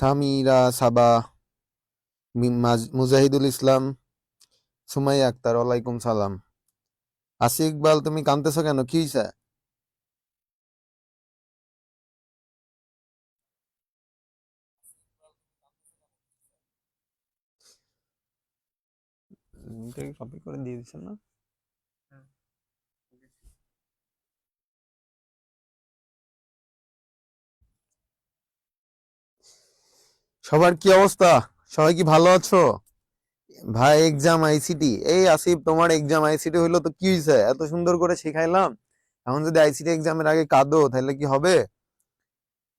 সামিরা সাবা, মুজাহিদুল ইসলাম, সুমাইয়া আক্তার, ওয়ালাইকুম সালাম। আসি ইকবাল, তুমি কানতেছো কেন, কি হইছে? কপি করে দিয়ে দিচ্ছেন না? সবার কি অবস্থা? সবাই কি ভালো আছো? ভাই এক্সাম আইসিটি, এই আসিফ তোমার এক্সাম আইসিটি হইলো তো কি হয়েছে? এত সুন্দর করে শিখাইলাম, এখন যদি আইসিটি এক্সামের আগে কাঁদো তাহলে কি হবে?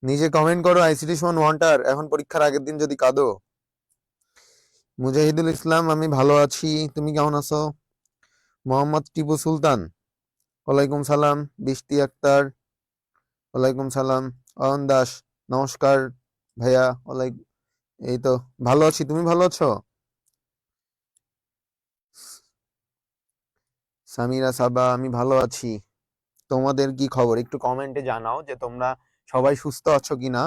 নিজে কমেন্ট করো আইসিটি সমান ওয়ান্টার, এখন পরীক্ষার আগের দিন যদি কাঁদো। মুজাহিদুল ইসলাম, আমি ভালো আছি, তুমি কেমন আছো? মোহাম্মদ টিপু সুলতান, ওয়ালাইকুম সালাম। বৃষ্টি আক্তার, ওয়ালাইকুম সালাম। অয়ন দাস, নমস্কার ভাইয়া, ওয়ালাইকুম। এই তো ভালো আছি, তুমি ভালো আছো? সামিরা সাবা, আমি ভালো আছি। তোমাদের কি খবর একটু কমেন্টে জানাও যে তোমরা সবাই সুস্থ আছো কিনা,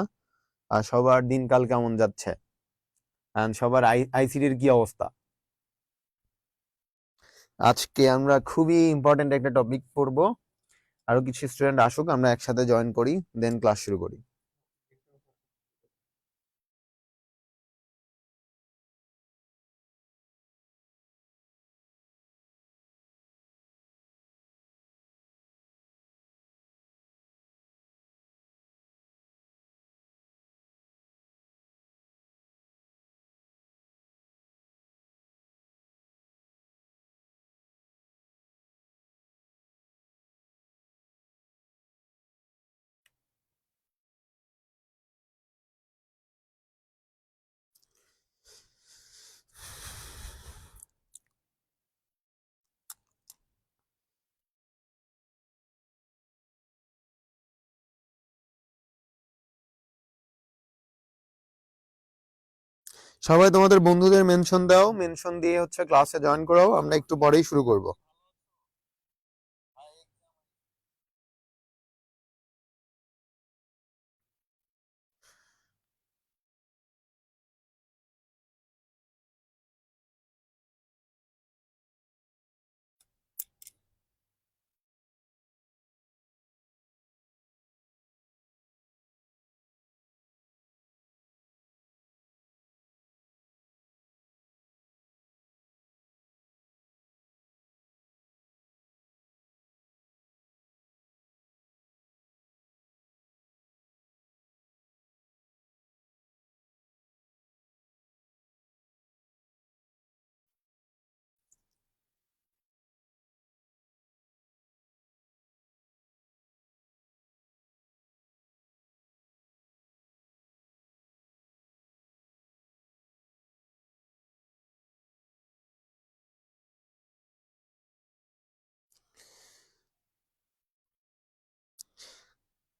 আর সবার দিনকাল কেমন যাচ্ছে, আর সবার আইসিডির কি অবস্থা। আজকে আমরা খুবই ইম্পর্টেন্ট একটা টপিক পড়বো, আরো কিছু স্টুডেন্ট আসুক, আমরা একসাথে জয়েন করি, দেন ক্লাস শুরু করি। সবাই তোমাদের বন্ধুদের মেনশন দাও, মেনশন দিয়ে হচ্ছে ক্লাসে জয়েন করাও, আমরা একটু পরেই শুরু করব।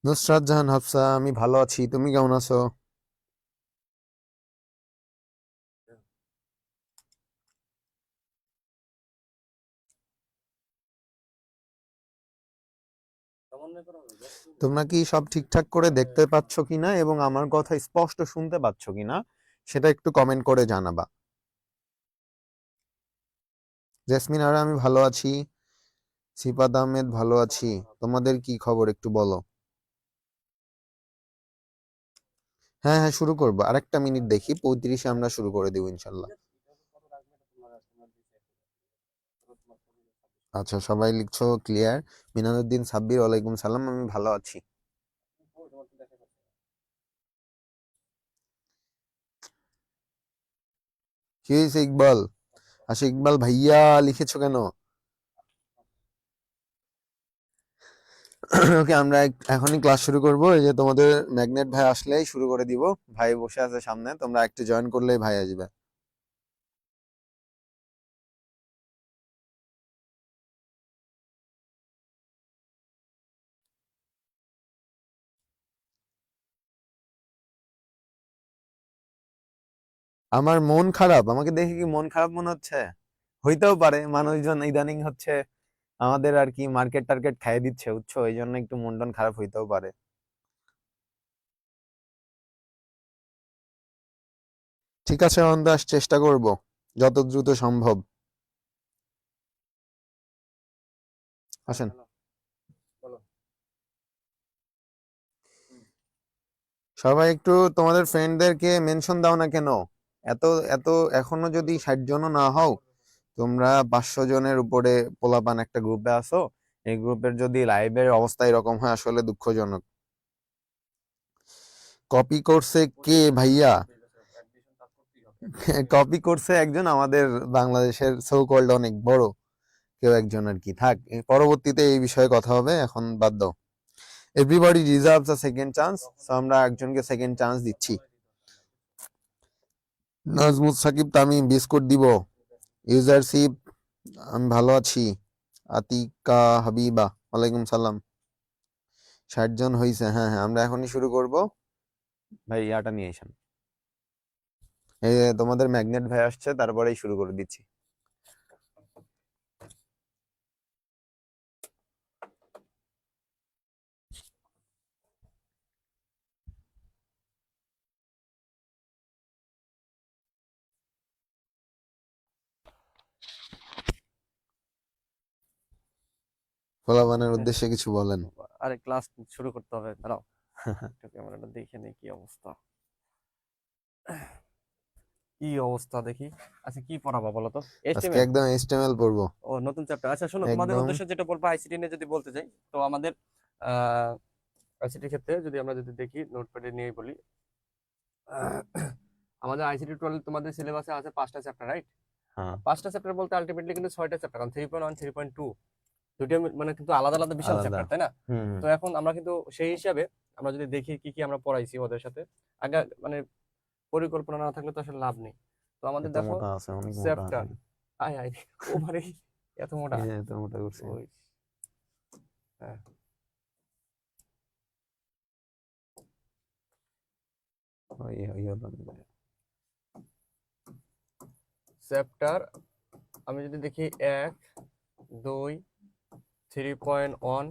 নুসরাত জাহান হাফসা, আমি ভালো আছি, তুমি কেমন আছো? তোমরা কি সব ঠিকঠাক করে দেখতে পাচ্ছ কিনা এবং আমার কথা স্পষ্ট শুনতে পাচ্ছ কিনা, সেটা একটু কমেন্ট করে জানাবা। জেসমিন আর আমি ভালো আছি, সিফাত আহমেদ ভালো আছি, তোমাদের কি খবর একটু বলো। হ্যাঁ হ্যাঁ, শুরু করবো, আরেকটা মিনিট দেখি, 35-এ আমরা শুরু করে দেবো ইনশাল্লাহ। আচ্ছা, সবাই লিখছো ক্লিয়ার। মিনানুদ্দিন সাব্বির, ওয়ালাইকুম সালাম, আমি ভালো আছি। কি হয়েছে ইকবাল? আচ্ছা ইকবাল ভাইয়া লিখেছো কেন? ওকে, আমরা এখনই ক্লাস শুরু করব, এই যে তোমাদের ম্যাগনেট ভাই আসলেই শুরু করে দিব। ভাই বসে আছে সামনে, তোমরা একটু জয়েন করলেই ভাই আসবে। আমার মন খারাপ, আমাকে দেখে কি মন খারাপ মনে হচ্ছে? হইতেও পারে, মানুষজন ইদানিং হচ্ছে আমাদের আর কি মার্কেট টার্গেট খাইয়ে দিচ্ছে, বুঝছো, এই জন্য একটু মন টন খারাপ হইতেও পারে। ঠিক আছে অন্দাজ, চেষ্টা করব যত দ্রুত সম্ভব। আসেন। সবাই একটু তোমাদের ফ্রেন্ডদেরকে মেনশন দাও না কেন? এত এত এখনো যদি 60 জনও না হও, তোমরা 500 জনের উপরে পোলাপান একটা গ্রুপে আসো। এই গ্রুপের যদি লাইভের অবস্থা এরকম হয়, আসলে দুঃখজনক। কপি করছে কে ভাইয়া? কপি করছে একজন আমাদের বাংলাদেশের সো কল্ড অনেক বড় কেউ একজন আর কি। থাক, পরবর্তীতে এই বিষয়ে কথা হবে, এখন বাদ দাও। এভরিবডি ডিজার্ভস আ সেকেন্ড চান্স, সো আমরা একজনকে সেকেন্ড চান্স দিচ্ছি। নাজমুত সাকিব তামিম বিস্কুট দিব। ইউজারশিপ আমি ভালো আছি। আতিকা হাবিবা ওয়ালাইকুম সালাম। 60 জন হয়েছে। হ্যাঁ হ্যাঁ, আমরা এখনই শুরু করব। ভাই ইয়াটা নিয়ে এসেন। এই যে তোমাদের ম্যাগনেট ভাই আসছে, তারপরেই শুরু করে দিচ্ছি। ফলাফানের উদ্দেশ্যে কিছু বলেন। আরে ক্লাস শুরু করতে হবে, দাঁড়াও একটু ক্যামেরাটা দেখে নেই কি অবস্থা। কি অবস্থা দেখি। আচ্ছা কি পড়াবো বলো তো? আজকে HTML? একদম HTML পড়বো ও নতুন চ্যাপ্টার। আচ্ছা শোনো, তোমাদের একদম। উদ্দেশ্যে যেটা বলবো আইসিটি নিয়ে যদি বলতে যাই, তো আমাদের আইসিটির ক্ষেত্রে যদি আমরা দেখি, নোটপ্যাডে নিয়ে বলি। আমাদের আইসিটি 12 তোমাদের সিলেবাসে আছে 5টা চ্যাপ্টার, রাইট? হ্যাঁ 5টা চ্যাপ্টার বলতে আলটিমেটলি কিন্তু 6টা চ্যাপ্টার, কারণ 3.1 3.2 দুটো মানে কিন্তু আলাদা আলাদা বিশাল আলাদা। চ্যাপ্টার, তাই না? হুম তো এখন আমরা কিন্তু সেই হিসাবে আমরা যদি দেখি কি কি আমরা পড়াইছি ওদের সাথে, আগে মানে পরিকল্পনা না থাকলে তো আসলে লাভ নেই। তো আমাদের এত দেখো মোটা আছে, অনেক মোটা। চ্যাপ্টার, আয় আয় ও মানে এত মোটা। এত মোটা করছে। ওই হ্যাঁ ওই হলো। চ্যাপ্টার আমি যদি দেখি 1 2 3.1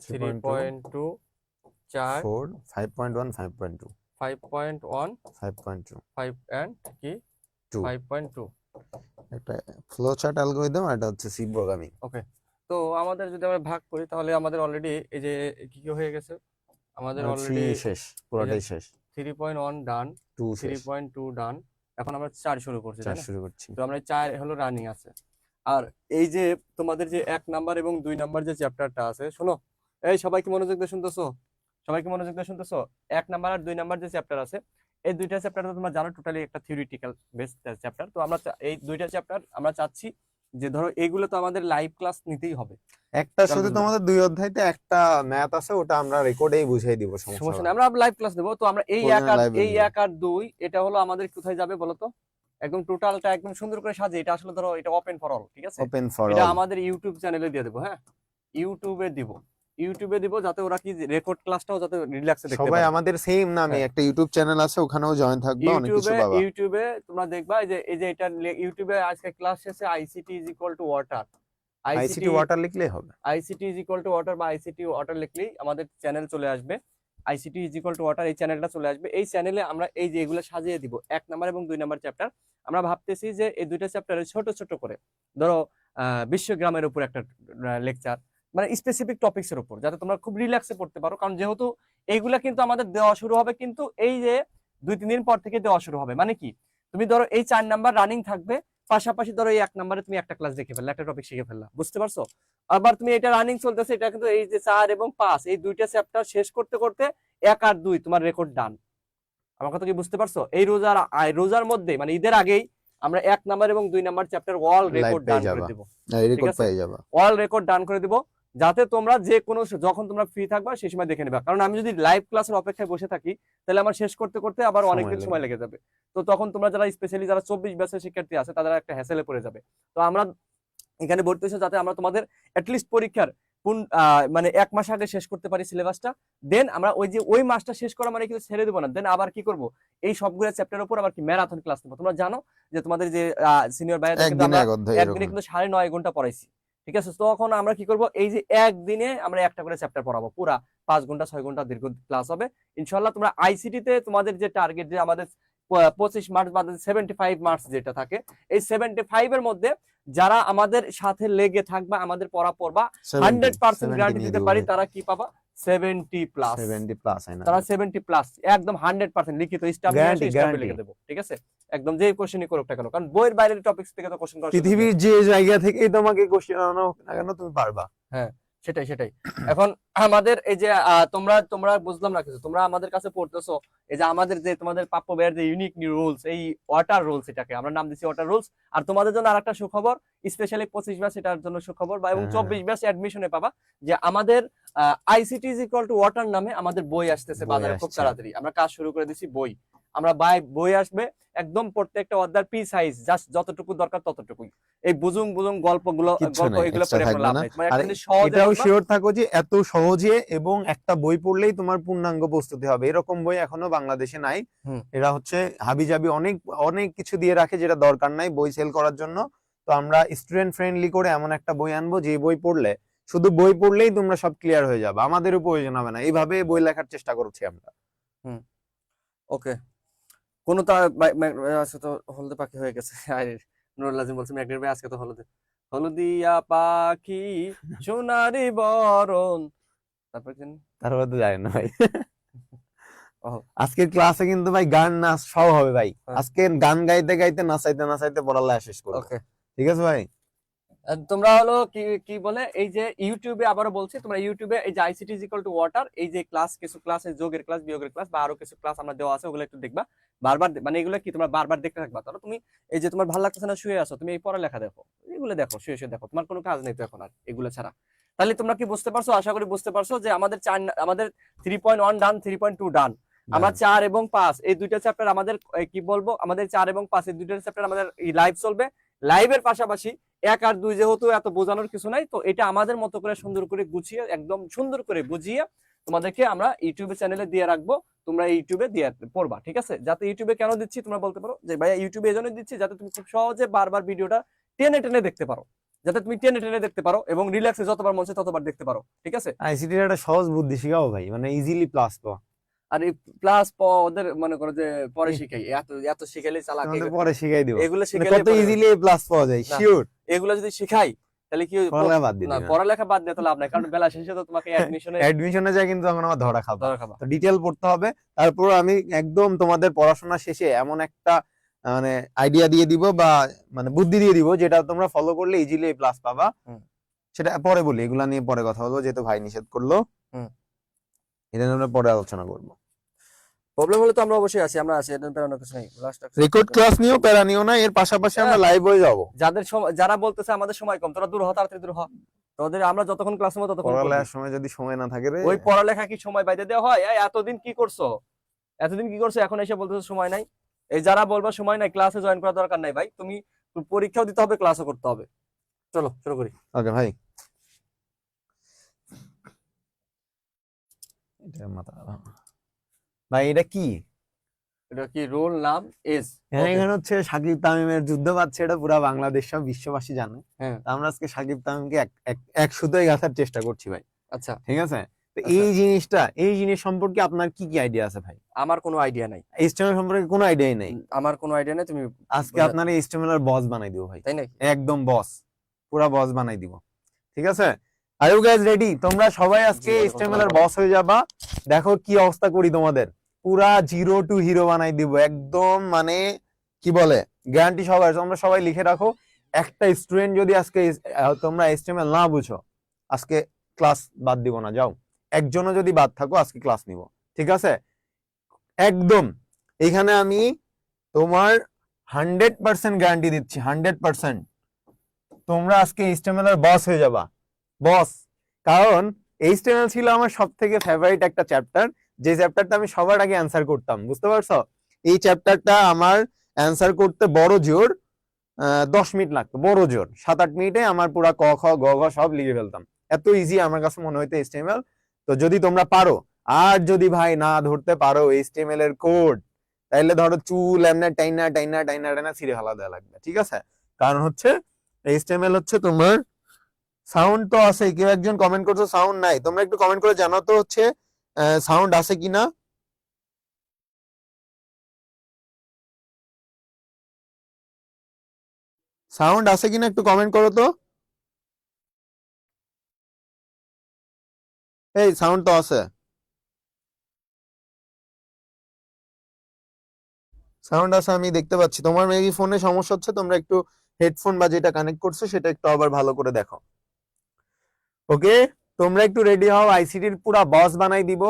3.2 4 4 5.1 5.2 5.1 5.2 5 and কি 2 5.2। একটা ফ্লো চার্ট অ্যালগরিদম, এটা হচ্ছে সি প্রোগ্রামিং। ওকে, তো আমাদের যদি আমরা ভাগ করি তাহলে আমাদের অলরেডি এই যে কি কি হয়ে গেছে, আমাদের 3 অলরেডি শেষ, এই যে পুরোটাই শেষ। 3.1 ডান, 2 শেষ, 3.2 ডান। এখন আমরা 4 শুরু করছি, 4 তাই না? শুরু করছি। তো আমরা 4 হলো রানিং আছে। আর এই যে তোমাদের যে 1 নাম্বার এবং 2 নাম্বার যে চ্যাপ্টারটা আছে, শোনো এই সবাই কি মনোযোগ দিয়ে শুনতেছো? সবাই কি মনোযোগ দিয়ে শুনতেছো? 1 নাম্বার আর 2 নাম্বার যে চ্যাপ্টার আছে, এই দুইটা চ্যাপ্টার তো তোমরা জানো টোটালি একটা থিওরিটিক্যাল বেস চ্যাপ্টার। তো আমরা এই দুইটা চ্যাপ্টার আমরা চাচ্ছি যে ধরো এইগুলো তো আমাদের লাইভ ক্লাস নিতেই হবে। একটা কারণ শুধু বুঝবা, তোমাদের 2 অধ্যায়তে একটা ম্যাথ আছে, ওটা আমরা রেকর্ডেই বুঝিয়ে দিব, সমস্যা সমস্যা হবে নেই, না। আমরা লাইভ ক্লাস দেবো। তো আমরা এই এক প্রয়োজনে আর লাইভে এই নিব। 1 আর 2 এটা হলো আমাদের কোথায় যাবে বলো তো? একদম টোটালটা একদম সুন্দর করে সাজিয়ে, এটা আসলে ধরো এটা ওপেন ফর অল, ঠিক আছে? ওপেন ফর এটা অল। আমাদের ইউটিউব চ্যানেলে দিয়ে দেবো। হ্যাঁ, ইউটিউবে দিব, ইউটিউবে দিব, যাতে ওরা কি রেকর্ড ক্লাসটাও যাতে রিল্যাক্সে দেখতে সবাই পারে। আমাদের সেম নামে হ্যাঁ, একটা ইউটিউব চ্যানেল আছে, ওখানেও জয়েন থাকবে, অনেক কিছু পাবা। ইউটিউবে তোমরা দেখবা এই যে এটা ইউটিউবে আজকে ক্লাস শেষে ICT is equal to water, ICT water লিখলেই হবে। ICT is equal to water বা আইসিটি ওয়াটার লিখলেই আমাদের চ্যানেল চলে আসবে। ICT is equal to water এই চ্যানেলটা চলে আসবে। এই চ্যানেলে আমরা এই যে এগুলো সাজিয়ে দিব 1 নাম্বার এবং 2 নাম্বার চ্যাপ্টার। আমরা ভাবতেছি যে এই দুইটা চ্যাপ্টারে ছোট ছোট করে ধরো বিশ্বগ্রামের উপর একটা লেকচার, মানে স্পেসিফিক টপিকস এর উপর, যাতে তোমরা খুব রিল্যাক্সে পড়তে পারো। কারণ যেহেতু এইগুলা কিন্তু আমাদের দেওয়া শুরু হবে কিন্তু এই যে 2-3 দিন পর থেকে দেওয়া শুরু হবে। মানে কি, তুমি ধরো এই 4 নাম্বার রানিং থাকবে, পাশাপাশি ধরো এই 1 নাম্বারে তুমি একটা ক্লাস দেখে ফেললা, একটা টপিক শিখে ফেললা, বুঝতে পারছো? আবার তুমি এটা রানিং চলতেছে, এটা কিন্তু এই যে 4 এবং 5 এই দুইটা চ্যাপ্টার শেষ করতে করতে 1 আর 2 তোমার রেকর্ড ডান। আমার কথা কি বুঝতে পারছো? এই রোজার মধ্যে মানে ঈদের আগেই আমরা 1 নাম্বার এবং 2 number chapter all live record পেয়ে ডান করে যাবা, দেব। ঠিক রেকর্ড আছে, পেয়ে যাবা। অল রেকর্ড ডান করে দিব, যাতে তোমরা যে কোনো যখন তোমরা ফ্রি থাকবা সেই সময় দেখে নেবা। কারণ আমি যদি লাইভ ক্লাসের অপেক্ষায় বসে থাকি তাহলে আমার শেষ করতে করতে আবার অনেকদিন সময় লেগে যাবে। তো তখন তোমরা যারা স্পেশালি যারা 24 ব্যাচের শিক্ষার্থী আছে তাদের একটা হ্যাসেলে পড়ে যাবে। তো আমরা এখানে ভর্তি হয়েছে যাতে আমরা তোমাদের অ্যাটলিস্ট পরীক্ষার মানে 1 মাস আগে শেষ করতে পারি সিলেবাসটা। দেন আমরা ওই মাসটা শেষ করা মানে কিন্তু ছেড়ে দেবো না। দেন আবার কি করব, এই সবগুলো চ্যাপ্টারের উপর আবার কি ম্যারাথন ক্লাস নেবো। তোমরা জানো যে তোমাদের যে সিনিয়র ভাইয়াদের কিন্তু আমরা একদিনে কিন্তু 9.5 ঘন্টা পড়াইছি, ঠিক আছে? তো তখন আমরা কি করব, এই যে একদিনে আমরা একটা করে চ্যাপ্টার পড়াবো, পুরা 5 ঘন্টা 6 ঘন্টা দীর্ঘ ক্লাস হবে ইনশাআল্লাহ। তোমরা আইসিটি তে তোমাদের যে টার্গেট যে আমাদের 25 মার্কস বাদে 75 মার্কস যেটা থাকে, এই 75 এর মধ্যে যারা আমাদের সাথে লেগে থাকবা, আমাদের পড়া পড়বা, 100% গ্যারান্টি দিতে পারি তারা কি পাবা, 70 প্লাস। 70 প্লাস হয় না? তারা 70 প্লাস একদম 100% লিখিত স্টাম্প নিয়ে এসে স্টাম্পে লিখে দেবো, ঠিক আছে? একদম যে কোশ্চেনই করুক না কেন, কারণ বইয়ের বাইরের টপিকস থেকে তো কোশ্চেন করা পৃথিবীর যে জায়গা থেকেই তোমাকে কোশ্চেন আনানো হোক না কেন তুমি পারবা। হ্যাঁ, সেটাই সেটাই। এখন আমাদের এই যে তোমরা তোমরা বুঝলাম না কিছু, তোমরা আমাদের কাছে পড়তেছো, এই যে আমাদের যে তোমাদের প্রাপ্য ব্যয়ের যে ইউনিক রুলস, এই ওয়াটার রুলস, এটাকে আমরা নাম দিচ্ছি ওয়াটার রুলস। আর তোমাদের জন্য আরেকটা সুখবর, স্পেশালি 25 ব্যাচ এটার জন্য সুখবর, বা এবং 24 ব্যাচ অ্যাডমিশনে পাবা যে আমাদের ICT is equal to water নামে আমাদের বই আসতেছে বই বাজারে খুব আসছে। তাড়াতাড়ি। আমরা কাজ শুরু করে দিছি বই, আমরা বই আসবে একদম প্রত্যেকটা অধ্যায়ের পি সাইজ, জাস্ট যতটুকু দরকার ততটুকুই। এই বুজুং বুজুং গল্পগুলো কিচ্ছু গল্প নাই, এগুলো extra পড়ে কোনো থাকবে লাভ না। নাই, তোমার আর একটা সহজে এটাও বুঝবা। শিওর থাকো যে এত সহজে এবং একটা বই পড়লেই তোমার পূর্ণাঙ্গ প্রস্তুতি হবে, এরকম বই এখনো বাংলাদেশে নাই। হুম। এরা হচ্ছে হাবিজাবি অনেক অনেক কিছু দিয়ে রাখে যেটা দরকার নাই বই সেল করার জন্য। তো আমরা স্টুডেন্ট ফ্রেন্ডলি করে এমন একটা বই আনবো যে বই পড়লে, শুধু বই পড়লেই তোমরা সব ক্লিয়ার হয়ে যাবে, আমাদেরও প্রয়োজন হবে না। এইভাবে বই লেখার চেষ্টা করছি আমরা। ওকে, কোন তা আজকে তো হলদে পাখি হয়ে গেছে। আরে নুরুল আজিম বলছে ম্যাগনেট ভাই আজকে তো হলদিয়া পাখি সোনারি বরণ, তারপর কি? তারপরে তো জানি না ভাই। ওহ, আজকের ক্লাসে কিন্তু ভাই গান নাচ সব হবে ভাই। হ্যাঁ। আজকে গান গাইতে গাইতে নাচাইতে নাচাইতে পড়ালেখা শেষ করবো, ওকে। ঠিক আছে ভাই? তোমরা হলো কি কি বলে, এই যে ইউটিউবে আবারও বলছি, তোমরা ইউটিউবে এই যে ICT is equal to water, এই যে ক্লাস, কিছু ক্লাসে যোগের ক্লাস, বিয়োগের ক্লাস বা আরো কিছু ক্লাস আমরা দেওয়া আছে, ওগুলো একটু দেখবা বারবার, মানে এগুলো কি তোমরা বারবার দেখতে থাকবা। তাহলে তুমি এই যে তোমার ভালো লাগতেছে না, শুয়ে আছো, তুমি এই পড়ালেখা দেখো, এগুলো দেখো, শুয়ে শুয়ে দেখো, তোমার কোনো কাজ নেই তো এখন আর এগুলো ছাড়া। তাহলে তোমরা কি বুঝতে পারছো? আশা করি বুঝতে পারছো যে আমাদের 3.1 ডান, 3.2 ডান। আমরা 4 এবং 5 এই দুইটা চ্যাপ্টার আমাদের কি বলবো, আমাদের 4 এবং 5 এই দুইটা চ্যাপ্টার আমাদের লাইভ চলবে। লাইভের পাশাপাশি 1 আর 2 যেহেতু এত বোঝানোর কিছু নাই, তো এটা আমাদের মতো করে সুন্দর করে গুছিয়ে, একদম সুন্দর করে বুঝিয়ে তোমাদেরকে আমরা ইউটিউবে চ্যানেলে দিয়ে রাখবো। তোমরা ইউটিউবে দিয়ে পড়বা, ঠিক আছে? যাতে ইউটিউবে কেন দিচ্ছি তোমরা বলতে পারো যে ভাইয়া ইউটিউবে এই জন্য দিচ্ছি যাতে তুমি খুব সহজে বারবার ভিডিওটা টেনে টেনে দেখতে পারো, যাতে তুমি টেনে টেনে দেখতে পারো এবং রিল্যাক্সে যতবার মন চায় ততবার দেখতে পারো, ঠিক আছে? আইসিটি একটা সহজ বুদ্ধি শিখাও ভাই, মানে ইজিলি প্লাস পাও। আর এই প্লাস ওদের মনে করো যে পরে শিখাই, এত এত শিখাইলে চালাক, তোমাদের পরে শিখাই দিব এগুলো মানে শিখাইলে কত ইজিলি প্লাস পাওয়া যায়, না, শিওর। এগুলো যদি শিখাই তাহলে কি পড়ালেখা বাদ দিয়ে না, দিবে। পড়ালেখা বাদ দিয়ে তো লাভ নাই, কারণ বেলা শেষে তো তোমাকে অ্যাডমিশনে যায় কিন্তু তখন আমার ধরা খাবো। খাবা। তো ডিটেল পড়তে হবে। তারপর আমি একদম তোমাদের পড়াশোনা শেষে এমন একটা মানে আইডিয়া দিয়ে দিব বা মানে বুদ্ধি দিয়ে দিব যেটা তোমরা ফলো করলে ইজিলি প্লাস পাবা। সেটা পরে বলি, এগুলা নিয়ে পরে কথা বলবো, যেহেতু ভাই নিষেধ করলো। এটা নিয়ে আমরা পরে আলোচনা করবো। প্রবলেম হলে তো আমরা অবশ্যই আছি, আমরা আছি, এটা প্যারানো কিছু নাই। রেকর্ড ক্লাস নিও, প্যারা নিও না, এর পাশাপাশি আমরা লাইভ হয়ে যাবো। যারা বলতেছে আমাদের সময় কম, তোরা দূর হ, তাড়াতাড়ি দূর হ, তোদের আমরা যতক্ষণ ক্লাস নেবো ততক্ষণ পড়ালেখার সময় যদি সময় না থাকে রে, ওই পড়ালেখা কি সময় বাইরে দেওয়া হয়? এতদিন কি করছো, এতদিন কি করছো, এখন এসে বলতেছো সময় নাই? এই যারা বলবা সময় নাই, ক্লাসে জয়েন করার দরকার নাই ভাই, তুমি পরীক্ষাও দিতে হবে, ক্লাসও করতে হবে। চলো শুরু করি। ওকে ভাই, এটা মাথা ভাই, এটা কি? এটা কি রোল নাম এজ? এখানে হচ্ছে সাকিব তামিমের যুদ্ধ বাজছে, এটা পুরা বাংলাদেশ সব বিশ্ববাসী জানে। হ্যাঁ, আমরা আজকে সাকিব তামিমকে এক সুতোয় গাঁথার চেষ্টা করছি ভাই। আচ্ছা ঠিক আছে? তো আচ্ছা। এই জিনিস সম্পর্কে আপনার কি কি আইডিয়া আছে ভাই? আমার কোনো আইডিয়া নাই, এইচটিএমএল সম্পর্কে কোনো আইডিয়াই নাই। আমার কোনো আইডিয়া নাই। তুমি আজকে আপনার এইচটিএমএল এর বস বানাই দিব ভাই, তাই নাকি? একদম বস, পুরা বস বানাই দিব, ঠিক আছে? Are you guys ready? তোমরা সবাই আজকে এইচটিএমএল এর বস হয়ে যাবা। দেখো কি অবস্থা করি তোমাদের, পুরা জিরো টু হিরো বানাই দিব একদম, মানে কি বলে গ্যারান্টি সবাই। তোমরা সবাই লিখে রাখো, একটা স্টুডেন্ট যদি আজকে তোমরা এইচটিএমএল না বুঝো, আজকে ক্লাস বাদ দিব না, যাও। একজনও যদি বাদ থাকো আজকে ক্লাস নিব, ঠিক আছে? একদম এখানে আমি তোমার 100% গ্যারান্টি দিচ্ছি, 100% তোমরা আজকে এইচটিএমএল এর বস হয়ে যাবা, বস। কারণ এইচটিএমএল ছিল আমার সব থেকে ফেভারিট একটা চ্যাপ্টার, যে চ্যাপ্টারটা আমি সবার আগে অ্যান্সার করতাম, বুঝতে পারছো? এই চ্যাপ্টারটা আমার অ্যান্সার করতে বড় জোর 10 মিনিট লাগতো, বড় জোর 7-8 মিনিটে আমার পুরা ক খ গ ঘ সব লিখে ফেলতাম। এত ইজি আমার কাছে মনে হইতো এইচটিএমএল। তো যদি তোমরা পারো, আর যদি ভাই না ধরতে পারো এইচটিএমএল এর কোড, তাইলে ধরো চুল এমনি টাইনা টাইনা টাইনা টাইনা ছিঁড়ে ফেলা দেওয়া লাগবে, ঠিক আছে? কারণ হচ্ছে এইচটিএমএল হচ্ছে তোমার সাউন্ড তো আছে, কেউ একজন কমেন্ট করছো সাউন্ড নাই, তোমরা একটু কমেন্ট করে জানাও তো হচ্ছে সাউন্ড আছে কিনা। সাউন্ড আছে কিনা একটু কমেন্ট করো তো। এই সাউন্ড তো আছে, সাউন্ড আছে, আমি দেখতে পাচ্ছি। তোমার মেবি ফোনে সমস্যা হচ্ছে, তোমরা একটু হেডফোন বা যেটা কানেক্ট করছো সেটা একটু আবার ভালো করে দেখো। ওকে, তোমরা একটু রেডি হও, আইসিটির পুরা বস বানাই দিব।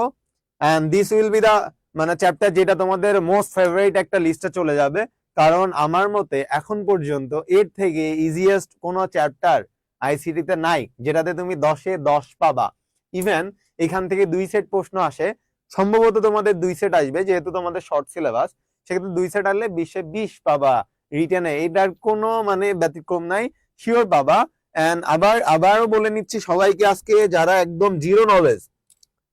এন্ড দিস উইল বি দা মানে চ্যাপ্টার যেটা তোমাদের মোস্ট ফেভারিট একটা লিস্টে চলে যাবে। কারণ আমার মতে এখন পর্যন্ত এর থেকে ইজিয়েস্ট কোনো চ্যাপ্টার আইসিটিতে নাই যেটাতে তুমি 10-এ 10 পাবা। ইভেন এখান থেকে 2 সেট প্রশ্ন আসে, সম্ভবত তোমাদের 2 সেট আসবে যেহেতু তোমাদের শর্ট সিলেবাস, সেক্ষেত্রে 2 সেট আসলে 20-এ 20 পাবা রিটেনে, এটার কোনো মানে ব্যতিক্রম নাই, শিওর পাবা। এন্ড আবারও বলে নিচ্ছি সবাইকে আজকে, যারা একদম জিরো নলেজ,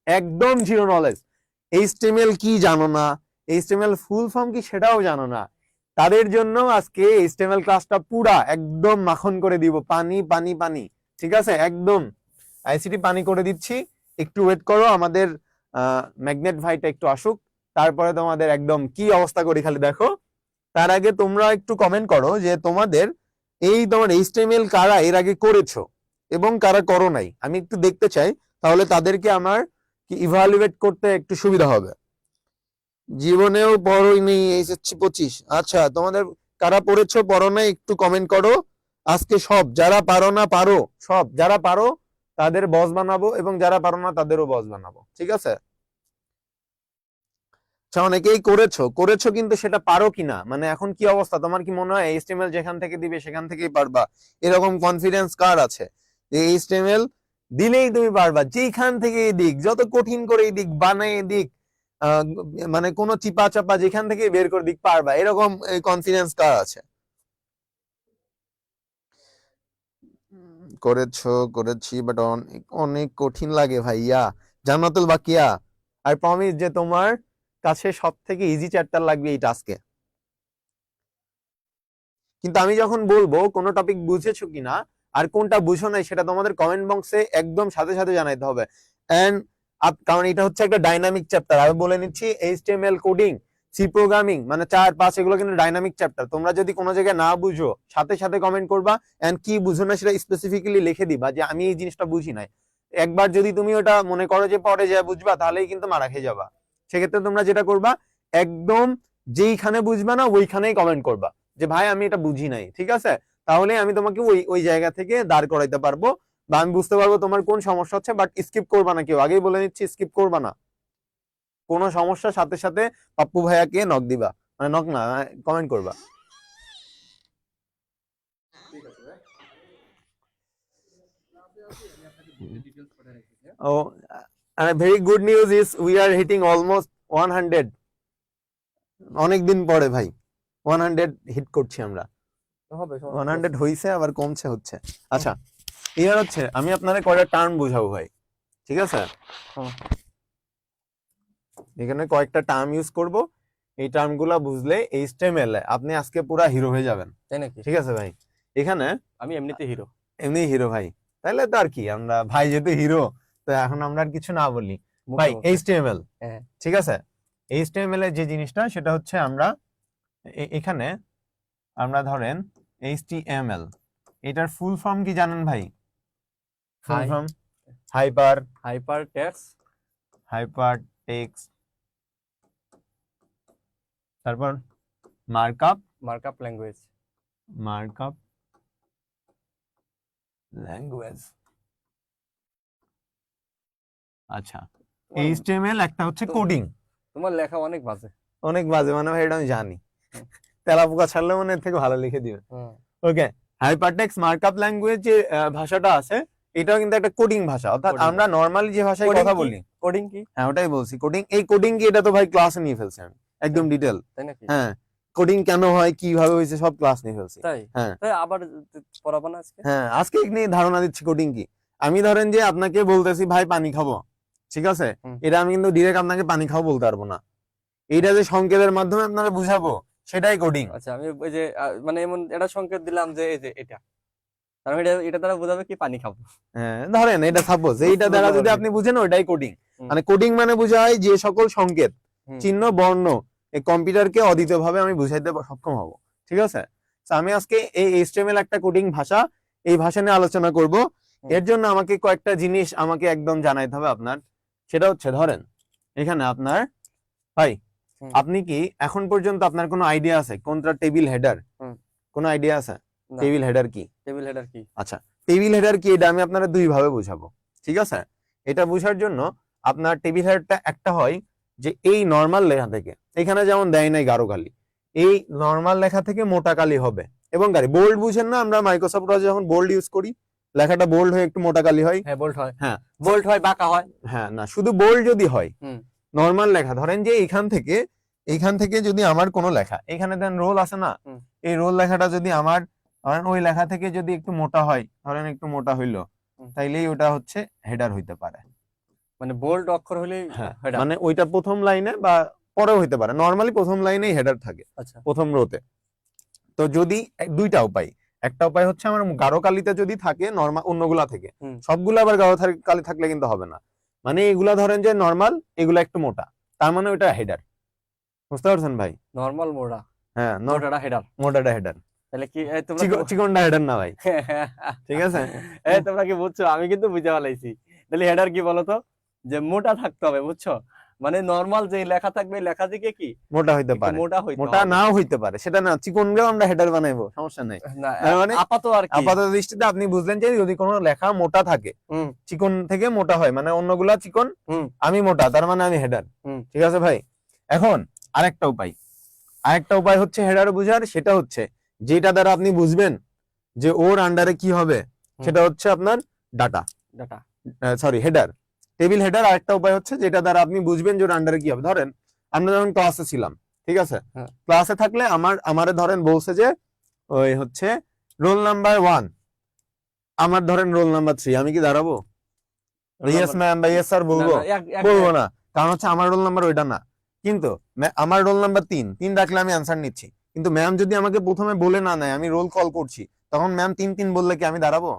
একদম জিরো নলেজ, এইচটিএমএল কি জানো না, এইচটিএমএল ফুল ফর্ম কি সেটাও জানো না, তাদের জন্য আজকে এইচটিএমএল ক্লাসটা পুরা একদম মাখন করে দিব, পানি পানি পানি। ঠিক আছে, একদম আইসিটি পানি করে দিচ্ছি। একটু ওয়েট করো, আমাদের ম্যাগনেট ভাইটা একটু আসুক, তারপরে তোমাদের একদম কি অবস্থা করি খালি দেখো। তার আগে তোমরা একটু কমেন্ট করো যে তোমাদের তোমার এইচটিএমএল কারা এর আগে করেছো এবং কারা করো নাই, আমি একটু দেখতে চাই, তাহলে তাদেরকে আমার কি ইভালুয়েট করতে একটু সুবিধা হবে। জীবনেও পড়োই নেই এইচএসসি 25, আচ্ছা তোমাদের কারা পড়েছো পড়ো নাই একটু কমেন্ট করো। আজকে সব যারা পারো না পারো, সব যারা পারো তাদের বস বানাবো এবং যারা পারো না তাদেরও বস বানাবো, ঠিক আছে। আচ্ছা, অনেকেই করেছো করেছো কিন্তু সেটা পারো কিনা, মানে এখন কি অবস্থা, তোমার কি মনে হয় এইচটিএমএল যেখান থেকে দিবে সেখান থেকেই পারবা, এরকম কনফিডেন্স কার আছে যে এইচটিএমএল দিলেই তুমি পারবা, যেখান থেকে দিক, যত কঠিন করে দিক বানাই দিক, আহ, মানে কোনো চিপা চাপা যেখান থেকে বের করে দিক পারবা, এরকম কনফিডেন্স কার আছে? করেছো, করেছি, বাট অনেক অনেক কঠিন লাগে ভাইয়া, জান্নাতুল বাকিয়া। আই প্রমিস যে তোমার কাছে সব থেকে ইজি চ্যাপ্টার লাগবে এই টাস্কে। কিন্তু আমি যখন বলবো কোনো টপিক বুঝেছো কিনা আর কোনটা বুঝো নাই, সেটা তোমাদের কমেন্ট বক্সে একদম সাথে সাথে জানাইতে হবে। এন্ড কারণ এটা হচ্ছে একটা ডাইনামিক চ্যাপ্টার, আমি বলে নিচ্ছি, এইচটিএমএল কোডিং, সি প্রোগ্রামিং মানে 4-5 এগুলো কিন্তু ডাইনামিক চ্যাপ্টার। তোমরা যদি কোনো জায়গায় না বুঝো সাথে সাথে কমেন্ট করবা, এন্ড কি বুঝো না সেটা স্পেসিফিক্যালি লিখে দিবা যে আমি এই জিনিসটা বুঝি নাই। একবার যদি তুমি ওটা মনে করো যে পরে যা বুঝবা, তাহলেই কিন্তু মারা খেয়ে যাবা। সেক্ষেত্রে তোমরা যেটা করবা, একদম যেইখানে বুঝবা না ওইখানেই কমেন্ট করবা যে ভাই আমি এটা বুঝি নাই, ঠিক আছে, তাহলে আমি তোমাকে ওই ওই জায়গা থেকে দাঁড় করাইতে পারবো বা আমি বুঝতে পারবো তোমার কোন সমস্যা হচ্ছে। বাট স্কিপ করবা না, কেউ আগেই বলে নিচ্ছি, স্কিপ করবা না। কোনো সমস্যার সাথে সাথে পাপ্পু ভাইয়াকে নক দিবা, মানে নক না, কমেন্ট করবা। ও, very good news is we are hitting almost 100, অনেকদিন পরে ভাই 100 হিট করছি আমরা। হবে 100 হইছে আবার কমছে হচ্ছে। আচ্ছা, এবার হচ্ছে আমি আপনাদের কয়টা টার্ম বুঝাবো ভাই, ঠিক আছে। এখানে কয়েকটা টার্ম ইউজ করব, এই টার্ম গুলা বুঝলে এইচটিএমএল আপনি আজকে পুরা হিরো হয়ে যাবেন, তাই নাকি? ঠিক আছে ভাই। এখানে আমি এমনিতে হিরো। এমনি হিরো ভাই, তাহলে তো আর কি, আমরা ভাই যেহেতু হিরো, তো এখন আমরা আর কিছু না বলি ভাই। এইচটিএমএল, হ্যাঁ, ঠিক আছে, এইচটিএমএল এর যে জিনিসটা সেটা হচ্ছে আমরা এখানে আমরা ধরেন এইচটিএমএল, এটার ফুল ফর্ম কি জানেন ভাই? Full form hyper text, hyper text, তারপর মার্কআপ ল্যাঙ্গুয়েজ। Markup language. আচ্ছা, এইচটিএমএল একটা হচ্ছে কোডিং। তোমার লেখা অনেক বাজে। অনেক বাজে মানে ভাই, এটা আমি জানি, তেলাপোকা ছাড়লে মানে এর থেকে ভালো লিখে দিবে। ওকে, হাইপারটেক্সট মার্কআপ ল্যাঙ্গুয়েজ যে ভাষাটা আছে, এটাও কিন্তু একটা কোডিং ভাষা, অর্থাৎ আমরা নরমালি যে ভাষায় কথা বলি। কোডিং কি? হ্যাঁ, ওটাই বলছি, কোডিং। এই কোডিং কি, এটা তো ভাই ক্লাসে নিয়ে ফেলছি আমি একদম ডিটেল, তাই নাকি? হ্যাঁ, কোডিং কেন হয় কিভাবে হয়েছে সব ক্লাস নিয়ে ফেলছি। তাই? হ্যাঁ, তাই আবার পড়াবো না আজকে? হ্যাঁ, আজকে এখানে ধারণা দিচ্ছি কোডিং কি। আমি ধরেন যে আপনাকে বলতেছি ভাই পানি খাবো, ঠিক আছে, এটা আমি কিন্তু ডিরেক্ট আপনাকে পানি খাবো বলতে পারবো না, এটা যে সংকেতের মাধ্যমে আপনারা বুঝাবো সেটাই কোডিং। আচ্ছা, আমি ওই যে মানে এমন এটা সংকেত দিলাম যে এই যে এটা, তার মানে এটা দ্বারা বোঝাবে কি পানি খাবো। হ্যাঁ, ধরেন এটা সাপোজ, এইটা দ্বারা যদি আপনি বুঝেন ওইটাই কোডিং। মানে কোডিং মানে বোঝায় যে সকল সংকেত, চিহ্ন, বর্ণ এই কম্পিউটারকে অদ্বিতীয়ভাবে আমি বুঝাইতে সক্ষম হব, ঠিক আছে। তো আমি আজকে এই HTML একটা কোডিং ভাষা, এই ভাষা নিয়ে আলোচনা করব। এর জন্য আমাকে কয়েকটা জিনিস আমাকে একদম জানাইতে হবে আপনার। সেটা হচ্ছে ধরেন এখানে আপনার ভাই, আপনি কি এখন পর্যন্ত আপনার কোনো আইডিয়া আছে কোনটা টেবিল হেডার? কোনো আইডিয়া আছে টেবিল হেডার কি? টেবিল হেডার কি? আচ্ছা, টেবিল হেডার কি এটা আমি আপনারা দুই ভাবে বুঝাবো, ঠিক আছে? এটা বোঝার জন্য আপনার টেবিল হেডারটা একটা হয় যে এই নরমাল লেখা থেকে, এখানে যেমন দেয় নাই গাঢ় কালি, এই নরমাল লেখা থেকে মোটা কালি হবে এবং গাড়ি বোল্ড বুঝেন না, আমরা মাইক্রোসফট ওয়ার্ডে যখন বোল্ড ইউজ করি লেখাটা বোল্ড হয়ে একটু মোটা কালি হয়। হ্যাঁ বোল্ড হয়, হ্যাঁ বোল্ড হয়, বাঁকা হয়। হ্যাঁ, না শুধু বোল্ড যদি হয়, নরমাল লেখা ধরেন যে এইখান থেকে যদি আমার কোনো লেখা এখানে দেন রোল আছে না, এই রোল লেখাটা যদি আমার ধরেন ওই লেখা থেকে যদি একটু মোটা হয়, ধরেন একটু মোটা হইলো, তাইলেই ওটা হচ্ছে হেডার হইতে পারে। মানে বোল্ড অক্ষর হলেই হেডার, মানে ওইটা প্রথম লাইনে বা পরেও হইতে পারে, নরমালি প্রথম লাইনেই হেডার থাকে। আচ্ছা, প্রথম রোতে। তো যদি দুইটা উপায়, একটা উপায় হচ্ছে আমার গাঢ় কালিতে যদি থাকে নরমাল অন্যগুলা থেকে, সবগুলো আবার গাঢ় কালি থাকলে কিন্তু হবে না। মানে এগুলা ধরেন যে নরমাল, এগুলা একটু মোটা, তার মানে ওটা হেডার। বুঝতে পারছেন ভাই? নরমাল মোটা, হ্যাঁ মোটাটা হেডার, মোটাটা হেডার। তাহলে কি তোমরা চিকনটা হেডার না ভাই, ঠিক আছে? তোমরা কি বুঝছো? আমি কিন্তু বুঝে ফেলাইছি। তাহলে হেডার কি বলতো, যে মোটা থাকতে হবে, বুঝছো? মানে নরমাল যে লেখা থাকবে, লেখা দিকে কি মোটা হইতে পারে, মোটা নাও হইতে পারে, সেটা না, চিকনকেও আমরা হেডার বানাইবো, সমস্যা নাই। মানে আপাতত দৃষ্টিতে আপনি বুঝলেন যে যদি কোনো লেখা মোটা থাকে, চিকন থেকে মোটা হয়, মানে অন্যগুলা চিকন, আমি মোটা, তার মানে আমি হেডার। ঠিক আছে ভাই? এখন আরেকটা উপায় হচ্ছে হেডার বুঝার, সেটা হচ্ছে যেটা দ্বারা আপনি বুঝবেন যে ওর আন্ডারে কি হবে, সেটা হচ্ছে আপনার data, sorry header, table header. আরেকটা উপায় হচ্ছে যেটা দ্বারা আপনি বুঝবেন যে ওর আন্ডারে কি হবে। ধরেন আমরা যখন ক্লাসে ছিলাম, ঠিক আছে, ক্লাসে থাকলে আমারে ধরেন বলছে যে ওই হচ্ছে রোল নাম্বার 1, আমার ধরেন রোল নাম্বার 3, আমি কি দাঁড়াবো ইয়েস ম্যাম বা ইয়েস স্যার বলবো? বলবো না, কারণ হচ্ছে আমার রোল নাম্বার ওইটা না। কিন্তু আমার রোল নাম্বার 3 রাখলে আমি অ্যান্সার নিচ্ছি, কিন্তু ম্যাম যদি আমাকে প্রথমে বলে না নেয়, আমি রোল কল করছি, তখন ম্যাম 3 বললে কি আমি দাঁড়াবো?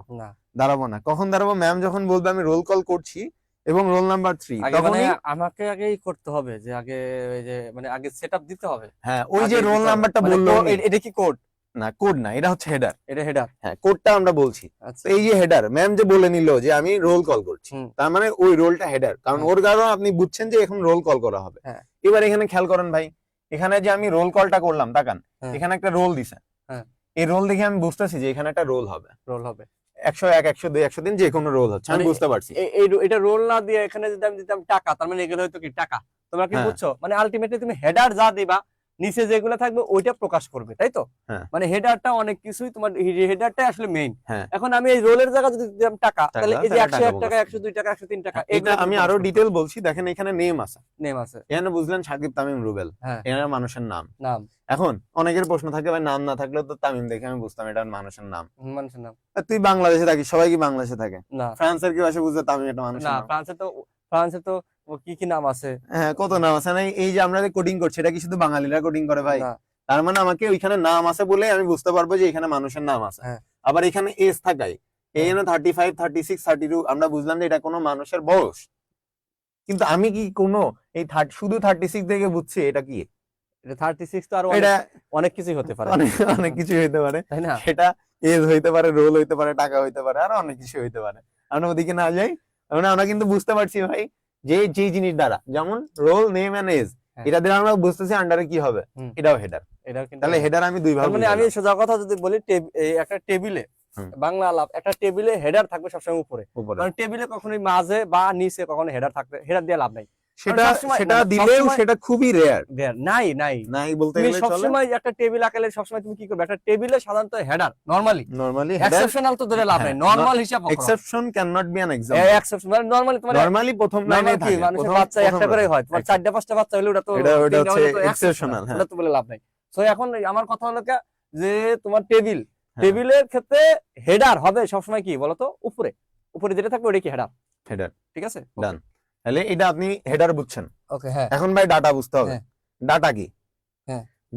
দাঁড়াবো না। কখন দাঁড়াবো? ম্যাম যখন বলবে আমি রোল কল করছি এবং রোল নাম্বার 3, তখনই আমাকে আগেই করতে হবে, যে আগে ওই যে মানে আগে সেটআপ দিতে হবে। হ্যাঁ, ওই যে রোল নাম্বারটা বললো, এটা কি কোড? না কোড না, এটা হচ্ছে হেডার। এটা হেডার, হ্যাঁ, কোডটা আমরা বলছি। এই যে হেডার, ম্যাম যে বলে নিল যে আমি রোল কল করছি, তার মানে ওই রোলটা হেডার, কারণ ওর কারণে আপনি বুঝছেন যে এখন রোল কল করা হবে। এবার এখানে খেয়াল করেন ভাই, এখানে যে আমি রোল কলটা করলাম, তাকান এখানে একটা রোল দিছে, এই রোল দেখে আমি বুঝতেছি যে এখানে একটা রোল হবে 101, 102, 103, যে কোনো রোল হচ্ছে, আমি বুঝতে পারছি। এটা রোল না দিয়ে এখানে যদি আমি দিতাম টাকা, তার মানে এগুলো হয়তো কি টাকা। তোমরা কি বুঝছো? মানে আলটিমেটলি তুমি হেডার যা দিবা, নিচে যেগুলো থাকবে ওইটা প্রকাশ করবে, তাই তো? মানে হেডারটা অনেক কিছুই, তোমার হেডারটাই আসলে মেইন। এখন আমি এই রোলের জায়গা যদি দিতাম টাকা, তাহলে এই যে 101 টাকা, 102 টাকা, 103 টাকা, এটা আমি আরো ডিটেইল বলছি। দেখেন এখানে নেম আছে, এখানে বুঝলেন সাকিব, তামিম, রুবেল, এরা মানুষের নাম। এখন অনেকের প্রশ্ন থাকে ভাই নাম না থাকলে তো তামিম দেখে আমি বুঝতাম এটা মানুষের নাম। তুই বাংলাদেশে থাকিস, সবাই কি বাংলাদেশে থাকে? ফ্রান্সের কি ভাষা বুঝতে তামিম এটা মানুষের নাম? ফ্রান্সে তো কি নাম আছে, হ্যাঁ কত নাম আছে না? এই যে আমরা কোডিং করছি, এটা কি শুধু বাঙালিরা কোডিং করে ভাই? তার মানে আমাকে ওইখানে নাম আছে বলে আমি বুঝতে পারবো যে এখানে মানুষের নাম আছে। আবার এখানে এজ থাকাই, এই জন্য 35, 36, 32, আমরা বুঝলাম যে এটা কোনো মানুষের বয়স। কিন্তু আমি কি কোনো এই শুধু 36 থেকে বুঝছি এটা কি? এটা 36 তো আরো অনেক কিছু হতে পারে, অনেক কিছু হইতে পারে, তাই না? সেটা এজ হইতে পারে, রোল হইতে পারে, টাকা হইতে পারে, আর অনেক কিছু হইতে পারে। আমরা ওদিকে না যাই, আমরা কিন্তু বুঝতে পারছি ভাই যে যে জিনিস দ্বারা, যেমন রোল, নেম এন্ড এজ, এটা দিয়ে আমরা বুঝতেছি আন্ডারে কি হবে, এটাও হেডার। তাহলে হেডার আমি দুই ভাবে, মানে আমি সোজা কথা যদি বলি, একটা টেবিলে, বাংলা আলাপ, একটা টেবিলে হেডার থাকবে সবসময় উপরে, মানে টেবিলে কখনোই মাঝে বা নিচে কখনো হেডার থাকবে, হেডার দিয়ে লাভ নাই। সেটা দিলেও সেটা খুবই রেয়ার, নাই বলতে গেলে চলে। সবসময় একটা টেবিল আকারে সবসময় তুমি কি করবে, একটা টেবিলে সাধারণত হেডার নরমালি এক্সেপশনাল তো ধরে লাভ নাই, নরমাল হিসাব করো। Exception can not be an example. Exception মানে নরমালি প্রথম লাইনে থাকে, মানুষের বাচ্চা একটা করে হয়, তোমার 4টা 5টা বাচ্চা হলে ওটা তো এক্সেপশনাল, ওটা তো বলে লাভ নাই। সো এখন আমার কথা হলো যে তোমার টেবিলের ক্ষেত্রে হেডার হবে সবসময় কি বলতো, উপরে যেটা থাকবে ওটা কি হেডার, ঠিক আছে? ডান। তাহলে এটা আপনি হেডার বুঝছেন। ওকে, হ্যাঁ। এখন ভাই ডাটা বুঝতে হবে। ডাটা কি?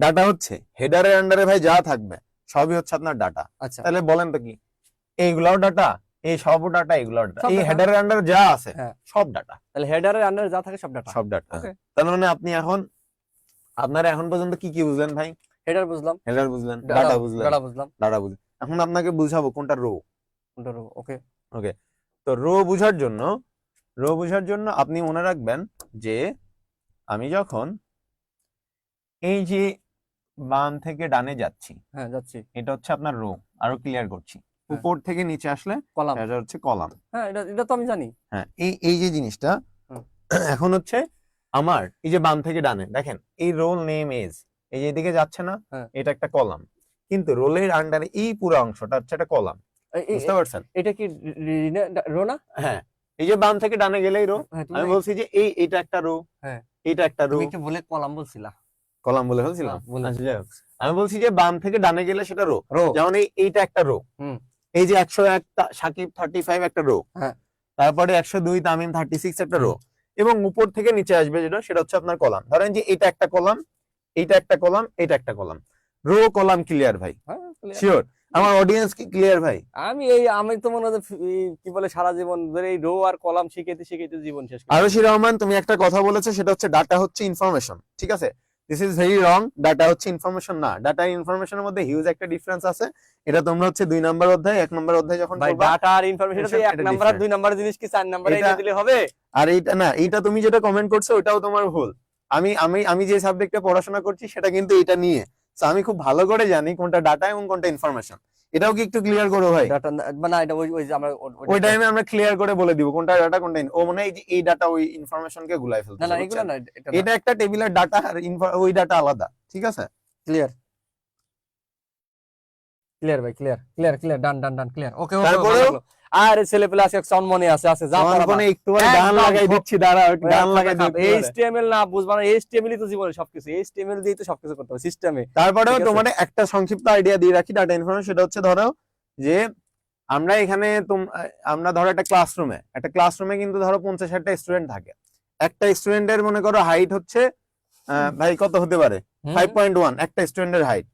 ডাটা হচ্ছে হেডারের আন্ডারে ভাই যা থাকবে সবই হচ্ছে আপনার ডাটা। আচ্ছা, তাহলে বলেন তো কি, এইগুলাও ডাটা, এই সবও ডাটা, এগুলাও ডাটা, এই হেডারের আন্ডারে যা আছে সব ডাটা। তাহলে হেডারের আন্ডারে যা থাকে সব ডাটা। তার মানে আপনি আপনার এখন পর্যন্ত কি কি বুঝলেন ভাই? হেডার বুঝলাম, হেডার বুঝলেন, ডাটা বুঝলেন, ডাটা বুঝলাম, ডাটা বুঝলেন। এখন আপনাকে বুঝাবো কোনটা রো। ওকে। ওকে, তো রো বুঝার জন্য আপনি মনে রাখবেন যে আমি যখন এই যে বাম থেকে ডানে যাচ্ছি, হ্যাঁ যাচ্ছি, এটা হচ্ছে আপনার রো। আরো ক্লিয়ার করছি, হ্যাঁ। উপর থেকে নিচে আসলে কলাম, এটা হচ্ছে কলাম। হ্যাঁ এটা তো আমি জানি। হ্যাঁ, এই যে জিনিসটা হুম। এখন হচ্ছে আমার এই যে বাম থেকে ডানে দেখেন এই রোল নেম এজ, এই যে এদিকে যাচ্ছে না, হ্যাঁ। এটা একটা কলাম, কিন্তু রোলের আন্ডারে এই পুরো অংশটা হচ্ছে একটা কলাম। বুঝতে পারছেন? এটা কি রো না? হ্যাঁ, এই যে বাম থেকে ডানে গেলেই রো। হ্যাঁ, আমি বলছি যে এটা একটা রো, হ্যাঁ এটা একটা রো। তুমি একটু বলে কলাম বলছিলা। কলাম বলে ফেলছিলাম। হ্যাঁ, বলে। আচ্ছা, যাই হোক। আমি বলছি যে বাম থেকে ডানে গেলে সেটা রো। রো, যেমন এইটা একটা রো। হুম। এই যে 101 সাকিব 35 একটা রো। হ্যাঁ। তারপরে 102 তামিম 36 একটা রো। এবং উপর থেকে নিচে আসবে সেটা হচ্ছে আপনার কলাম। ধরেন যে এটা একটা কলাম, এইটা একটা কলাম, এটা একটা কলাম। রো কলাম ক্লিয়ার ভাই? হ্যাঁ clear। শিওর? আমার অডিয়েন্স কি ক্লিয়ার ভাই? আমি তো মনে হয় কি বলে সারা জীবন ধরে এই রো আর কলাম শিখাইতে শিখাইতে জীবন শেষ করে আরশি রহমান, তুমি একটা কথা বলেছো, সেটা হচ্ছে ডাটা হচ্ছে ইনফরমেশন। ঠিক আছে, this is very wrong. Data হচ্ছে ইনফরমেশন না, ডাটা ইনফরমেশনের মধ্যে হিউজ একটা ডিফারেন্স আছে। এটা তোমরা হচ্ছে 2 নম্বর অধ্যায় 1 নম্বর অধ্যায় যখন ভাই। পড়বা। ডাটা আর ইনফরমেশন তো এক এটা নাম্বার আর different। 2 নাম্বার জিনিস কি 4 নাম্বারে এটা- এনে দিলে হবে? আর এইটা না, এইটা তুমি যেটা কমেন্ট করছো ওটাও তোমার ভুল। আমি আমি আমি যে সাবজেক্টে পড়াশোনা করছি সেটা কিন্তু এটা নিয়ে। So আমি খুব ভালো করে জানি কোনটা ডাটা এবং কোনটা ইনফরমেশন। এটাও কি একটু ক্লিয়ার করো ভাই? ডাটা মানে এটা ওই যে আমরা ওই টাইমে আমরা ক্লিয়ার করে বলে দিব কোনটা ডাটা কোনটা ও মানে এই যে এই ডাটা ওই ইনফরমেশনকে গুলাই না ফেলতেছে। না এগুলো বুঝছেন? না, এটা এটা একটা টেবিলের ডাটা আর ওই ডাটা আলাদা। ঠিক আছে? ক্লিয়ার ক্লিয়ার ভাই, ক্লিয়ার ক্লিয়ার ক্লিয়ার, ডান ডান ডান, ক্লিয়ার। ওকে ওকে। তারপরেও আর ছেলে পেলে আছে সন মনে আছে যা আমার পড়াবা। ফোনে একটু পরে গান একদম লাগাই দিচ্ছি, দাঁড়াও একটু গান লাগাই দিচ্ছি। HTML না বুঝবা না, HTML ই তো জীবনে সবকিছু, HTML দিয়ে তো সবকিছু করতে হবে সিস্টেমে। তারপরেও ঠিক আছে। তোমার একটা সংক্ষিপ্ত আইডিয়া দিয়ে রাখি ডাটা ইনফরমেশন। সেটা হচ্ছে ধরো যে আমরা এখানে আমরা ধরো একটা ক্লাসরুমে কিন্তু ধরো 50-60টা স্টুডেন্ট থাকে। একটা স্টুডেন্টের মনে করো হাইট হচ্ছে ভাই কত হতে পারে? 5.1 একটা স্টুডেন্টের হাইট।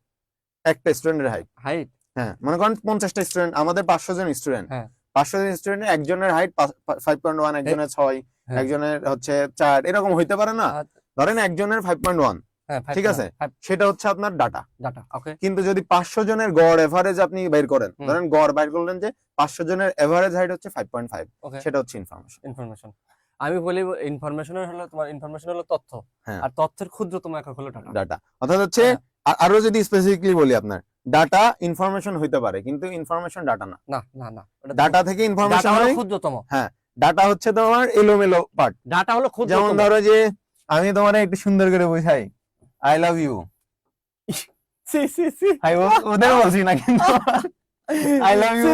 হাইট, হ্যাঁ, মনে করেন 50টা স্টুডেন্ট, আমাদের 500 জন স্টুডেন্ট। হ্যাঁ। 500 জন স্টুডেন্টের একজনের হাইট 5.1, একজনের 6, হ্যাঁ। একজনের হচ্ছে 4, এরকম হইতে পারে না? ধরেন একজনের 5.1, হ্যাঁ ঠিক আছে? সেটা হচ্ছে আপনার ডাটা। ডাটা, ওকে। কিন্তু যদি 500 জনের গড় এভারেজ আপনি বের করেন, হুম। ধরেন গড় বাইর করলেন যে 500 জনের এভারেজ হাইট হচ্ছে 5.5, ওকে। সেটা হচ্ছে ইনফরমেশন। ইনফরমেশন। আমি বলি ইনফরমেশনের হলো তোমার ইনফরমেশন হলো তথ্য, হ্যাঁ। আর তথ্যের ক্ষুদ্রতম একক হলো ডাটা। ডাটা অর্থাৎ হচ্ছে আরো যদি স্পেসিফিকলি বলি, আপনার ডাটা ইনফরমেশন হইতে পারে কিন্তু ইনফরমেশন ডাটা না। না না না, ডাটা থেকে ইনফরমেশন ডাটা হলো হয়। ক্ষুদ্রতম। হ্যাঁ, ডাটা হচ্ছে তোমার এলোমেলো পার্ট। ডাটা হলো যেমন ক্ষুদ্রতম। ধরো যে আমি তোমার একটু সুন্দর করে বোঝাই, I love you. See see see, ওদের বলছি না কিন্তু আই লাভ ইউ।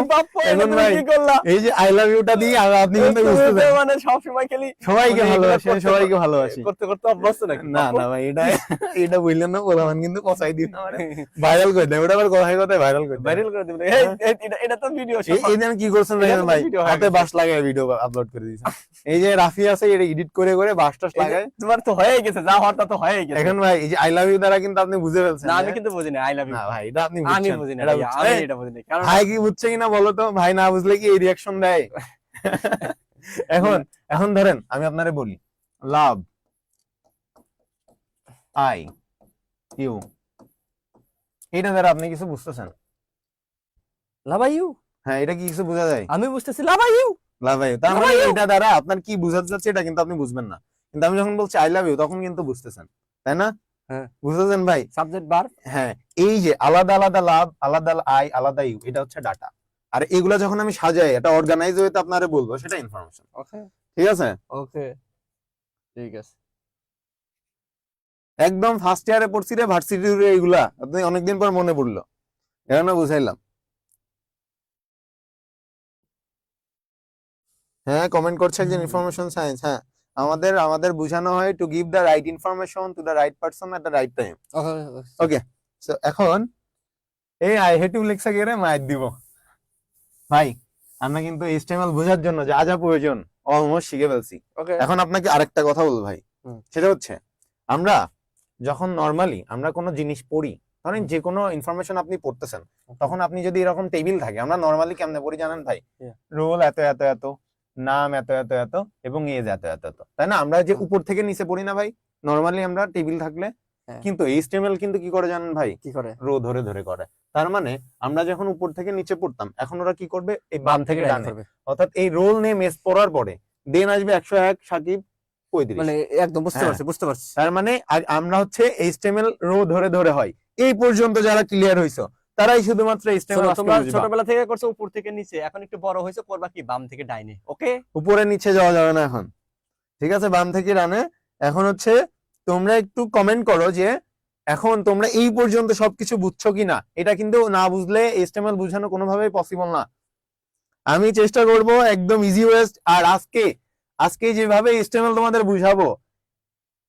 এখন ভাই কি করলা? এই যে আই লাভ ইউটা দিয়ে আপনি কিন্তু তুমি বুঝতে তো পারেন মানে সব সময় খালি সবাইকে মানে এগুলো ভালোবাসি, করতে সবাইকে ভালোবাসি। করতে করতে অভ্যস্ত নাকি? না না ভাই, এটা বললেন না, বললাম কিন্তু পচাই দিন আমারে ভাইরাল করে দেয়। ওটা আবার কথায় কথায় ভাইরাল করে দেয়। ভাইরাল করে দিবেন। এটা তো ভিডিও। এই যে কি করছেন দেখেন ভাই, video হয়ে হাতে গেছে। বাঁশ লাগায় ভিডিও আপলোড করে দিয়েছেন। এই যে রাফি আছে, এটা এডিট করে করে বাঁশ টাস লাগায়। তোমার তো হয়ে গেছে, যা হওয়ার তা তো হয়ে গেছে। এখন ভাই এই যে আই লাভ ইউ দ্বারা কিন্তু আপনি বুঝে ফেলছেন। না আমি কিন্তু বুঝি না আই লাভ ইউ। না ভাই, এটা আপনি আমি বুঝছেন। বুঝি না এটা ভাইয়া, বুঝছেন। আমি এটা বুঝি না। কারণ ভাই কি বুঝছে কিনা বলো তো, ভাই না বুঝলে কি এই রিয়াকশন দেয়? এখন এখন ধরেন আমি আপনারে বলি লাভ আই ইউ, এটা দ্বারা আপনি কিছু বুঝতেছেন? লাভ ইউ, হ্যাঁ, এটা কি কিছু বোঝা যায়? আমি বুঝতেছি love you. Love I you, তার মানে Love you। এটা দ্বারা আপনার কি বোঝাতে যাচ্ছে এটা কিন্তু আপনি বুঝবেন না। কিন্তু আমি যখন বলছি আই লাভ ইউ তখন কিন্তু বুঝতেছেন, তাই না? হ্যাঁ। বুঝতেছেন ভাই? সাবজেক্ট বার। হ্যাঁ, এই যে আলাদা আলাদা লাভ, আলাদা আই, আলাদা ইউ, এটা হচ্ছে ডাটা। আর এগুলা যখন আমি সাজাই, এটা অর্গানাইজ হয়ে আপনারে বলবো, সেটা ইনফরমেশন। ওকে ঠিক আছে? ওকে ঠিক আছে। একদম ফার্স্ট ইয়ারে পড়ছি রে, ভার্সিটি এগুলা আপনি অনেকদিন পর মনে পড়লো, এখানে বুঝাইলাম। হ্যাঁ, কমেন্ট করছে একজন ইনফরমেশন সায়েন্স। হ্যাঁ, আমাদের বোঝানো হয় to give the right information to the right person at the right time. Okay, so এখন এই আই হেট ইউ লেখা গেলে মাইর দিব ভাই। আমরা কিন্তু এইচটিএমএল বোঝার জন্য যা যা প্রয়োজন অলমোস্ট শিখে ফেলছি। ওকে। এখন আপনাকে আরেকটা কথা বলবো ভাই, সেটা হচ্ছে আমরা যখন নরমালি আমরা কোনো জিনিস পড়ি, ধরেন যে কোনো ইনফরমেশন আপনি পড়তেছেন, তখন আপনি যদি এরকম টেবিল থাকে, আমরা নরমালি কেমনে পড়ি জানেন ভাই? রোল এত এত এত, নাম এত এত এত এবং এজ এত এত এত, তাই না? আমরা যে উপর থেকে নিচে পড়ি না ভাই, নরমালি আমরা টেবিল থাকলে হ্যাঁ। কিন্তু এইচটিএমএল কিন্তু কি করে জানেন ভাই, কি করে? রো ধরে ধরে করে। তার মানে আমরা যখন উপর থেকে নিচে পড়তাম, এখন ওরা কি করবে, এই বাম বাম থেকে থেকে ডাইনে ডানে, করবে, অর্থাৎ এই রোল নেম এস পড়ার পরে দেন আসবে 101 সাকিব 35। মানে একদম বুঝতে হ্যাঁ। পারছি, বুঝতে পারছি। তার মানে আমরা হচ্ছে এইচটিএমএল রো ধরে ধরে হয়। এই পর্যন্ত যারা ক্লিয়ার হইছো তারাই শুধুমাত্র এইচটিএমএল শোনো, আজকে তোমরা বুঝবা। ছোটবেলা থেকে করছো উপর থেকে নিচে, এখন একটু বড় হয়েছে, করবা কি বাম থেকে ডাইনে। ওকে, উপরে নিচে যাওয়া যাবে না এখন, ঠিক আছে, বাম থেকে ডানে। এখন হচ্ছে তোমরা একটু কমেন্ট করো যে এখন তোমরা এই পর্যন্ত সবকিছু বুঝছো কিনা। এটা কিন্তু না বুঝলে এইচটিএমএল বুঝানো কোনোভাবেই পসিবল না। আমি চেষ্টা করব একদম ইজি ওয়েস্ট। আর আজকে যেভাবে এইচটিএমএল তোমাদের বুঝাবো,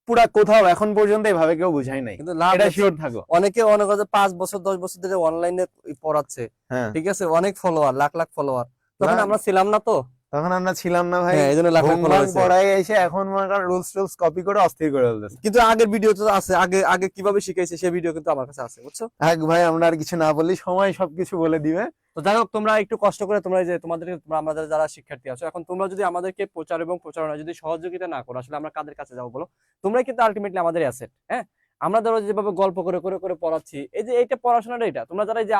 পুরা কোথাও এখন পর্যন্ত এভাবে কেউ বুঝাই নাই, কিন্তু লাভ এটা হচ্ছে, শিওর থাকো। অনেকে মনে করে 5 বছর 10 বছর ধরে অনলাইনে পড়াচ্ছে, হ্যাঁ, ঠিক আছে, অনেক ফলোয়ার, লাখ লাখ ফলোয়ার। তখন না, আমরা ছিলাম না তো, তখন আমরা ছিলাম না ভাই। হ্যাঁ, এই জন্য লাখ লাখ ভুং ফলোয়ার ভাং হয়েছে। পড়াই এসে এখন মনে করেন রুলস টুলস কপি করে অস্থির করে ফেলতেছে। কিন্তু আগের ভিডিও তো আছে, আগে আগে কিভাবে শিখাইছে সেই ভিডিও কিন্তু আমার কাছে আছে, বুঝছো। ভাই আমরা আর কিছু না বললি সময় সবকিছু বলে দিবে। তো যাই হোক, তোমরা একটু কষ্ট করে, তোমরা এই যে তোমরা আমাদের যারা শিক্ষার্থী আছো, এখন তোমরা যদি আমাদেরকে প্রচার এবং প্রচারণা যদি সহযোগিতা না করো, আসলে আমরা কাদের কাছে যাবো বলো? তোমরাই কিন্তু আলটিমেটলি আমাদের অ্যাসেট। হ্যাঁ, আমরা ধরো যেভাবে গল্প করে করে করে পড়াচ্ছি, এই যে এইটা পড়াশোনাটা, এটা তোমরা যারা এই যে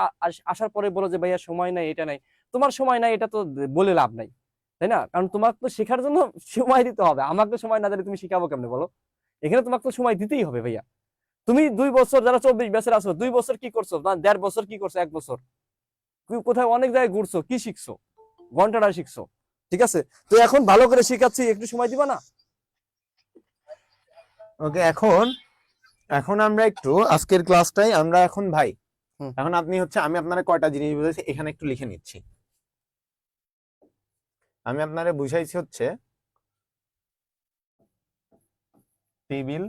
আসার পরে বলো যে ভাইয়া সময় নাই, এটা নাই, তোমার সময় নাই, এটা তো বলে লাভ নাই, তাই না? কারণ তোমাকে তো শেখার জন্য সময় দিতে হবে, আমাকে সময় না দিলে তুমি শিখাবো কেমনে বলো? এখানে তোমাকে তো সময় দিতেই হবে ভাইয়া। তুমি 2 বছর, যারা 24 ব্যাচের আছো, 2 বছর কি করছো, না 1.5 বছর কি করছো, 1 বছর কোথায় অনেক জায়গায় ঘুরছো, কি শিখছো? ঘন্টাটা শিখছো, ঠিক আছে। তো এখন ভালো করে শিখাচ্ছি, একটু সময় দিবা না? ওকে, এখন এখন আমরা একটু আজকের ক্লাসটাই আমরা এখন ভাই, হুম। এখন আপনি হচ্ছে, আমি আপনারা কয়টা জিনিস বুঝাইছি এখানে একটু লিখে নিচ্ছি। আমি আপনারে বুঝাইছি হচ্ছে টেবিল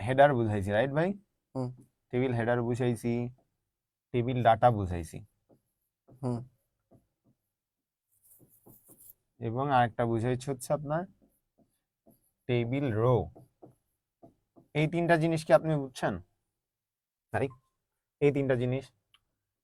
হেডার বুঝাইছি, রাইট ভাই? হুম। টেবিল হেডার বুঝাইছি, টেবিল ডাটা বুঝাইছি, হুম। এবং আরেকটা বুঝাইছি হচ্ছে আপনার টেবিল রো। এই তিনটা জিনিস কি আপনি বুঝছেন ভাই? এই তিনটা জিনিস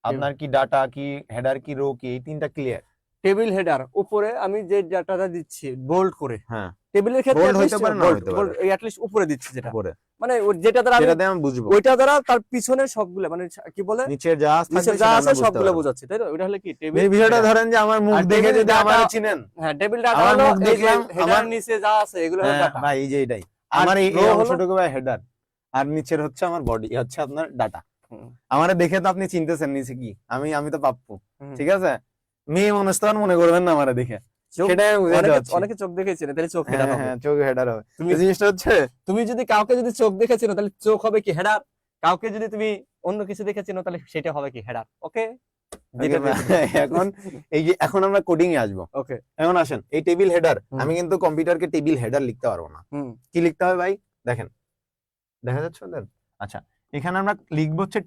আপনার কি ডাটা কি, হেডার কি, রো কি, এই তিনটা ক্লিয়ার? টেবিল হেডার উপরে আমি যে ডাটাটা দিচ্ছি বোল্ড করে, হ্যাঁ, টেবিলের ক্ষেত্রে বোল্ড হইতে পারে না হইতে পারে, অ্যাটলিস্ট উপরে দিচ্ছি, যেটা উপরে, মানে যেটা দ্বারা আমি, যেটাতে আমি বুঝবো। ওইটা দ্বারা তার পিছনের সবগুলো, মানে কি বলে, নিচের যা থাকবে নিচে যা সেটা আছে আমরা বুঝতে সবগুলো পারবো। বোঝাচ্ছি, তাই তো? ওইটা হলে কি টেবিল এই বিষয়টা হেডার। ধরেন যে আমার মুখ আর দেখে টেবিল যদি ডাটা, আমারে চিনেন, হ্যাঁ, টেবিল ডাটা আমার হলো মুখ এই যে দেখলাম, হেডার আমার, নিচে যা আছে এগুলো হলো হ্যাঁ ডাটা। ভাই এই যে এটাই আর আমার এই রো হলো, অংশটুকু ভাই হেডার, আর নিচের হচ্ছে আমার বডি, হচ্ছে আপনার ডাটা। হুম, আমারে দেখে তো আপনি চিনতেছেন নিচে কি, আমি তো পাপ্পু, হুম। ঠিক আছে? মেয়ে মানুষ তো আর মনে করবেন না আমারে দেখে, চোখ, সেটাই আমি বুঝাতে অনেকে পারছি। অনেকে চোখ দেখে চেনে, তাহলে চোখ হ্যাঁ হেডার হবে। হ্যাঁ, চোখ হেডার হবে। তুমি এই জিনিসটা হচ্ছে, তুমি যদি কাউকে যদি চোখ দেখে চেনো, তাহলে চোখ হবে কি হেডার। কাউকে যদি তুমি অন্য কিছু দেখে চেনো, তাহলে সেটা হবে কি হেডার। ওকে, যেটা এখন এই যে এখন আমরা কোডিং এ আসবো। ওকে, এখন আসেন, এই টেবিল হেডার, হুম। আমি কিন্তু কম্পিউটারকে টেবিল হেডার লিখতে পারবো না। হুম, কি লিখতে হবে ভাই? দেখেন, দেখা যাচ্ছে ওদের? আচ্ছা, এখানে আমরা লিখবো হচ্ছে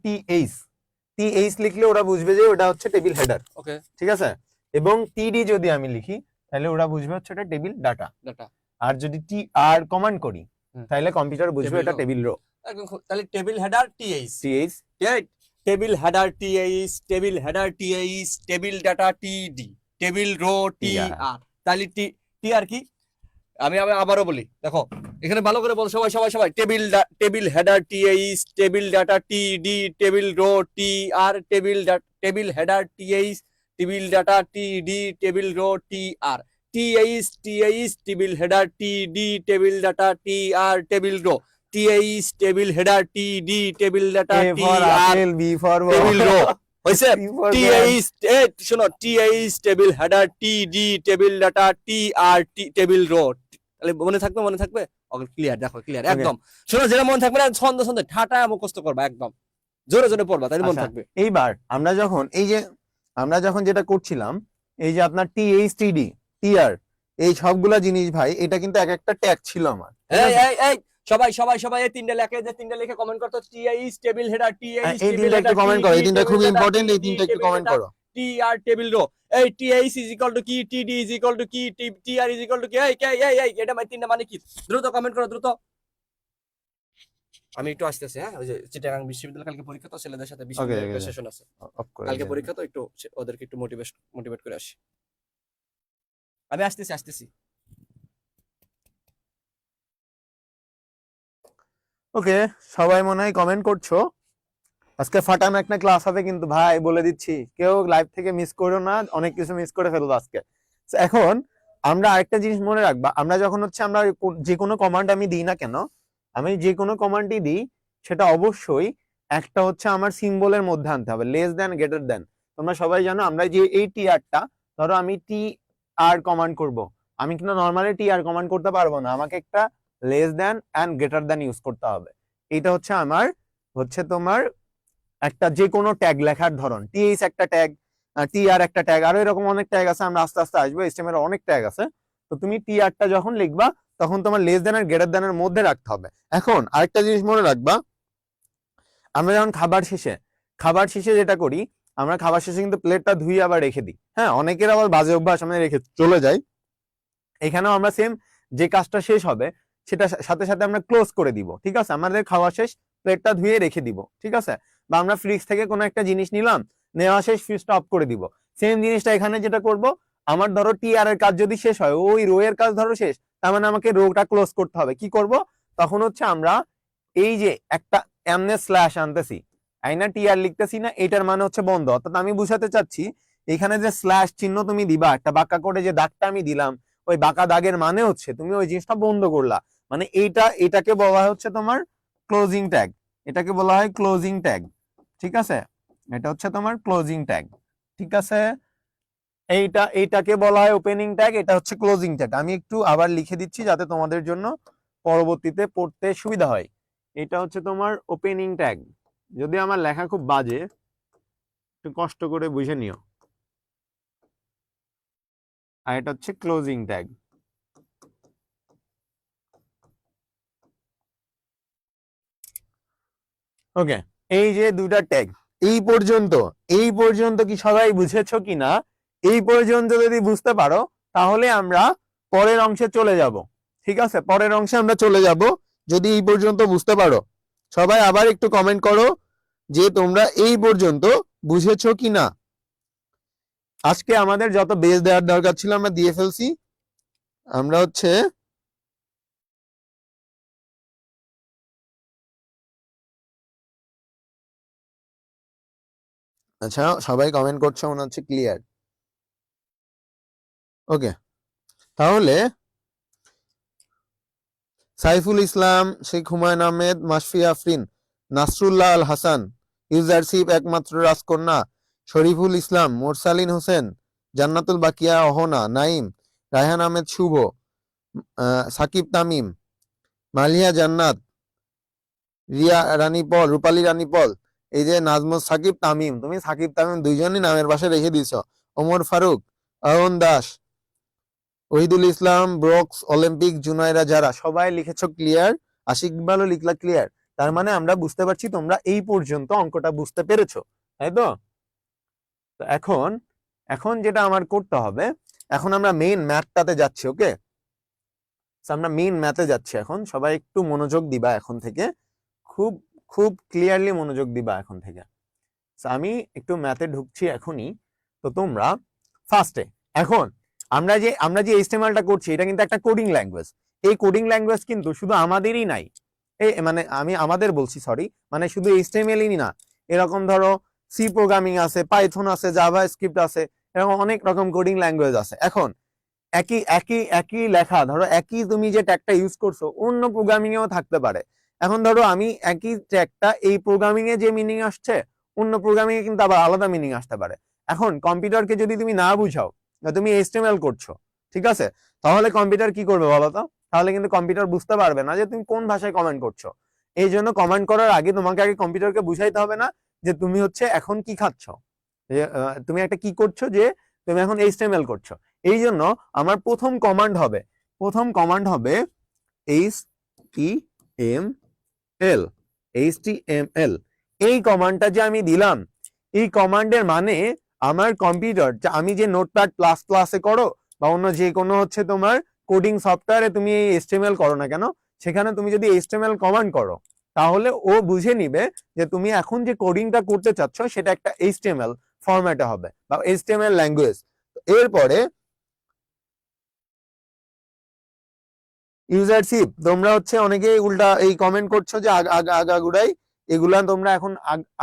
টিএইচ লিখলে ওরা বুঝবে যে ওটা হচ্ছে টেবিল হেডার, ওকে, ঠিক আছে? এবং টিডি যদি আমি লিখি তাহলে ওরা বুঝবে হচ্ছে এটা টেবিল ডাটা। ডাটা। আর যদি টি আর কমান্ড করি হুম। তাহলে কম্পিউটার বুঝবে টেবিল এটা রো। Table row. একদম তাহলে table header TH, TH, right? Table header TH, table header TH, table data TD, table row TR. তাহলে টি, টি আর কি, আমি আবারও বলি, দেখো এখানে ভালো করে বল, সবাই সবাই সবাই, table header TH, table data TD, table row TR, table header TH, table data TD, table row TR, TH table header TD, table data TR, table row TH, table header TD, table data A for TR, apple, B for table row হয়েছে। C for TH, শোনো, TH table header TD, table data TR, table row. তাহলে মনে থাকবে, মনে থাকবে? ওকে, clear, দেখো clear একদম। শোনো, যেটা মনে থাকবে না, ছন্দ ছন্দ ঠাটা মুখস্থ করবা, একদম জোরে জোরে পড়বা, তাহলে মনে থাকবে। এইবার আমরা যখন যেটা করছিলাম, এই যে আপনার টিএইচটিডি, টিআর, এই সবগুলা জিনিস ভাই, এটা কিন্তু এক একটা ট্যাগ ছিল আমার। এই সবাই সবাই সবাই এই তিনটা লেখে, যে তিনটা লিখে কমেন্ট করতো, টিএইচ টেবিল হেডার, টিএইচ এই টেবিল তিনটা একটু হেডার, কমেন্ট করো, এই তিনটা খুব ইম্পর্টেন্ট, এই তিনটা একটু কমেন্ট করো। TR table row. এই টিএইচ ইজ ইকুয়াল টু কি, টিডি ইজ ইকুয়াল টু কি, টিআর ইজ ইকুয়াল টু কি, এই এটা তিনটা মানে কি? দ্রুত কমেন্ট করো, দ্রুত। আমি একটু আসতেছি, হ্যাঁ, ওই যে চিটাগাং বিশ্ববিদ্যালয় কালকে পরীক্ষা, তো ছেলেদের সাথে বিশ্ববিদ্যালয়ের সেশন আছে কালকে পরীক্ষা, তো একটু ওদেরকে একটু মোটিভেট করে আসি। আমি আসতেছি। ওকে, সবাই মনে হয় কমেন্ট করছো। আজকে ফাটানো একটা ক্লাস হবে কিন্তু ভাই, বলে দিচ্ছি, কেউ লাইভ থেকে মিস করো না, অনেক কিছু মিস করে ফেলবো আজকে। So, এখন আমরা আরেকটা জিনিস মনে রাখবা, আমরা যখন হচ্ছে আমরা যে কোনো কমান্ড আমি দিই না কেন, আমি যে কোনো কমান্ডই দিই সেটা অবশ্যই একটা হচ্ছে আমার সিম্বলের মধ্যে আনতে হবে, লেস দেন গ্রেটার দেন। তোমরা সবাই জানো আমরা যে এই টি আরটা, ধরো আমি টি আর কমান্ড করব, আমি কিন্তু নর্মালি টি আর কমান্ড করতে পারবো না, আমাকে একটা less than and greater than use করতে হবে। এটা হচ্ছে আমার হচ্ছে তোমার একটা যে কোনো ট্যাগ লেখার ধরন, টিএইচ একটা ট্যাগ, টি আর একটা ট্যাগ, আরো এরকম অনেক ট্যাগ আছে, আমরা আস্তে আস্তে আসবো, এইচটিএমএল এর অনেক ট্যাগ আছে। তো তুমি টি আরটা যখন লিখবা তখন তোমার লেস দেন আর গ্রেটার দেন এর মধ্যে রাখতে হবে। এখন আরেকটা জিনিস মনে রাখবা, আমরা যখন খাবার শেষে যেটা করি, আমরা খাবার শেষে কিন্তু প্লেটটা ধুয়ে আবার রেখে দিই। হ্যাঁ, অনেকের আবার বাজে অভ্যাস, আমরা রেখে চলে যাই। এখানেও আমরা সেম, যে কাজটা শেষ হবে সেটা সাথে সাথে আমরা ক্লোজ করে দিব, ঠিক আছে, আমাদের খাওয়া শেষ, প্লেটটা ধুয়ে রেখে দিব, ঠিক আছে। বা আমরা ফ্রিজ থেকে কোনো একটা জিনিস নিলাম, নেওয়া শেষ, ফ্রিজটা অফ করে দিব। সেম জিনিসটা এখানে যেটা করব, আমার ধরো টি আর এর কাজ যদি শেষ হয়, ওই রো এর কাজ ধরো শেষ, তার মানে আমাকে রোটা ক্লোজ করতে হবে। কি করব তখন হচ্ছে আমরা এই যে একটা এমনে স্ল্যাশ আনতেছি, আইনা টি আর লিখতেছি না, এটার মানে হচ্ছে বন্ধ। অর্থাৎ আমি বুঝাতে চাচ্ছি, এখানে যে স্ল্যাশ চিহ্ন তুমি দিবা, একটা বাঁকা করে যে দাগটা আমি দিলাম, ওই বাঁকা দাগের মানে হচ্ছে তুমি ওই জিনিসটা বন্ধ করলা। মানে এটাকে বলা হচ্ছে তোমার ক্লোজিং ট্যাগ, এটাকে বলা হয় ক্লোজিং ট্যাগ, ঠিক আছে, এটা হচ্ছে তোমার ক্লোজিং ট্যাগ, ঠিক আছে। এইটাকে বলা হয় ওপেনিং ট্যাগ, এটা হচ্ছে ক্লোজিং ট্যাগ। আমি একটু আবার লিখে দিচ্ছি যাতে তোমাদের জন্য পরবর্তীতে পড়তে সুবিধা হয়। এটা হচ্ছে তোমার ওপেনিং ট্যাগ, যদি আমার লেখা খুব বাজে, একটু কষ্ট করে বুঝে নিও। আর এটা হচ্ছে ক্লোজিং ট্যাগ। ওকে, এই যে দুটা ট্যাগ, এই পর্যন্ত কি সবাই বুঝেছো কিনা? এই পর্যন্ত যদি বুঝতে পারো তাহলে আমরা পরের অংশে চলে যাব, ঠিক আছে, পরের অংশে আমরা চলে যাব যদি এই পর্যন্ত বুঝতে পারো। সবাই আবার একটু কমেন্ট করো যে তোমরা এই পর্যন্ত বুঝেছো কিনা। আজকে আমাদের যত বেস দেওয়ার দরকার ছিল আমরা দিয়ে ফেলছি। আমরা হচ্ছে আচ্ছা, সবাই কমেন্ট করছো মনে হচ্ছে ক্লিয়ার। ওকে, তাহলে সাইফুল ইসলাম, শেখ হুমায়ুন আহমেদ, মাশফি আফরিন, নাসরুল্লাহ আল হাসান, ইউজারশিপ একমাত্র রাজকন্যা, শরীফুল ইসলাম, মোরসালিন হোসেন, জান্নাতুল বাকিয়া অহনা, নাইম, রায়হান আহমেদ শুভ, সাকিব তামিম, মালিয়া জান্নাত, রিয়া রানী পল, রূপালী রানী পল, এই যে নাজমুল সাকিব তামিম, তুমি সাকিব তামিম দুইজনই নামের পাশে রেখে দিছ, ওমর ফারুক, অরুণ দাস, ওহিদুল ইসলাম, ব্রক্স, অলিম্পিক, জুনাইরা, যারা সবাই লিখেছ ক্লিয়ার, আশিক ইকবালও লিখলা ক্লিয়ার। তার মানে আমরা বুঝতে পারছি তোমরা এই পর্যন্ত অঙ্কটা বুঝতে পেরেছো, তাই তো? তো এখন এখন যেটা আমার করতে হবে, এখন আমরা মেইন ম্যাথটাতে যাচ্ছি। ওকে, আমরা মেইন ম্যাথে যাচ্ছি এখন, সবাই একটু মনোযোগ দিবা এখন থেকে, খুব খুব ক্লিয়ারলি মনোযোগ দিবা এখন থেকে। আমি একটু ম্যাথে ঢুকছি এখনই। তো তোমরা ফার্স্টে, এখন আমরা যে এইচটিএমএলটা করছি এটা কিন্তু একটা কোডিং ল্যাঙ্গুয়েজ। এই কোডিং ল্যাঙ্গুয়েজ কিন্তু শুধু আমাদেরই নাই, এই মানে আমি আমাদের বলছি, সরি, মানে শুধু এইচটিএমএলই না, এরকম ধরো সি প্রোগ্রামিং আছে, পাইথন আছে, জাভা স্ক্রিপ্ট আছে, এরকম অনেক রকম কোডিং ল্যাঙ্গুয়েজ আছে। এখন একই একই একই লেখা, ধরো একই তুমি যে ট্যাগটা ইউজ করছো অন্য প্রোগ্রামিং এও থাকতে পারে। এখন ধরো আমি একই ট্যাগটা এই প্রোগ্রামিং এ যে মিনিং আসছে, অন্য প্রোগ্রামিং এ কিন্তু আবার আলাদা মিনিং আসতে পারে। এখন কম্পিউটারকে যদি তুমি না বুঝাও, তুমি এইচটিএমএল করছো, ঠিক আছে, তাহলে কম্পিউটার কি করবে বলো তো? তাহলে কিন্তু কম্পিউটার বুঝতে পারবে না যে তুমি কোন ভাষায় কমেন্ট করছো। এই জন্য কমেন্ট করার আগে তোমাকে আগে কম্পিউটারকে বুঝাইতে হবে না যে তুমি হচ্ছে এখন কি খাচ্ছ, তুমি একটা কি করছো, যে তুমি এখন এইচটিএমএল করছো। এই জন্য আমার প্রথম কমান্ড হবে এইচটিএমএল। এই কমান্ডটা যে আমি দিলাম, এই কমান্ডের মানে আমার কম্পিউটার, আমি যে নোটপ্যাড প্লাস প্লাসে করো বা অন্য যে কোনো হচ্ছে তোমার কোডিং সফটওয়্যারে তুমি এই এইচটিএমএল করো না কেন, সেখানে তুমি যদি এইচটিএমএল কমান্ড করো তাহলে ও বুঝে নিবে যে তুমি এখন যে কোডিংটা করতে চাচ্ছ সেটা একটা এইচটিএমএল ফরম্যাটে হবে বা এইচটিএমএল ল্যাঙ্গুয়েজ। এরপরে ইউজারশিপ, তোমরা হচ্ছে অনেকেই উল্টা এই কমেন্ট করছো যে আগাগুড়াই, এগুলা তোমরা এখন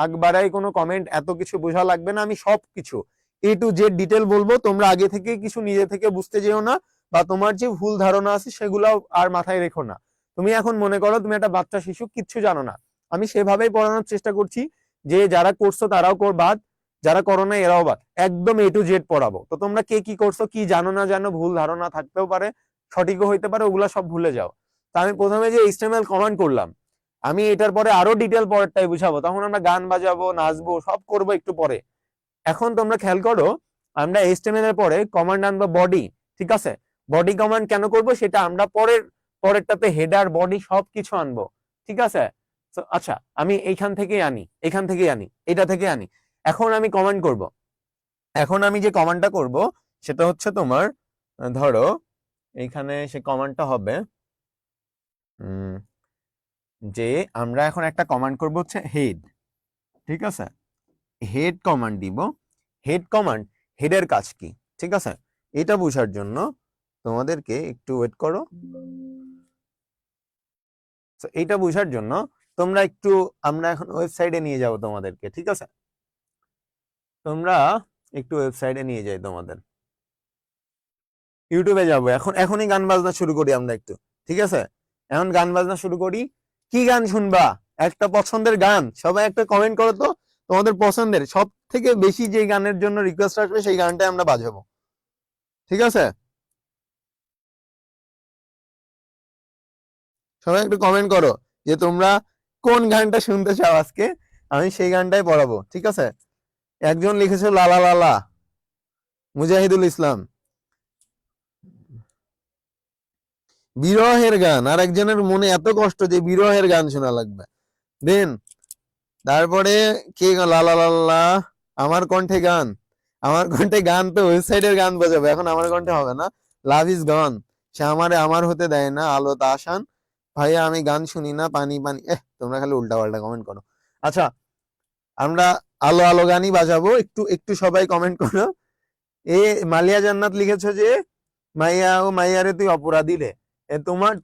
আগবাড়াই কোনো কমেন্ট এত কিছু বোঝা লাগবে না, আমি সব কিছু A to Z ডিটেল বলবো, তোমরা আগে থেকে কিছু নিজে থেকে বুঝতে যেও না, বা তোমার যে ভুল ধারণা আছে সেগুলো আর মাথায় রেখো না। তুমি এখন মনে করো তুমি একটা বাচ্চা শিশু, কিচ্ছু জানো না, আমি সেভাবেই পড়ানোর চেষ্টা করছি, যে যারা করছো তারাও বাদ, যারা করো না এরাও বাদ, একদম A to Z পড়াবো। তো তোমরা কে কি করছো, কি জানো না জানো, ভুল ধারণা থাকতেও পারে, সঠিকও হইতে পারে, ওগুলা সব ভুলে যাও। তা আমি প্রথমে যে HTML কমান্ড করলাম, আমি এটার পরে আরো ডিটেল পরেরটাই বুঝাবো, তখন আমরা গান বাজাবো, নাচবো, সব করবো একটু পরে। এখন তোমরা খেয়াল করো, আমরা HTML এর পরে কমান্ড আনবো বডি, ঠিক আছে? বডি কমান্ড কেন করব সেটা আমরা পরেরটাতে হেডার বডি সবকিছু আনবো, ঠিক আছে? আচ্ছা, আমি এখান থেকে আনি, এখান থেকে আনি, এটা থেকে আনি। এখন আমি কমান্ড করব, এখন আমি যে কমান্ডটা করব সেটা হচ্ছে তোমার, ধরো এইখানে সে কমান্ডটা হবে যে আমরা এখন একটা কমান্ড করব হচ্ছে হেড, ঠিক আছে? হেড কমান্ড দিব। হেড কমান্ড, হেডের কাজ কি, ঠিক আছে? এটা বোঝার জন্য তোমাদেরকে একটু ওয়েট করো। তো এটা বোঝার জন্য তোমরা একটু, আমরা এখন ওয়েবসাইটে নিয়ে যাব তোমাদেরকে, ঠিক আছে? তোমরা একটু ওয়েবসাইটে নিয়ে যাই তোমাদের, ইউটিউবে যাবো এখন, এখনই গান বাজনা শুরু করি আমরা একটু, ঠিক আছে? এখন গান বাজনা শুরু করি। কি গান শুনবা? একটা পছন্দের গান, সবাই একটা কমেন্ট করো তো, তোমাদের পছন্দের সব থেকে বেশি যে গানের জন্য রিকোয়েস্ট আসবে সেই গানটাই আমরা বাজাবো, ঠিক আছে? সবাই একটু কমেন্ট করো যে তোমরা কোন গানটা শুনতে চাও আজকে, আমি সেই গানটাই পড়াবো, ঠিক আছে? একজন লিখেছে লালা লালা, মুজাহিদুল ইসলাম। বিরহের গান, আর একজনের মনে এত কষ্ট যে বিরহের গান শোনা লাগবে। দেন তারপরে কে লালা লালা, আমার কণ্ঠে গান, আমার কণ্ঠে গান তো ওয়েবসাইটের গান বাজাবো, এখন আমার কণ্ঠে হবে না। লাভ ইজ গন, সে আমারে আমার হতে দেয় না, আলো তাসান, ভাইয়া আমি গান শুনি না, পানি পানি, তোমরা খালি উল্টা পাল্টা কমেন্ট করো। আচ্ছা, আমরা আলো আলো গানই বাজাবো, একটু একটু সবাই কমেন্ট করো। এ মালিয়া জান্নাত লিখেছো যে মাইয়া ও মাইয়ারে তুই অপরাধী রে,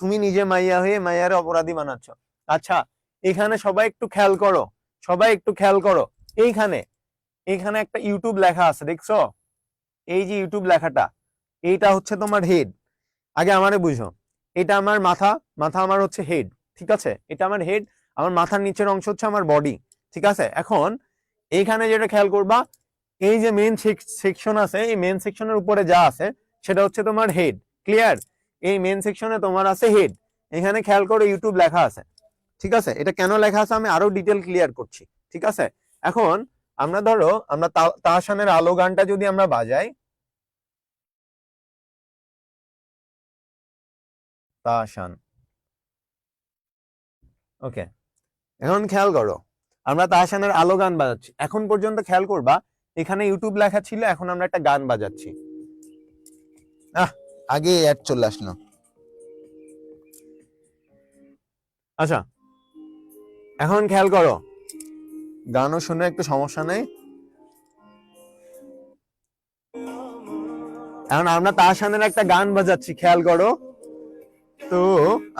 তুমি নিজে মাইয়া হয়ে মাইয়ারে অপরাধী বানাচ্ছ। আচ্ছা, এখানে সবাই একটু খেয়াল করো, সবাই একটু খেয়াল করো, এইখানে এখানে একটা ইউটিউব লেখা আছে, দেখছো? এই যে ইউটিউব লেখাটা, এইটা হচ্ছে তোমার হেড। আগে আমারে বুঝো, এটা আমার মাথা, মাথা আমার হচ্ছে হেড, ঠিক আছে? এটা আমার হেড, আমার মাথার নিচের অংশ হচ্ছে আমার বডি, ঠিক আছে? এখন এইখানে যেটা খেয়াল করবা, এই যে মেইন সেকশন আছে, এই মেইন সেকশনের উপরে যা আছে সেটা হচ্ছে তোমার হেড, ক্লিয়ার? এই মেইন সেকশনে তোমার আছে হেড, এখানে খেয়াল করো ইউটিউব লেখা আছে, ঠিক আছে? এটা কেন লেখা আছে আমি আরো ডিটেল ক্লিয়ার করছি, ঠিক আছে? এখন আমরা ধরো, আমরা তাহসানের আলো গানটা যদি আমরা বাজাই, তাহসান, ওকে, এখন খেয়াল করো, আমরা তাহসানের আলো গান বাজাচ্ছি, এখন পর্যন্ত খেয়াল করবা এখানে ইউটিউব লেখা ছিল, এখন আমরা একটা গান বাজাচ্ছি। আগে অ্যাড চলে আসলো। আচ্ছা, এখন খেয়াল করো, গানও শুনে একটু সমস্যা নেই। এখন আমরা তাহসানের একটা গান বাজাচ্ছি, খেয়াল করো তো,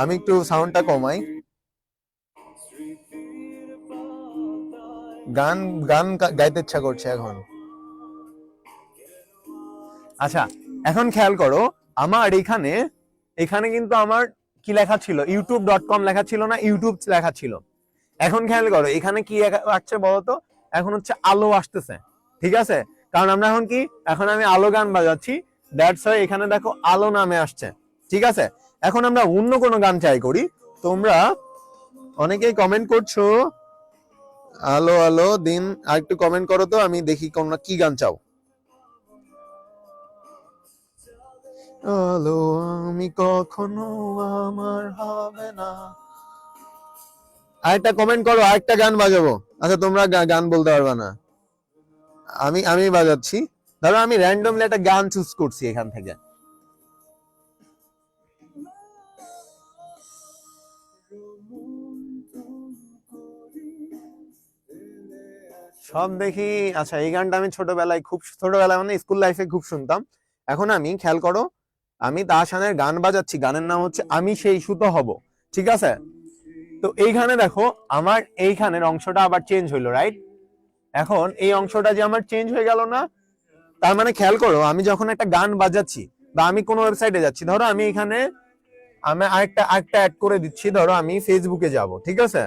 আমি একটু সাউন্ডটা কমাই। গান গান গাইতে ইচ্ছা করছে এখন। আচ্ছা, এখন খেয়াল করো, আমার এখানে এখানে কিন্তু আমার কি লেখা ছিল, youtube.com লেখা ছিল না, ইউটিউব লেখা ছিল। এখন খেয়াল করো এখানে কি আসছে বলতো, এখন হচ্ছে আলো আসতেছে, ঠিক আছে? কারণ আমরা এখন কি, এখন আমি আলো গান বাজাচ্ছি, দ্যাটস ওয়াই এখানে দেখো আলো নামে আসছে, ঠিক আছে? এখন আমরা অন্য কোনো গান চাই করি, তোমরা অনেকেই কমেন্ট করছো আলো আলো দিন, আর একটু কমেন্ট করো তো, আমি দেখি তোমরা কি গান চাও। আলো আমি কখনো আমার হবে না, আরেকটা কমেন্ট করো, আরেকটা গান বাজাবো। আচ্ছা, তোমরা গান বলতে পারবে না, আমি আমি বাজাচ্ছি। ধরো আমি র্যান্ডমলি একটা গান চুজ করছি এখান থেকে, সব দেখি। আচ্ছা, এই গানটা আমি ছোটবেলায়, খুব ছোটবেলায় মানে স্কুল লাইফে খুব শুনতাম। এখন আমি খেয়াল করো, আমি তাহসানের গান বাজাচ্ছি, গানের নাম হচ্ছে আমি সেই সুতো হব, ঠিক আছে? তো এইখানে দেখো আমার এইখানের অংশটা আবার চেঞ্জ হইলো, রাইট? এখন এই অংশটা যে আমার চেঞ্জ হয়ে গেল না, তার মানে খেয়াল করো আমি যখন একটা গান বাজাচ্ছি বা আমি কোনো ওয়েবসাইটে যাচ্ছি, ধরো আমি এখানে আমি আরেকটা অ্যাড করে দিচ্ছি, ধরো আমি ফেসবুকে যাব, ঠিক আছে?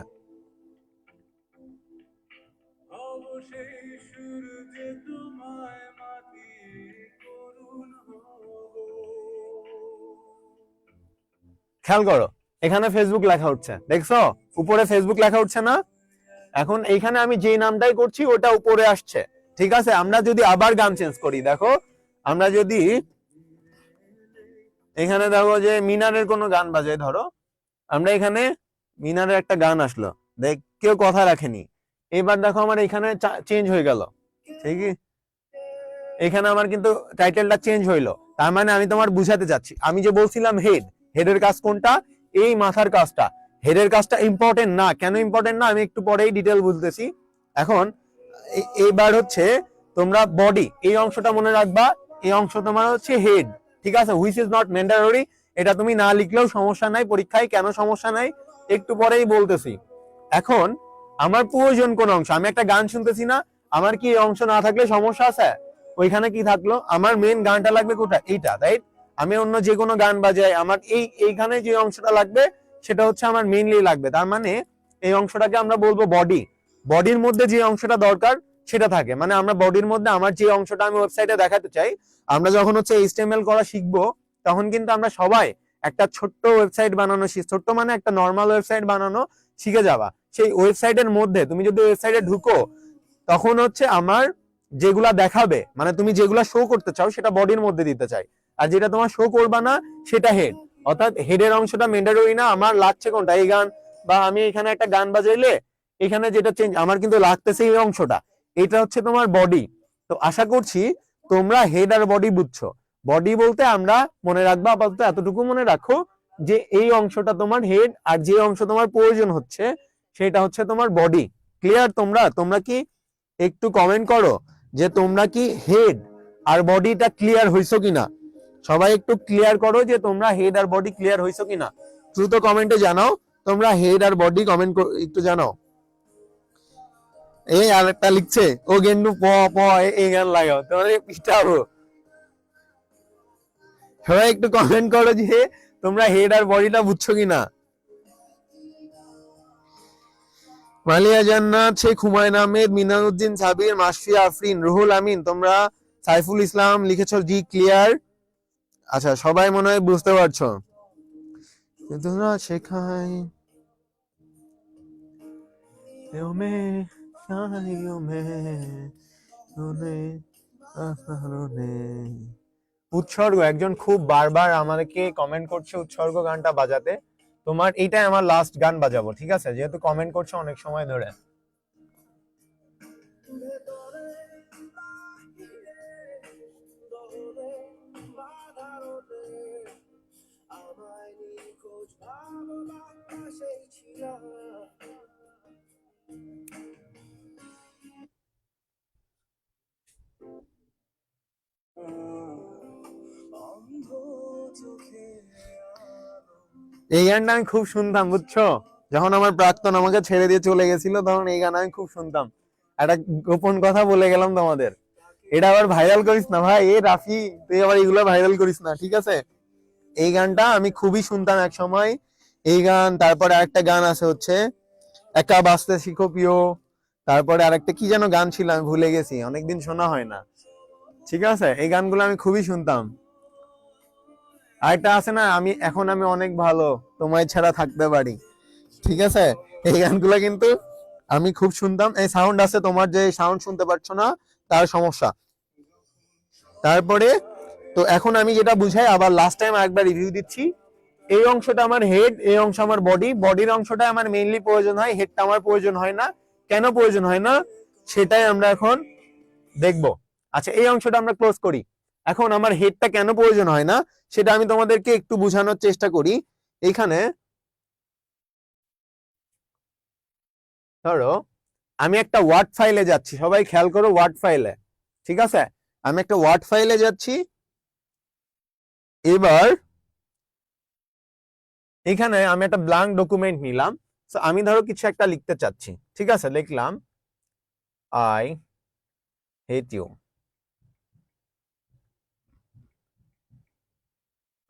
খেয়াল করো এখানে ফেসবুক লেখা উঠছে, দেখছো? উপরে ফেসবুক লেখা উঠছে না? এখন এইখানে আমি যে নামটাই করছি ওটা উপরে আসছে, ঠিক আছে? আমরা যদি আবার গান চেঞ্জ করি, দেখো আমরা যদি এখানে দেখো যে মিনারের কোনো গান বাজাই, ধরো আমরা এখানে মিনারের একটা গান আসলো, দেখ কেউ কথা রাখেনি, এবার দেখো আমার এখানে চেঞ্জ হয়ে গেল, ঠিক আছে? এখানে আমার কিন্তু টাইটেলটা চেঞ্জ হইলো, তার মানে আমি তোমার বুঝাতে চাচ্ছি, আমি যে বলছিলাম হেডের কাজ কোনটা, এই মাথার কাজটা, হেডের কাজটা ইম্পর্টেন্ট না। কেন ইম্পর্টেন্ট না আমি একটু পরেই ডিটেল বুঝতেছি। এখন এইবার হচ্ছে তোমরা বডি এই অংশটা মনে রাখবা, এই অংশ তোমার হচ্ছে হেড, ঠিক আছে? হুইচ ইজ নট ম্যান্ডেটরি, এটা তুমি না লিখলেও সমস্যা নাই পরীক্ষায়। কেন সমস্যা নাই একটু পরেই বলতেছি। এখন আমার প্রয়োজন কোন অংশ, আমি একটা গান শুনতেছি না, আমার কি এই অংশ না থাকলে সমস্যা আছে? ওইখানে কি থাকলো, আমার মেন গানটা লাগবে কোথায়, এইটা, রাইট? আমি অন্য যে কোনো গান বাজাই, আমার এইখানে যে অংশটা লাগবে সেটা হচ্ছে আমার মেইনলি লাগবে, তার মানে এই অংশটাকে আমরা বলবো বডি। বডির মধ্যে যে অংশটা দরকার সেটা থাকে, মানে আমরা বডির মধ্যে আমার যে অংশটা আমি ওয়েবসাইটে দেখাতে চাই, আমরা যখন হচ্ছে এইচটিএমএল করা শিখবো তখন কিন্তু আমরা সবাই একটা ছোট্ট ওয়েবসাইট বানানো ছোট্ট মানে একটা নর্মাল ওয়েবসাইট বানানো শিখে যাবা। সেই ওয়েবসাইটের মধ্যে তুমি যদি ওয়েবসাইটে ঢুকো তখন হচ্ছে আমার যেগুলা দেখাবে, মানে তুমি যেগুলা শো করতে চাও সেটা বডির মধ্যে দিতে চাই, আর যেটা তোমার শো করবা না সেটা হেড। অর্থাৎ হেডের অংশটা ম্যান্ডেটরি না, আমার লাগছে কোনটা, এই গান, বা আমি এখানে একটা গান বাজাইলে এখানে যেটা চেঞ্জ আমার কিন্তু লাগতেছে এই অংশটা, এটা হচ্ছে তোমার বডি। তো আশা করছি তোমরা হেড আর বডি বুঝছো। বডি বলতে আমরা মনে রাখবা, আপাতত এতটুকু মনে রাখো যে এই অংশটা তোমার হেড, আর যে অংশ তোমার প্রয়োজন হচ্ছে সেটা হচ্ছে তোমার বডি। ক্লিয়ার? তোমরা কি একটু কমেন্ট করো যে তোমরা কি হেড আর বডিটা ক্লিয়ার হইছো কিনা? সবাই একটু ক্লিয়ার করো যে তোমরা হেড আর বডি ক্লিয়ার হইছো কিনা, দ্রুত কমেন্টে জানাও তোমরা হেড আর বডি, কমেন্ট একটু জানাও। এই আরেকটা লিখছে ও গেন্ডু প প এই গান লাগাও, তোমার পিটাবো। সবাই একটু কমেন্ট করো যে তোমরা হেড আর বডিটা বুঝছো কিনা। মালিয়া জান্নাত, শেখ হুমায়ুন আহমেদ, মিনানুদ্দিন সাবির, মাশফিয়া আফরিন, রুহুল আমিন, তোমরা সাইফুল ইসলাম লিখেছো জি ক্লিয়ার। আচ্ছা সবাই মনে হয় বুঝতে পারছো। তোমরা শেখাই উৎসর্গ, একজন খুব বারবার আমাদেরকে কমেন্ট করছে উৎসর্গ গানটা বাজাতে। তোমার এইটাই আমার লাস্ট গান বাজাবো, ঠিক আছে? যেহেতু কমেন্ট করছো অনেক সময় ধরে। এই গানটা আমি খুব শুনতাম, বুঝছো? যখন আমার প্রাক্তন আমাকে ছেড়ে দিয়ে চলে গেছিল তখন এই গান আমি খুব শুনতাম। একটা গোপন কথা বলে গেলাম তোমাদের, এটা আবার ভাইরাল করিস না ভাই, এ রাফি তুই আবার এগুলো ভাইরাল করিস না, ঠিক আছে? এই গানটা আমি খুবই শুনতাম এক সময়, এই গান। তারপরে আরেকটা গান আছে হচ্ছে একা বাঁচতে শিখো প্রিয়, তারপরে আরেকটা কি যেন গান ছিল আমি ভুলে গেছি, অনেকদিন শোনা হয় না, ঠিক আছে? এই গানগুলো আমি খুবই শুনতাম। আরেকটা আছে না, আমি অনেক ভালো তোমায় ছাড়া থাকতে পারি, ঠিক আছে? এই গানগুলো কিন্তু আমি খুব শুনতাম। এই সাউন্ড আছে, তোমার যে সাউন্ড শুনতে পাচ্ছ না তার সমস্যা। তারপরে তো এখন আমি যেটা বুঝাই আবার লাস্ট টাইম আরেকবার রিভিউ দিচ্ছি। এই অংশটা আমার হেড, এই অংশ আমার বডি। বডির অংশটা আমার মেইনলি প্রয়োজন হয়, হেডটা আমার প্রয়োজন হয় না। কেন প্রয়োজন হয় না সেটাই আমরা এখন দেখব। আচ্ছা এই অংশটা আমরা ক্লোজ করি। এখন আমার হেডটা কেন প্রয়োজন হয় না সেটা আমি তোমাদেরকে একটু বোঝানোর চেষ্টা করি। এইখানে ধরো আমি একটা ওয়ার্ড ফাইলে যাচ্ছি, সবাই খেয়াল করো, ওয়ার্ড ফাইলে, ঠিক আছে? আমি একটা ওয়ার্ড ফাইলে যাচ্ছি, এবার এখানে আমি একটা ব্ল্যাঙ্ক ডকুমেন্ট নিলাম। তো আমি ধরো কিছু একটা লিখতে চাচ্ছি, ঠিক আছে, লিখলাম আই হেট ইউ।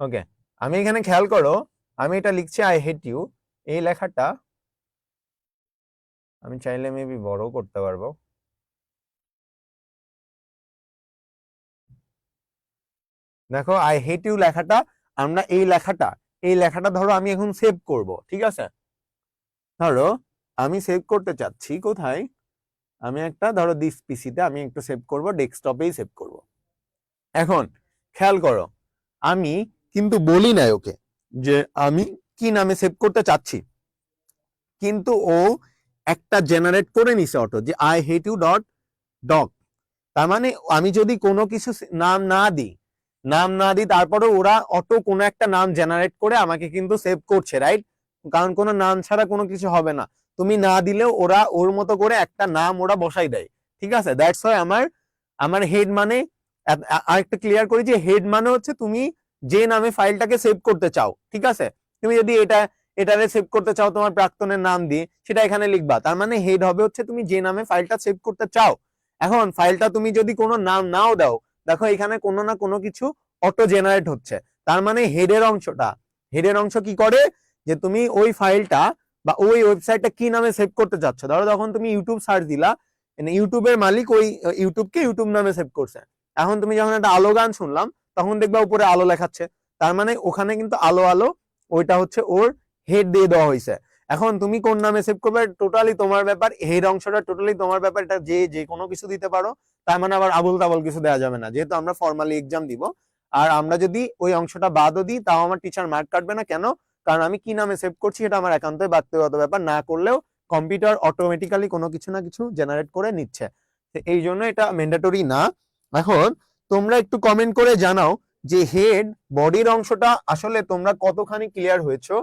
ওকে, আমি এখানে খেয়াল করো, আমি এটা লিখছি আই হেট ইউ। এই লেখাটা আমি চাইলে মেবি বড় করতে পারবো। দেখো আই হেট ইউ লেখাটা, আমরা এই লেখাটা ধরো আমি এখন সেভ করব, ঠিক আছে। ধরো আমি সেভ করতে চাচ্ছি কোথায়, আমি একটা ধরো দিস পিসিতে আমি একটু সেভ করব, ডেস্কটপেই সেভ করব। এখন খেয়াল করো, আমি কিন্তু বলি নাই ওকে যে আমি কি নামে সেভ করতে চাচ্ছি, কিন্তু ও একটা জেনারেট করে নিছে অটো যে I hate U dot dog. তার মানে আমি যদি কোনো কিছু নাম না দিই তারপরে ওরা অটো কোনো একটা নাম জেনারেট করে আমাকে কিন্তু সেভ করছে, রাইট? কারণ কোনো নাম ছাড়া কোনো কিছু হবে না, তুমি না দিলেও ওরা ওর মতো করে একটা নাম ওরা বসাই দেয়, ঠিক আছে। দ্যাটস ওয়াই আমার আমার হেড মানে, আরেকটা ক্লিয়ার করি যে হেড মানে হচ্ছে তুমি যে নামে ফাইলটাকে সেভ করতে চাও, ঠিক আছে। তুমি যদি এটারে সেভ করতে চাও তোমার প্রাক্তনের নাম দিয়ে, সেটা এখানে লিখবা, তার মানে হেড হবে হচ্ছে তুমি যে নামে ফাইলটা সেভ করতে চাও। এখন ফাইলটা তুমি যদি কোনো নাম নাও দাও, দেখো এখানে কোনো না কোনো কিছু অটো জেনারেট হচ্ছে, তার মানে হেডের অংশ কি করে, যে তুমি ওই ফাইলটা বা ওই ওয়েবসাইটটা কি নামে সেভ করতে চাচ্ছ। ধরো যখন তুমি ইউটিউব সার্চ দিলা, ইউটিউবের মালিক ওই ইউটিউবকে ইউটিউব নামে সেভ করছে। এখন তুমি যখন একটা আলো গান শুনলাম, তখন দেখবা উপরে আলো লেখাচ্ছে, তার মানে ওখানে কিন্তু আলো আলো ওইটা হচ্ছে ওর হেড দিয়ে দেওয়া হয়েছে। এখন তুমি কোন নামে সেভ করবে টোটালি তোমার ব্যাপার, হেড অংশটা টোটালি তোমার ব্যাপার, এটা যে কোনো কিছু দিতে পারো। তার মানে আবার আবুল তাবল কিছু দেওয়া যাবে না, যেহেতু আমরা ফর্মালি এক্সাম দিব। আর আমরা যদি ওই অংশটা বাদও দিই তাও আমার টিচার মার্ক কাটবে না, কেন? কারণ আমি কি নামে সেভ করছি এটা আমার একান্তই ব্যক্তিগত ব্যাপার, না করলেও কম্পিউটার অটোমেটিক্যালি কোনো কিছু না কিছু জেনারেট করে নিচ্ছে, এই জন্য এটা ম্যান্ডেটরি না। এখন তোমরা একটু কমেন্ট করে জানাও যে হেড বডির অংশটা আসলে তোমরা কতখানি ক্লিয়ার হয়েছো।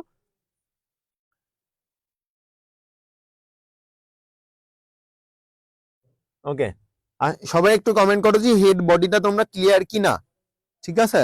ওকে, সবাই একটু কমেন্ট করো যে হেড বডিটা তোমরা ক্লিয়ার কিনা, ঠিক আছে।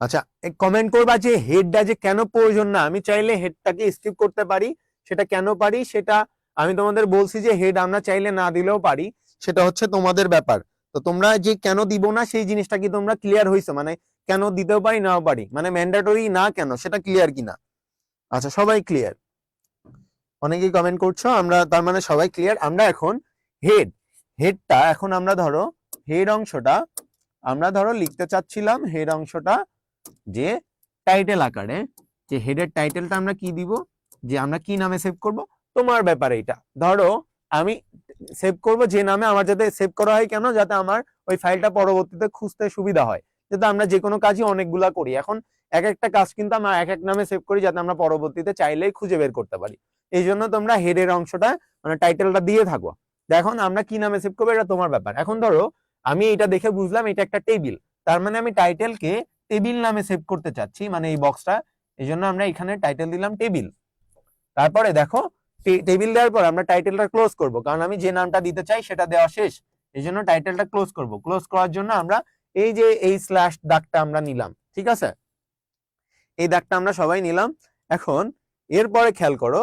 আচ্ছা, কমেন্ট করবা যে হেডটা যে কেন প্রয়োজন না, আমি চাইলে হেডটাকে স্কিপ করতে পারি। সেটা কেন পারি সেটা আমি তোমাদের বলছি, যে হেড আমরা চাইলে না দিলেও পারি, সেটা হচ্ছে তোমাদের ব্যাপার। তো তোমরা যে কেন দিব না সেই জিনিসটা কি তোমরা ক্লিয়ার হইছো, মানে কেন দিতেও পারি নাও পারি, মানে ম্যান্ডেটরি না কেন সেটা ক্লিয়ার কিনা। আচ্ছা সবাই ক্লিয়ার, অনেকেই কমেন্ট করছো, আমরা তার মানে সবাই ক্লিয়ার। আমরা এখন হেডটা এখন আমরা ধরো হেড অংশটা আমরা ধরো লিখতে চাচ্ছিলাম, হেড অংশটা যে টাইটেল আকারে, যে হেডের টাইটেলটা আমরা কি দিব, যে আমরা কি নামে সেভ করব, তোমার ব্যাপারে এটা। ধরো আমি সেভ করব যে নামে, আমার যাতে সেভ করা হয় কেন, যাতে আমার ওই ফাইলটা পরবর্তীতে খুঁজতে সুবিধা হয়, যাতে আমরা যে কোনো কাজই অনেকগুলা করি। এখন এক একটা কাজ কিন্তু আমরা এক এক নামে সেভ করি, যাতে আমরা পরবর্তীতে চাইলেই খুঁজে বের করতে পারি। এই জন্য তোমরা হেডের অংশটা মানে টাইটেলটা দিয়ে থাকো। এখন আমরা কি নামে সেভ করবো এটা তোমার ব্যাপার। এখন ধরো আমি এটা দেখে বুঝলাম এটা একটা টেবিল, তার মানে আমি টাইটেলকে টেবিল নামে সেভ করতে চাচ্ছি, মানে এই বক্সটা, এই জন্য আমরা এখানে টাইটেল দিলাম টেবিল। তারপরে দেখো টেবিল দেওয়ার পর আমরা টাইটেলটা ক্লোজ করব, কারণ আমি যে নামটা দিতে চাই সেটা দেওয়া শেষ, এই জন্য টাইটেলটা ক্লোজ করব। ক্লোজ করার জন্য আমরা এই যে এই স্ল্যাশ দাগটা আমরা নিলাম, ঠিক আছে, এই দাগটা আমরা সবাই নিলাম। এখন এরপরে খেয়াল করো,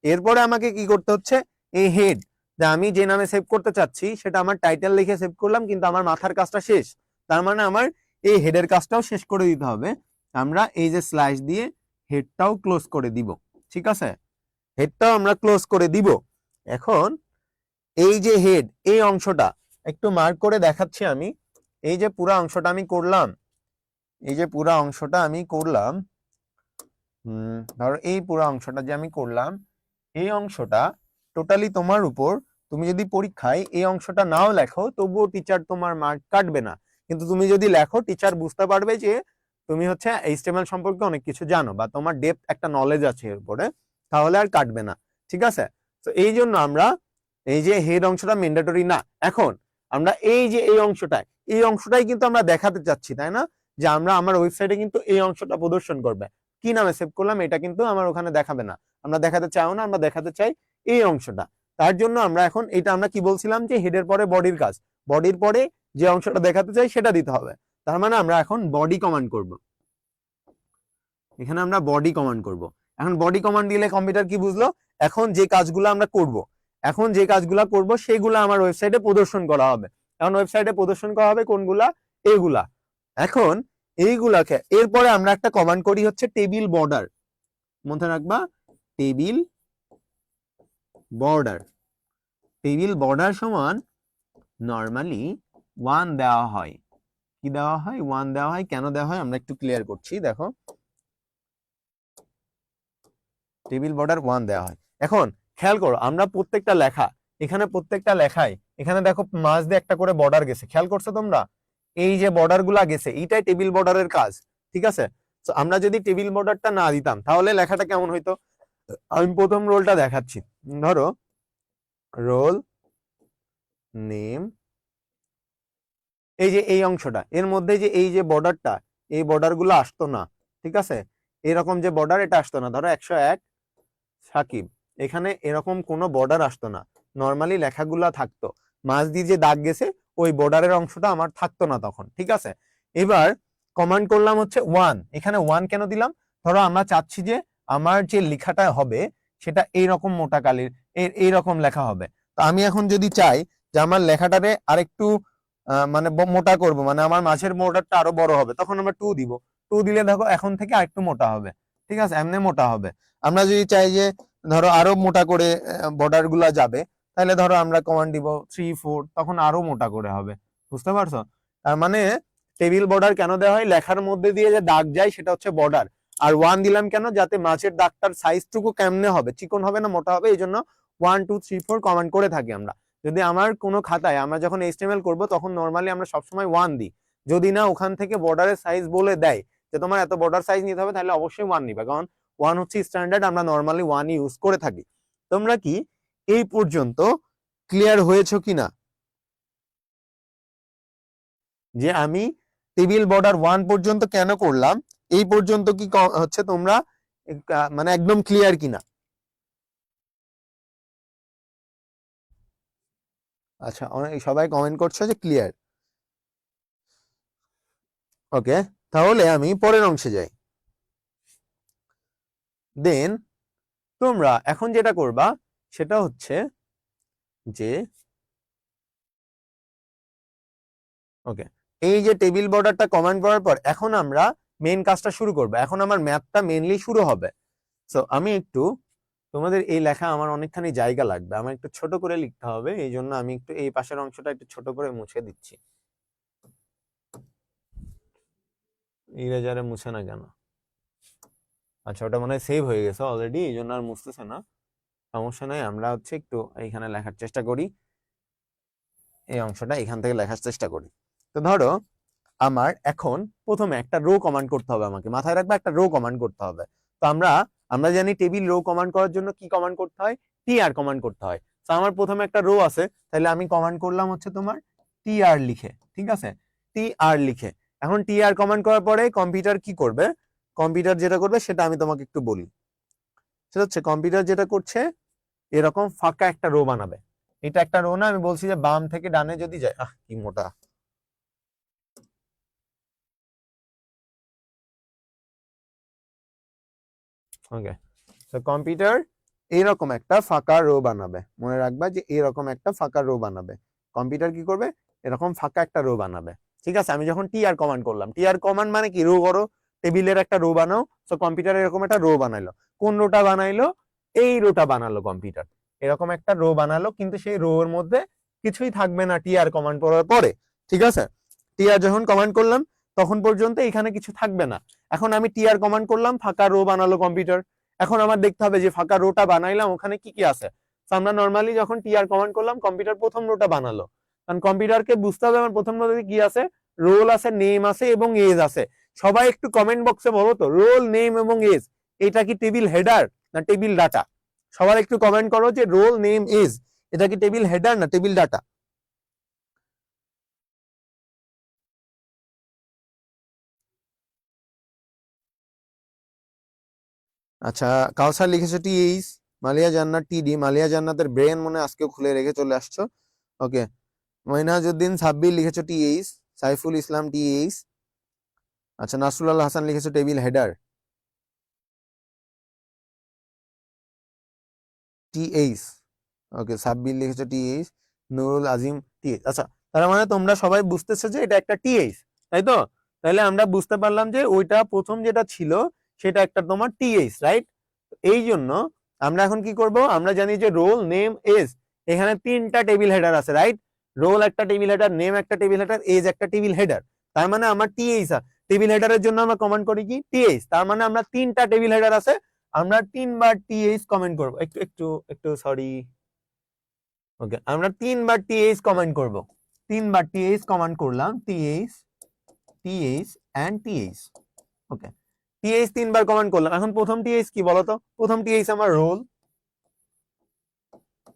এরপরে আমাকে কি করতে হচ্ছে, এই হেড, যে আমি যে নামে সেভ করতে চাচ্ছি সেটা আমার টাইটেল লিখে সেভ করলাম, কিন্তু আমার মাথার কাজটা শেষ, তার মানে আমার এই হেডের কাজটাও শেষ করে দিতে হবে। আমরা এই যে স্ল্যাশ দিয়ে হেডটাও ক্লোজ করে দিব, ঠিক আছে, হেডটাও আমরা ক্লোজ করে দিব। এখন এই যে হেড এই অংশটা একটু মার্ক করে দেখাচ্ছি আমি, এই যে পুরো অংশটা আমি করলাম, এই যে পুরো অংশটা আমি করলাম, ধরো এই পুরো অংশটা যে আমি করলাম, এই অংশটা টোটালি তোমার উপর। তুমি যদি পরীক্ষায় এই অংশটা নাও লেখো তবুও টিচার তোমার মার্ক কাটবে না, কিন্তু তুমি যদি লেখো টিচার বুঝতে পারবে যে তুমি হচ্ছে এইচটিএমএল সম্পর্কে অনেক কিছু জানো বা তোমার ডেপথ একটা নলেজ আছে এর উপরে, তাহলে আর কাটবে না, ঠিক আছে। তো এই জন্য আমরা এই যে হেড অংশটা ম্যান্ডেটরি না। এখন আমরা এই যে এই অংশটাই কিন্তু আমরা দেখাতে চাচ্ছি, তাই না, যে আমরা আমার ওয়েবসাইটে কিন্তু এই অংশটা প্রদর্শন করবে, কি নামে সেভ করলাম এটা কিন্তু আমার ওখানে দেখাবে না, আমরা দেখাতে চাইও না, আমরা দেখাতে চাই এই অংশটা। তার জন্য আমরা এখন এটা আমরা কি বলছিলাম যে হেডের পরে বডির কাজ, বডির পরে যে অংশটা দেখাতে চাই সেটা দিতে হবে। তার মানে আমরা এখন বডি কমান্ড করব, এখানে আমরা বডি কমান্ড করব। এখন বডি কমান্ড দিলে কম্পিউটার কি বুঝলো, এখন যে কাজগুলো আমরা করব, এখন যে কাজগুলা করব সেগুলো আমার ওয়েবসাইটে প্রদর্শন করা হবে। এখন ওয়েবসাইটে প্রদর্শন করা হবে কোনগুলা, এইগুলা। এখন এইগুলাকে এরপরে আমরা একটা কমান্ড করি হচ্ছে টেবিল বর্ডার, মনে রাখবা টেবিল বর্ডার। টেবিল বর্ডার সমান নরমালি 1 দেওয়া হয়। কি দেওয়া হয়? 1 দেওয়া হয়। কেন দেওয়া হয় আমরা একটু ক্লিয়ার করছি, দেখো টেবিল বর্ডার 1 দেওয়া হয়। এখন খেয়াল করো আমরা প্রত্যেকটা লেখা, এখানে প্রত্যেকটা লেখায় এখানে দেখো মাঝ দিয়ে একটা করে বর্ডার গেছে, খেয়াল করছো তোমরা? এই যে বর্ডার গুলা গেছে এইটাই টেবিল বর্ডারের কাজ, ঠিক আছে? তো আমরা যদি টেবিল বর্ডারটা না দিতাম তাহলে লেখাটা কেমন হইতো? আমি প্রথম রোলটা দেখাচ্ছি, ধরো রোল নেম, এই যে এই অংশটা এর মধ্যে যে এই যে বর্ডারটা, এই বর্ডার গুলো আসতো না, ঠিক আছে? এরকম যে বর্ডার এটা আসতো না, ধরো 101 সাকিব, এখানে এরকম কোনো বর্ডার আসতো না, নর্মালি লেখাগুলা থাকতো, মাঝ দিয়ে যে দাগ গেছে ওই বর্ডারের অংশটা আমার থাকতো না তখন, ঠিক আছে? এবার কমান্ড করলাম হচ্ছে 1, এখানে 1 কেন দিলাম? ধরো আমরা চাচ্ছি যে আমার যে লেখাটা হবে সেটা এইরকম মোটা কালির এইরকম লেখা হবে। তো আমি এখন যদি চাই যে আমার লেখাটারে আরেকটু মানে মোটা করব, মানে আমার মাঝের বর্ডারটা আরো বড় হবে, তখন আমরা 2 দিব। 2 দিলে দেখো এখন থেকে আরেকটু মোটা হবে, ঠিক আছে? এমনি মোটা হবে। আমরা যদি চাই যে ধরো আরো মোটা করে বর্ডার গুলা যাবে, তাহলে ধরো আমরা কমান্ড দিব 3 4, তখন আরো মোটা করে হবে। বুঝতে পারছো? তার মানে টেবিল বর্ডার কেন দেওয়া হয়? লেখার মধ্যে দিয়ে যে দাগ যায় সেটা হচ্ছে বর্ডার। আর 1 দিলাম কেন? যাতে মাঝের দাগটার সাইজটুকু কেমনে হবে, চিকন হবে না মোটা হবে, এই জন্য 1 2 3 4 কমান্ড করে থাকি আমরা। যদি আমার কোনো খাতায় আমরা যখন HTML করব তখন নর্মালি আমরা সবসময় 1 দিই, যদি না ওখান থেকে বর্ডারের সাইজ বলে দেয় যে তোমার এত বর্ডার সাইজ নিতে হবে, তাহলে অবশ্যই 1 নিবে, কারণ 1 হচ্ছে স্ট্যান্ডার্ড, আমরা নর্মালি 1 ইউজ করে থাকি। তোমরা কি এই পর্যন্ত ক্লিয়ার হয়েছো কিনা যে আমি টেবিল বর্ডার 1 পর্যন্ত কেন করলাম, এই পর্যন্ত কি হচ্ছে তোমরা মানে একদম ক্লিয়ার কিনা? আচ্ছা, অনেক সবাই কমেন্ট করছো যে ক্লিয়ার। ওকে, তাহলে আমি পরের অংশে যাই। দেন তোমরা এখন যেটা করবা সেটা হচ্ছে যে ওকে, এই যে টেবিল বর্ডারটা কমান্ড করার পর এখন আমরা মেইন কাজটা শুরু করব। এখন আমার ম্যাথটা মেইনলি শুরু হবে। সো আমি একটু তোমাদের এই লেখা আমার অনেকখানি জায়গা লাগবে, আমার একটু ছোট করে লিখতে হবে, এই জন্য আমি একটু এই পাশের অংশটা একটু ছোট করে মুছে দিচ্ছি। ইরেজারে মুছে না কেন? আচ্ছা, ওটা মনে হয় সেভ হয়ে গেছে অলরেডি, এই জন্য আর মুছতেছে না। সমস্যা নাই, আমরা হচ্ছে একটু এইখানে লেখার চেষ্টা করি, এই অংশটা এখান থেকে লেখার চেষ্টা করি। তো ধরো আমার এখন প্রথমে একটা রো কমান্ড করতে হবে, আমাকে মাথায় রাখবে একটা রো কমান্ড করতে হবে। তো আমরা আমরা জানি টেবিল রো কমান্ড করার জন্য কি কমান্ড করতে হয়? টিআর কমান্ড করতে হয়। তো আমার প্রথমে একটা রো আছে, তাহলে আমি কমান্ড করলাম হচ্ছে তোমার টিআর লিখে, ঠিক আছে? টিআর লিখে এখন টিআর কমান্ড করার পরে কম্পিউটার কি করবে? কম্পিউটার যেটা করবে সেটা আমি তোমাকে একটু বলি। সেটা হচ্ছে কম্পিউটার যেটা করছে এরকম ফাঁকা একটা রো বানাবে। এটা একটা রো না, আমি বলছি যে বাম থেকে ডানে যদি যায়, কি মোটা। ওকে, তো কম্পিউটার এরকম একটা ফাঁকা রো বানাবে, মনে রাখবা যে এরকম একটা ফাঁকা রো বানাবে। কম্পিউটার কি করবে? এরকম ফাঁকা একটা রো বানাবে, ঠিক আছে? আমি যখন টিআর কমান্ড করলাম, টিআর কমান্ড মানে কি? রো করো, টেবিলের একটা রো বানাও। তো কম্পিউটার এরকম একটা রো বানাইলো। কোন রোটা বানাইলো? এই রোটা বানালো কম্পিউটার, এরকম একটা রো বানালো, কিন্তু সেই রো এর মধ্যে কিছুই থাকবে না টিআর কমান্ড করার পরে, ঠিক আছে? টিআর যখন কমান্ড করলাম তখন পর্যন্ত এখানে কিছু থাকবে না। এখন আমি টিআর কমান্ড করলাম, ফাঁকা রো বানালো কম্পিউটার। এখন আমার দেখতে হবে যে ফাঁকা রোটা বানাইলাম ওখানে কি কি আছে। তো আমরা নর্মালি যখন টিআর কমান্ড করলাম কম্পিউটার প্রথম রোটা বানালো, কারণ কম্পিউটারকে বুঝতে হবে আমার প্রথম রোতে কি আছে, রোল আছে, নেম আছে এবং এজ আছে। সবাই একটু কমেন্ট বক্সে বলো তো, রোল নেম এবং এজ এটা কি টেবিল হেডার না টেবিল ডাটা? সবাই একটু কমেন্ট করো যে রোল নেম এজ এটা কি টেবিল হেডার না টেবিল ডাটা? আচ্ছা, কাউসার লিখেছো টিএইচ, মালিয়া জান্নাত টিডি, মালিয়া জান্নাতের ব্রেন মনে হয় আজকে খুলে রেখে চলে আসছো। ওকে, মইনাজউদ্দিন সাব্বির লিখেছো টিএইচ, সাইফুল ইসলাম টিএইচ। আচ্ছা, নাসরুল হাসান লিখেছো table header TH. Okay, Sabbir লিখেছো টিএইচ, নুরুল আজিম টিএইচ। আচ্ছা, তার মানে তোমরা সবাই বুঝতেছো যে এটা একটা টিএইচ, তাই তো? তাহলে আমরা বুঝতে পারলাম যে ওইটা প্রথম যেটা ছিল সেটা একটা তোমার টিএইচ, রাইট? এই জন্য আমরা এখন কি করব, আমরা জানি যে রোল নেম এজ, এখানে তিনটা টেবিল হেডার আছে, রাইট? রোল একটা টেবিল হেডার, নেম একটা টেবিল হেডার, এজ একটা টেবিল হেডার। তার মানে আমার টিএইচ টেবিল হেডারের জন্য আমরা কমেন্ট করি কি টিএইচ। তার মানে আমরা তিনটা টেবিল হেডার আছে, আমরা তিনবার টিএইচ কমেন্ট করব। একটু একটু একটু সরি। ওকে, আমরা তিনবার টিএইচ কমেন্ট করব। তিনবার টিএইচ কমেন্ট করলাম, T H, T H and T H. Okay, T H তিনবার কমেন্ট করলাম। এখন প্রথম টিএইচ কি বলতো? প্রথম টিএইচ আমার রোল,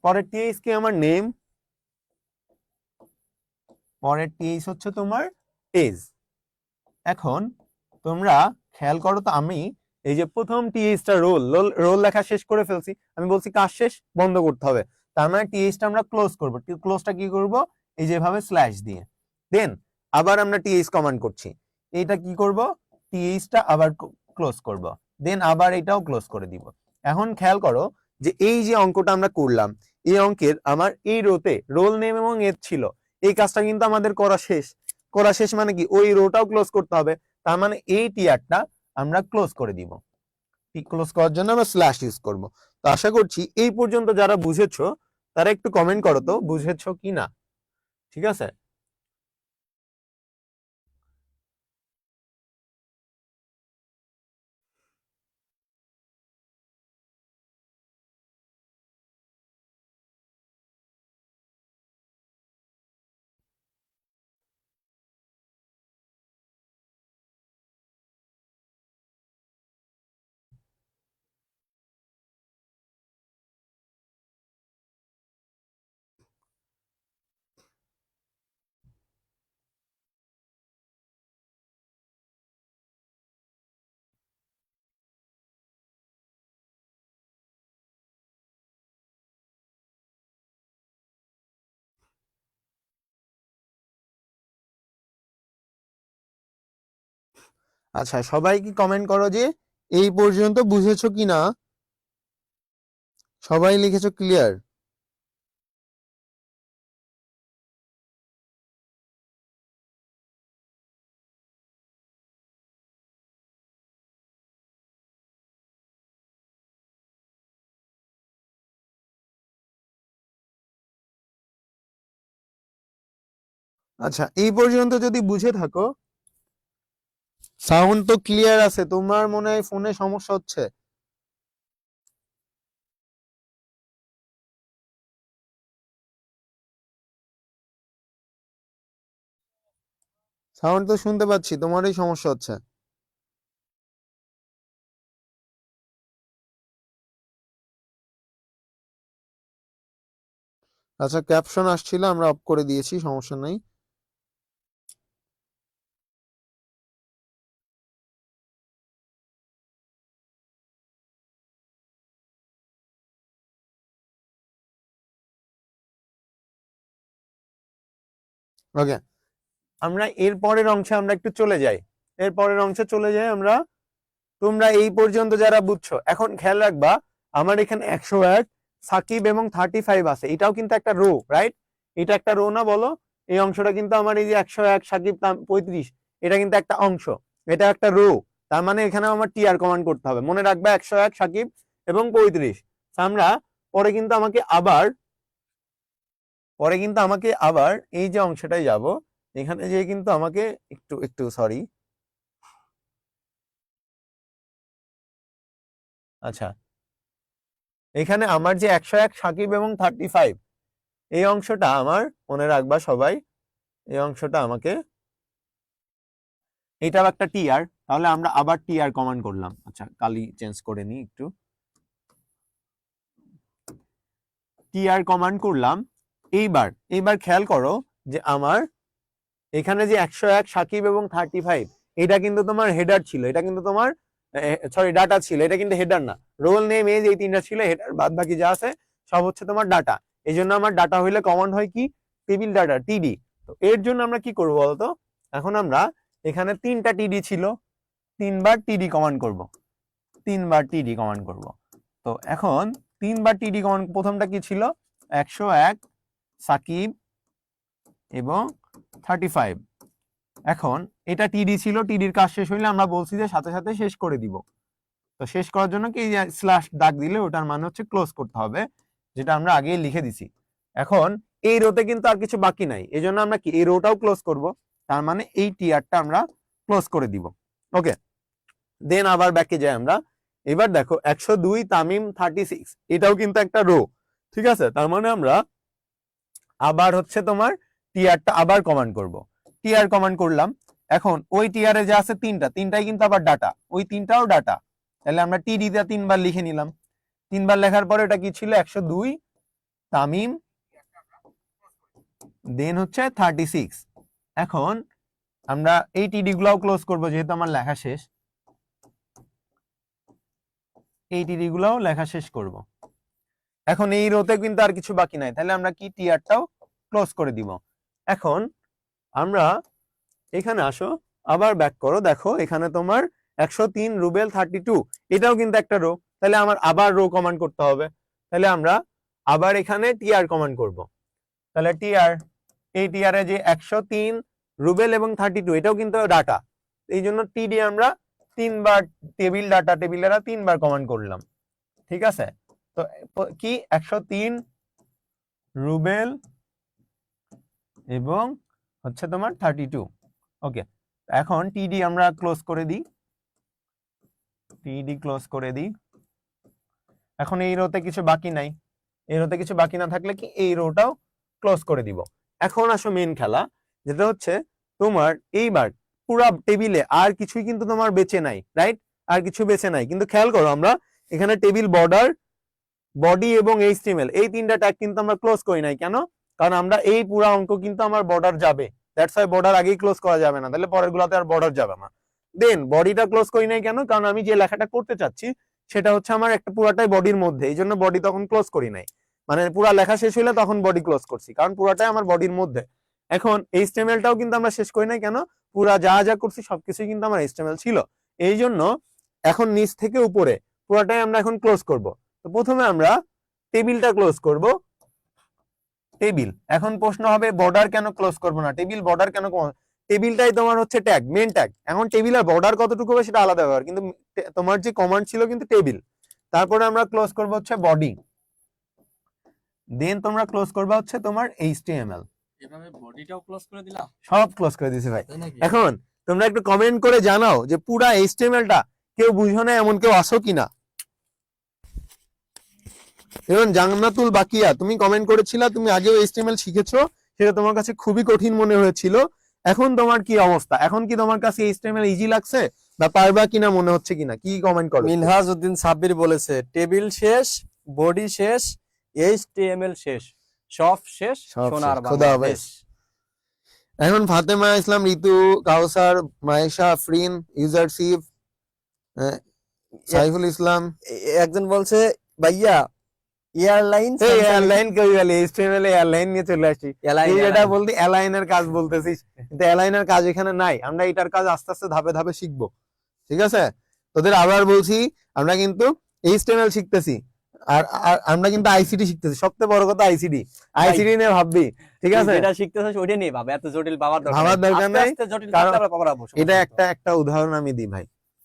পরের টিএইচ কি আমার নেম, পরের টিএইচ হচ্ছে তোমার এজ। এখন তোমরা খেয়াল করো তো, আমি এই যে প্রথম টিএইচটা রোল রোল লেখা শেষ করে ফেলছি, আমি বলছি কাজ শেষ, বন্ধ করতে হবে। তার মানে টিএইচটা আমরা ক্লোজ করব। ক্লোজটা কি করব? এই যেভাবে স্ল্যাশ দিয়ে। দেন আবার আমরা টিএইচ কমান্ড করছি, এইটা কি করব? টিএইচটা আবার ক্লোজ করব, দেন আবার এটাও ক্লোজ করে দিব। এখন খেয়াল করো যে এই যে অঙ্কটা আমরা করলাম, এই অঙ্কের আমার এই রোতে রোল নেম এবং এজ ছিল, এই কাজটা কিন্তু আমাদের করা শেষ। করা শেষ মানে কি ওই রোটাও ক্লোজ করতে হবে। তার মানে এই টিয়ারটা আমরা ক্লোজ করে দিব। ক্লোজ করার জন্য আমরা স্ল্যাশ ইউজ করব। তো আশা করছি এই পর্যন্ত যারা বুঝেছো তারা একটু কমেন্ট করো তো বুঝেছো কি না। ঠিক আছে? আচ্ছা, সবাই কি কমেন্ট করো যে এই পর্যন্ত বুঝেছো কি না। সবাই লিখেছো ক্লিয়ার? আচ্ছা, এই পর্যন্ত যদি বুঝে থাকো, সাউন্ড তো ক্লিয়ার আছে, তোমার মনে হয় ফোনে সমস্যা হচ্ছে। সাউন্ড তো শুনতে পাচ্ছি, তোমারই সমস্যা হচ্ছে। আচ্ছা, ক্যাপশন আসছিল, আমরা অফ করে দিয়েছি, সমস্যা নাই। ওকে, আমরা এর পরের অংশে আমরা একটু চলে যাই। এর পরের অংশে চলে যাই আমরা। তোমরা এই পর্যন্ত যারা বুঝছো, এখন খেয়াল রাখবা, আমার এখানে 101 সাকিব এবং 35 আছে, এটাও কিন্তু একটা রো, রাইট? এটা একটা রো না, বলো? এই অংশটা কিন্তু আমার এই যে 101 সাকিব 35, এটা কিন্তু একটা অংশ, এটা একটা রো। তার মানে এখানে আমার টিআর কমান্ড করতে হবে। মনে রাখবা 101 সাকিব এবং 35। আমরা পরে কিন্তু আমাকে আবার এই যে অংশটায় যাব, এখানে যে কিন্তু আমাকে একটু একটু সরি। আচ্ছা, এখানে আমার যে 101 সাকিব এবং 35, এই অংশটা আমার মনে রাখবা সবাই, এই অংশটা আমাকে, এটাও একটা টিআর। তাহলে আমরা আবার টিআর কমান্ড করলাম। আচ্ছা, কালি চেঞ্জ করে নিই একটু, টিআর কমান্ড করলাম। এইবার এইবার খেয়াল করো যে আমার এখানে যে 101 সাকিব এবং 35, এটা কিন্তু তোমার হেডার ছিল, এটা কিন্তু তোমার সরি ডাটা ছিল, এটা কিন্তু হেডার না। রোল নেম এজ এই তিনটা ছিল হেডার, বাদ বাকি যা আছে সব হচ্ছে তোমার ডাটা। এই জন্য আমার ডাটা হইলে কমান্ড হয় কি টেবিল ডাটা টিডি। তো এর জন্য আমরা কি করবো বলতো, এখন আমরা এখানে তিনটা টিডি ছিল, তিনবার টিডি কমান্ড করব, তিনবার টিডি কমান্ড করব। তো এখন তিনবার টিডি কমান্ড, প্রথমটা কি ছিল 101 সাকিব এবং 35। এখন এটা টিডি ছিল, টিডির কাজ শেষ হইলে আমরা বলছি যে সাথে সাথে শেষ করে দিব। তো শেষ করার জন্য কি স্ল্যাশ দাগ দিলে ওটার মানে হচ্ছে ক্লোজ করতে হবে, যেটা আমরা আগেই লিখে দিছি। এখন এই রোতে কিন্তু আর কিছু বাকি নাই, এই জন্য আমরা কি এই রোটাও ক্লোজ করব, তার মানে এই টিয়ারটা আমরা ক্লোজ করে দিব। ওকে, দেন আবার ব্যাকে যাই আমরা। এবার দেখো 102 তামিম 36, এটাও কিন্তু একটা রো, ঠিক আছে। তার মানে আমরা আবার হচ্ছে তোমার টিয়ারটা আবার কমান্ড করব, টিয়ার কমান্ড করলাম। এখন ওই টিয়ারে যা আছে তিনটাই কিন্তু আবার ডাটা, ওই তিনটাও ডাটা। তাহলে আমরা টিডি তে তিনবার লিখে নিলাম, তিনবার লেখার পরে এটা কি ছিল 102 তামিম দেন হচ্ছে 36। এখন আমরা এই টিডি গুলাও ক্লোজ করব, যেহেতু আমার লেখা শেষ, এই টিডি গুলাও লেখা শেষ করব। এখন এই রোতে কিন্তু আর কিছু বাকি নাই, তাহলে আমরা কি টিয়ারটাও ক্লোজ করে দিব। এখন আমরা এখানে আসো, আবার ব্যাক করো, দেখো এখানে তোমার 103 রুবেল 32, এটাও কিন্তু একটা রো, তাহলে আমার আবার রো কমান্ড করতে হবে। তাহলে আমরা আবার এখানে টিআর কমান্ড করব। তাহলে টিআর, এই টিআরে যে 103 রুবেল এবং 32 এটাও কিন্তু ডাটা, এই জন্য টিডি আমরা তিনবার টেবিল ডাটা তিনবার কমান্ড করলাম, ঠিক আছে। তো কি 103 রুবেল এবং হচ্ছে তোমার 32। ওকে, এখন টিডি আমরা ক্লোজ করে দিই, টিডি ক্লোজ করে দিই। এখন এই রোতে কিছু বাকি নাই, এই রোতে কিছু বাকি না থাকলে কি এই রোটাও ক্লোজ করে দিব। এখন আসো মেন খেলা, যেটা হচ্ছে তোমার এইবার পুরা টেবিলে আর কিছুই কিন্তু তোমার বেঁচে নাই, রাইট? আর কিছু বেঁচে নাই, কিন্তু খেয়াল করো আমরা এখানে টেবিল বর্ডার, বডি এবং এইচটিএমএল এই তিনটা ট্যাগ কিন্তু আমরা ক্লোজ করি নাই। কেন? কারণ আমরা এই পুরা অঙ্ক কিন্তু আমার বর্ডার যাবে, দ্যাটস ওয়াই বর্ডার আগেই ক্লোজ করা যাবে না, তাহলে পরের গুলাতে আর বর্ডার যাবে না। দেন বডিটা ক্লোজ করি নাই কেন? কারণ আমি যে লেখাটা করতে চাচ্ছি সেটা হচ্ছে আমার একটা পুরাটাই বডির মধ্যে, এই জন্য বডি তখন ক্লোজ করি নাই। মানে পুরা লেখা শেষ হইলে তখন বডি ক্লোজ করছি, কারণ পুরাটাই আমার বডির মধ্যে। এখন এইচটিএমএলটাও কিন্তু আমরা শেষ করি নাই, কেন? পুরা যা যা করছি সবকিছুই কিন্তু আমার এইচটিএমএল ছিল, এই জন্য এখন নিচ থেকে উপরে পুরাটাই আমরা এখন ক্লোজ করব। তো প্রথমে আমরা টেবিলটা ক্লোজ করব, টেবিল। এখন প্রশ্ন হবে বর্ডার কেন ক্লোজ করব না, টেবিল বর্ডার কেন? টেবিলটাই তোমার হচ্ছে ট্যাগ, মেন ট্যাগ। এখন টেবিল আর বর্ডার কতটুকু হবে সেটা আলাদা ব্যাপার, কিন্তু তোমার যে কমান্ড ছিল কিন্তু টেবিল। তারপরে আমরা ক্লোজ করব হচ্ছে বডি, দেন তোমরা ক্লোজ করবা হচ্ছে তোমার এইচটিএমএল। এভাবে বডিটাও ক্লোজ করে দিলাম, সব ক্লোজ করে দিয়েছি ভাই। তাই নাকি? এখন তোমরা একটু কমেন্ট করে জানাও যে পুরা এইচটিএমএলটা কেউ বুঝো না এমন কেউ আসো কিনা। এবং জান্নাতুল বাকিয়া, তুমি কমেন্ট করেছিলা তুমি আগেও এইচটিএমএল শিখেছো, সেটা তোমার কাছে খুবই কঠিন মনে হয়েছিল। এখন তোমার কি অবস্থা? এখন কি তোমার কাছে এইচটিএমএল ইজি লাগছে বা পারবা কিনা মনে হচ্ছে কিনা? কি কমেন্ট করো? মিনহাজ উদ্দিন সাব্বির বলেছে টেবিল শেষ, বডি শেষ, এইচটিএমএল শেষ, সব শেষ, সব সোনার শেষ। খোদা বাংলাদেশ। হাফেজ। এখন ফাতেমা ইসলাম, ঋতু, কাউসার, মায়েশা, আফরিন, ইউজারশিপ, সাইফুল ইসলাম। একজন বলছে ভাইয়া এয়ারলাইন, এই এয়ারলাইন কই গেল? এইচটিএমএল এয়ারলাইন নিয়ে চলে আসছি। এই যেটা বলতি অ্যালাইনের কাজ বলতেছিস, কিন্তু অ্যালাইনের কাজ এখানে নাই, আমরা এটার কাজ আস্তে আস্তে ধাপে ধাপে শিখবো, ঠিক আছে? তোদের আবার বলছি, আমরা কিন্তু এইচটিএমএল শিখতেছি, আর আমরা কিন্তু আইসিটি শিখতেছি। সবচেয়ে বড় কথা আইসিটি, আইসিটি নিয়ে ভাববি, ঠিক আছে? যেটা শিখতেছিস ওইটা নিয়ে ভাবে, এত জটিল ভাবার দরকার ভাবার দরকার নাই, জটিল কারণ আমরা পাবো। এটা একটা উদাহরণ আমি দিই ভাই।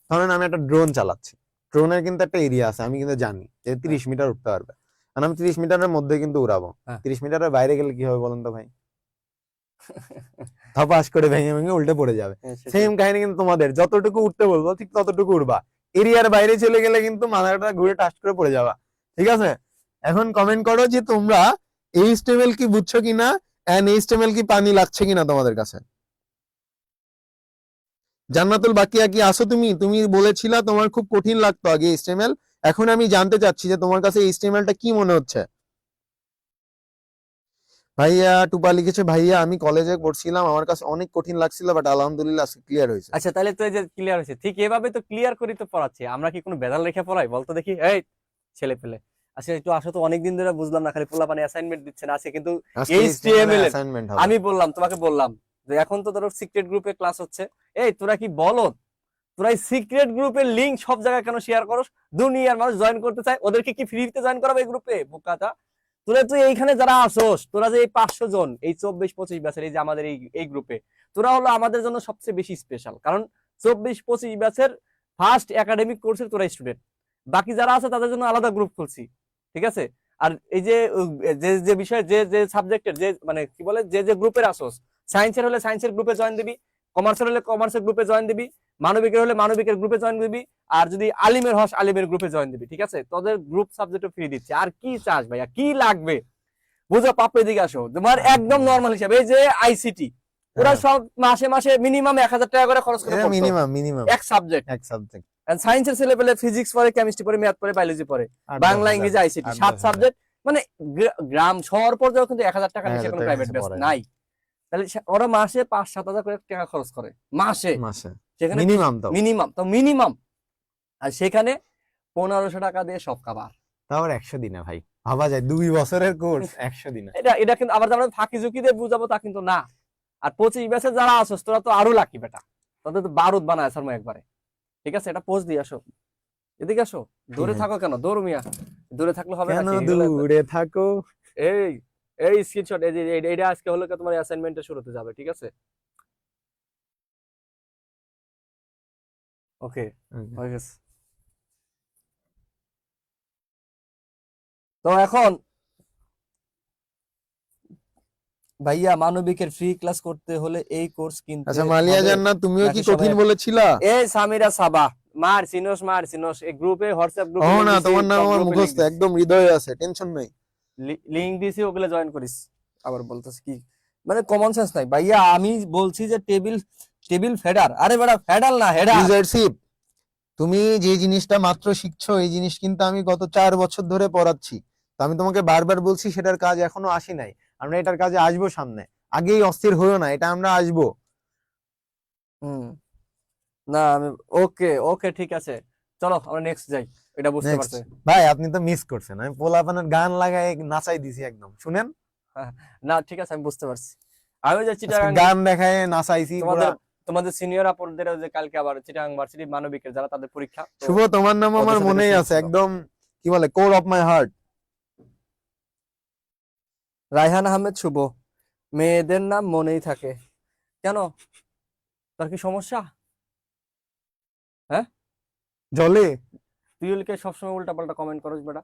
ধরেন আমি একটা ড্রোন চালাচ্ছি, ড্রোনের কিন্তু একটা এরিয়া আছে, আমি কিন্তু জানি যে 30 মিটার উঠতে পারবে, আর আমি 30 মিটারের মধ্যে কিন্তু উড়াবো। 30 মিটারের বাইরে গেলে কি হবে বলেন তো ভাই? ধপাস করে ভেঙে ভেঙে উল্টে পড়ে যাবে। সেম কাহিনী কিন্তু তোমাদের, যতটুকু উঠতে বলবো ঠিক ততটুকু উড়বা, এরিয়ার বাইরে চলে গেলে কিন্তু মাথাটা ঘুরে টাচ করে পড়ে যাবা, ঠিক আছে? এখন কমেন্ট করো যে তোমরা এইচটিএমএল কি বুঝছো কিনা, এন্ড এইচটিএমএল কি পানি লাগছে কিনা তোমাদের কাছে। জান্নাতুল বাকিয়া, কি আসো তুমি? তুমি বলেছিলা তোমার খুব কঠিন লাগতো আগে এইচটিএমএল, এখন আমি জানতে চাচ্ছি যে তোমার কাছে এইচটিএমএলটা কি মনে হচ্ছে। ভাইয়া টুপা লিখেছে, ভাইয়া আমি কলেজে পড়ছিলাম, আমার কাছে অনেক কঠিন লাগছিল, বাট আলহামদুলিল্লাহ আজকে ক্লিয়ার হয়েছে। আচ্ছা তাহলে তো এই যে ক্লিয়ার হয়েছে, ঠিক এভাবে তো ক্লিয়ার করি তো পড়াচ্ছি। আমরা কি কোনো ভেজাল রেখে পড়াই বলতো দেখি? এই ছেলে পেলে, আচ্ছা একটু আসো তো, অনেকদিন ধরে বুঝলাম না, খালি পোলাপানি অ্যাসাইনমেন্ট দিচ্ছে না, আছে কিন্তু আজকে এইচটিএমএল এর। অ্যাসাইনমেন্ট হবে। আমি বললাম, তোমাকে বললাম যে এখন তো ধরো সিক্রেট গ্রুপে ক্লাস হচ্ছে, এই তোরা কি বলো, তোরা এই সিক্রেট গ্রুপের লিংক সব জায়গায় কেন শেয়ার করস? দুনিয়ার মানুষ জয়েন করতে চায়, ওদেরকে কি ফ্রিতে জয়েন করাবে এই গ্রুপে? বোকাটা তোরা, তুই এইখানে যারা আসোস, তোরা যে এই 500 জন, এই 24-25 ব্যাচের, এই যে আমাদের এই গ্রুপে, তোরা হলো আমাদের জন্য সবচেয়ে বেশি স্পেশাল। কারণ 24-25 ব্যাচের ফার্স্ট একাডেমিক কোর্সের তোরা স্টুডেন্ট। বাকি যারা আছে তাদের জন্য আলাদা গ্রুপ খুলছি, ঠিক আছে? আর এই যে যে যে বিষয়ে যে যে সাবজেক্টের যে মানে কি বলে, যে যে গ্রুপের আসোস, সায়েন্সের হলে সায়েন্সের গ্রুপে জয়েন দিবি, কমার্সের হলে কমার্সের গ্রুপে জয়েন দিবি, মানবিকের হলে মানবিকের গ্রুপে জয়েন দিবি, আর যদি আলিমের হস আলিমের গ্রুপে জয়েন দিবি, ঠিক আছে? তোদের গ্রুপ সাবজেক্টও ফ্রি দিচ্ছে। আর কি চাস ভাইয়া, কি লাগবে? বুঝো পাপ্পু, দিকে আসো, তোমার একদম নর্মাল হিসাবে এই যে আইসিটি, ওরা সব মাসে মাসে মিনিমাম 1000 টাকা করে খরচ করে পড়তো মিনিমাম এক সাবজেক্ট। এক সাবজেক্ট। সায়েন্সের ছেলে পেলে ফিজিক্স পড়ে, কেমিস্ট্রি পড়ে, ম্যাথ পড়ে, বায়োলজি পড়ে, বাংলা ইংরেজি আইসিটি 7 সাবজেক্ট। মানে গ্রাম শহর পর্যায়েও কিন্তু 1000 টাকার বেশি কোনো প্রাইভেট ব্যাচ নাই। তাহলে ওরা মাসে 5-7 হাজার করে টাকা খরচ করে মাসে, সেখানে মিনিমাম। আর সেখানে 1500 টাকা দিয়ে সব খাবার, তাও 100 দিনে ভাই, ভাবা যায় 2 বছরের কোর্স 100 দিনে। এটা কিন্তু আবার আমরা ফাঁকি ঝুঁকি দিয়ে বুঝাবো তা কিন্তু না। আর 25 ব্যাচে যারা আসোস, তোরা তো আরো লাকি বেটা, তোদের তো বারুদ বানায় সারমো একবারে, ঠিক আছে? এটা পোস্ট দিয়ে আসো, এদিকে আসো। দূরে থাকো কেন? দৌড় মিয়া, দূরে থাকলে হবে না? দূরে থাকো। এই এই স্ক্রিনশট, এই যে এইটা আজকে হলো তোমার অ্যাসাইনমেন্টের শুরুতে যাবে, ঠিক আছে? ওকে, হয়ে গেছে। তো এখন ভাইয়া মানবিকের ফ্রি ক্লাস করতে হলে এই কোর্স কিনতে আচ্ছা মালিয়া জান্নাত, তুমিও কি কঠিন বলেছিলা? এই সামিরা সাবা, মার সিনোস এই গ্রুপে, হোয়াটসঅ্যাপ গ্রুপে ও না, তোমার নাম আমার মুখস্থ একদম হৃদয়ে আছে, টেনশন নাই। লিংক দিছি, ওগুলো জয়েন করিস। আবার বলতেছ কি, মানে কমন সেন্স নাই ভাইয়া। আমি বলছি যে টেবিল ফেডার, আরে বেটা ফেডার না হেডার। ইউজারশিপ, তুমি যে জিনিসটা মাত্র শিখছো, এই জিনিস কিন্তু আমি গত 4 বছর ধরে পড়াচ্ছি। তো আমি তোমাকে বারবার বলছি সেটার কাজ এখনো আসি নাই, আমরা এটার কাজে আসবো সামনে। আগেই অস্থির হইও না, এটা আমরা আসবো। না আমি ওকে ঠিক আছে, চলো আমরা নেক্সট যাই। এটা বুঝতে পারছে ভাই, আপনি তো মিস করছেন, আমি পোলাপানের গান লাগাই নাচাই দিছি একদম, শুনেন না? ঠিক আছে, আমি বুঝতে পারছি। আমি যে চিটাগাং গান দেখায় নাচাইছি তোমাদের সিনিয়র আপুদের, যে কালকে আবার চিটাগাং ভার্সিটি মানবিকের যারা, তাদের পরীক্ষা। শুভ, তোমার নাম আমার মনেই আছে একদম, কি বলে, core of my heart. Raihan Ahmed Shuvo, মেয়েদের নাম মনেই থাকে কেন? তার কি সমস্যা? হ্যাঁ জলে তুই কে সবসময় উল্টা পাল্টা কমেন্ট করিস বেটা।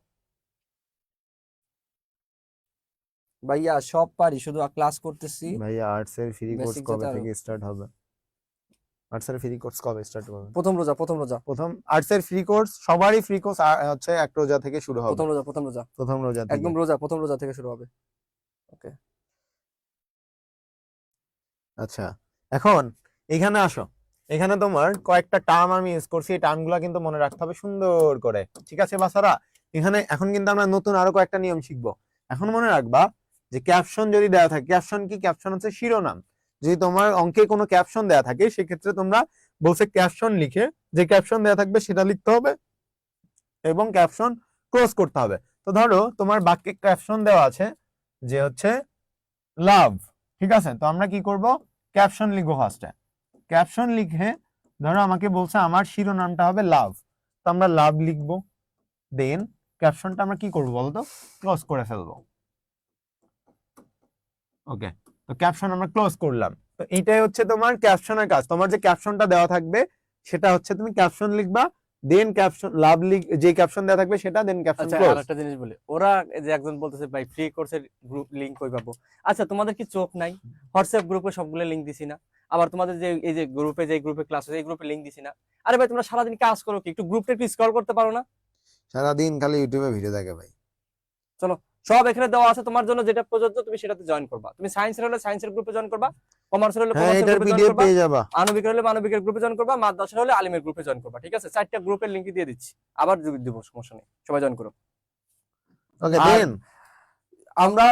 ভাইয়া সব পারি, শুধু ক্লাস করতেছি। ভাইয়া আর্টস এর ফ্রি কোর্স কবে থেকে স্টার্ট হবে? আর্টস এর ফ্রি কোর্স কবে স্টার্ট হবে? প্রথম রোজা প্রথম আর্টস এর ফ্রি কোর্স, সবারই ফ্রি কোর্স হচ্ছে 1 রোজা থেকে শুরু হবে। প্রথম রোজা একদম প্রথম রোজা থেকে শুরু হবে। ওকে আচ্ছা, এখন এখানে আসো। এখানে তোমার কয়েকটা টার্ম আমি ইউজ করছি, এই টার্মগুলো কিন্তু মনে রাখতে হবে সুন্দর করে, ঠিক আছে বাছারা? এখানে এখন কিন্তু আমরা নতুন আরো কয়েকটা নিয়ম শিখবো। এখন মনে রাখবা যে ক্যাপশন যদি দেওয়া থাকে, ক্যাপশন কি? ক্যাপশন হচ্ছে শিরোনাম। যদি তোমার অঙ্কে কোনো ক্যাপশন দেওয়া থাকে, সেক্ষেত্রে তোমরা বলছে ক্যাপশন লিখে যে ক্যাপশন দেওয়া থাকবে সেটা লিখতে হবে এবং ক্যাপশন ক্লোজ করতে হবে। তো ধরো তোমার বাক্যে ক্যাপশন দেওয়া আছে যে হচ্ছে লাভ, ঠিক আছে? তো আমরা কি করব? ক্যাপশন লিখবো ফার্স্টে। ক্যাপশন লিখে ধরো আমাকে বলছে আমার শিরোনামটা হবে লাভ, তো আমরা লাভ লিখবো। দেন ক্যাপশনটা আমরা কি করবো বলতো? ক্লোজ করে ফেলবো। ওকে, তো ক্যাপশন আমরা ক্লোজ করলাম। তো এটাই হচ্ছে তোমার ক্যাপশনের কাজ। তোমার যে ক্যাপশনটা দেওয়া থাকবে সেটা হচ্ছে তুমি ক্যাপশন লিখবা, দেন ক্যাপশন লাভ যে ক্যাপশন দেওয়া থাকবে সেটা, দেন ক্যাপশন ক্লোজ। আরেকটা জিনিস বলি, ওরা যে একজন বলতেছে ভাই ফ্রি কোর্সের গ্রুপ লিংক কই পাবো? আচ্ছা তোমাদের কি চোখ নাই? হোয়াটসঅ্যাপ গ্রুপে সবগুলো লিংক দিছি না? আবার তোমাদের যে এই যে গ্রুপে ক্লাস আছে, এই গ্রুপে লিংক দিছি না? আরে ভাই তোমরা সারাদিন কাজ করো কি, একটু গ্রুপটা একটু স্ক্রল করতে পারো না? সারাদিন খালি ইউটিউবে ভিডিও দেখে ভাই। চলো সব এখানে দেওয়া আছে তোমার জন্য, যেটা প্রযোজ্য তুমি সেটাতে জয়েন করবা। তুমি সায়েন্সের হলে সায়েন্সের গ্রুপে জয়েন করবা, কমার্সের হলে কমার্সের গ্রুপে জয়েন করবা, মানবিকের হলে মানবিকের গ্রুপে জয়েন করবা, মাদ্রাসার হলে আলিমের গ্রুপে জয়েন করবা, ঠিক আছে? 4টা গ্রুপের লিংক দিয়ে দিচ্ছি, আবার দিব, সমস্যা নেই, সবাই জয়েন করো। ওকে দেন আমরা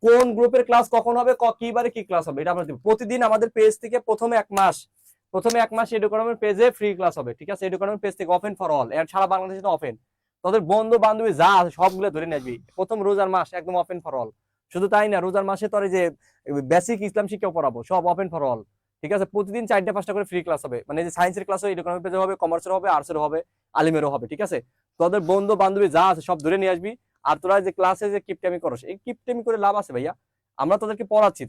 কোন গ্রুপের ক্লাস কখন হবে, কি বারে কি ক্লাস হবে এটা আমরা দিব। প্রতিদিন আমাদের পেজ থেকে প্রথমে এক মাস এডুকোনমের পেজে ফ্রি ক্লাস হবে, ঠিক আছে? এডুকোনমের পেজ থেকে ওপেন ফর অল, এর সারা বাংলাদেশে ওপেন। তোদের বন্ধু বান্ধবী যা আছে সবগুলো ধরে নেবি, প্রথম রোজার মাস একদম ওপেন ফর অল। শুধু তাই না, রোজার মাসে তোর যে বেসিক ইসলাম শিক্ষাও পড়াবো, সব ওপেন ফর অল, ঠিক আছে? প্রতিদিন 4টা 5টা করে ফ্রি ক্লাস হবে, মানে যে সায়েন্সের ক্লাস হবে, এডুকোনমের পেজে হবে, কমার্সের হবে, আর্টসের হবে, আলিমেরও হবে, ঠিক আছে? তোদের বন্ধু বান্ধবী যা আছে সব ধরে নিয়ে আসবি। আর তোরা যে ক্লাসে যে কিপটেমি করস, এই কিপটেমি করে লাভ আছে ভাইয়া? আমরা তোদেরকে পড়াচ্ছি,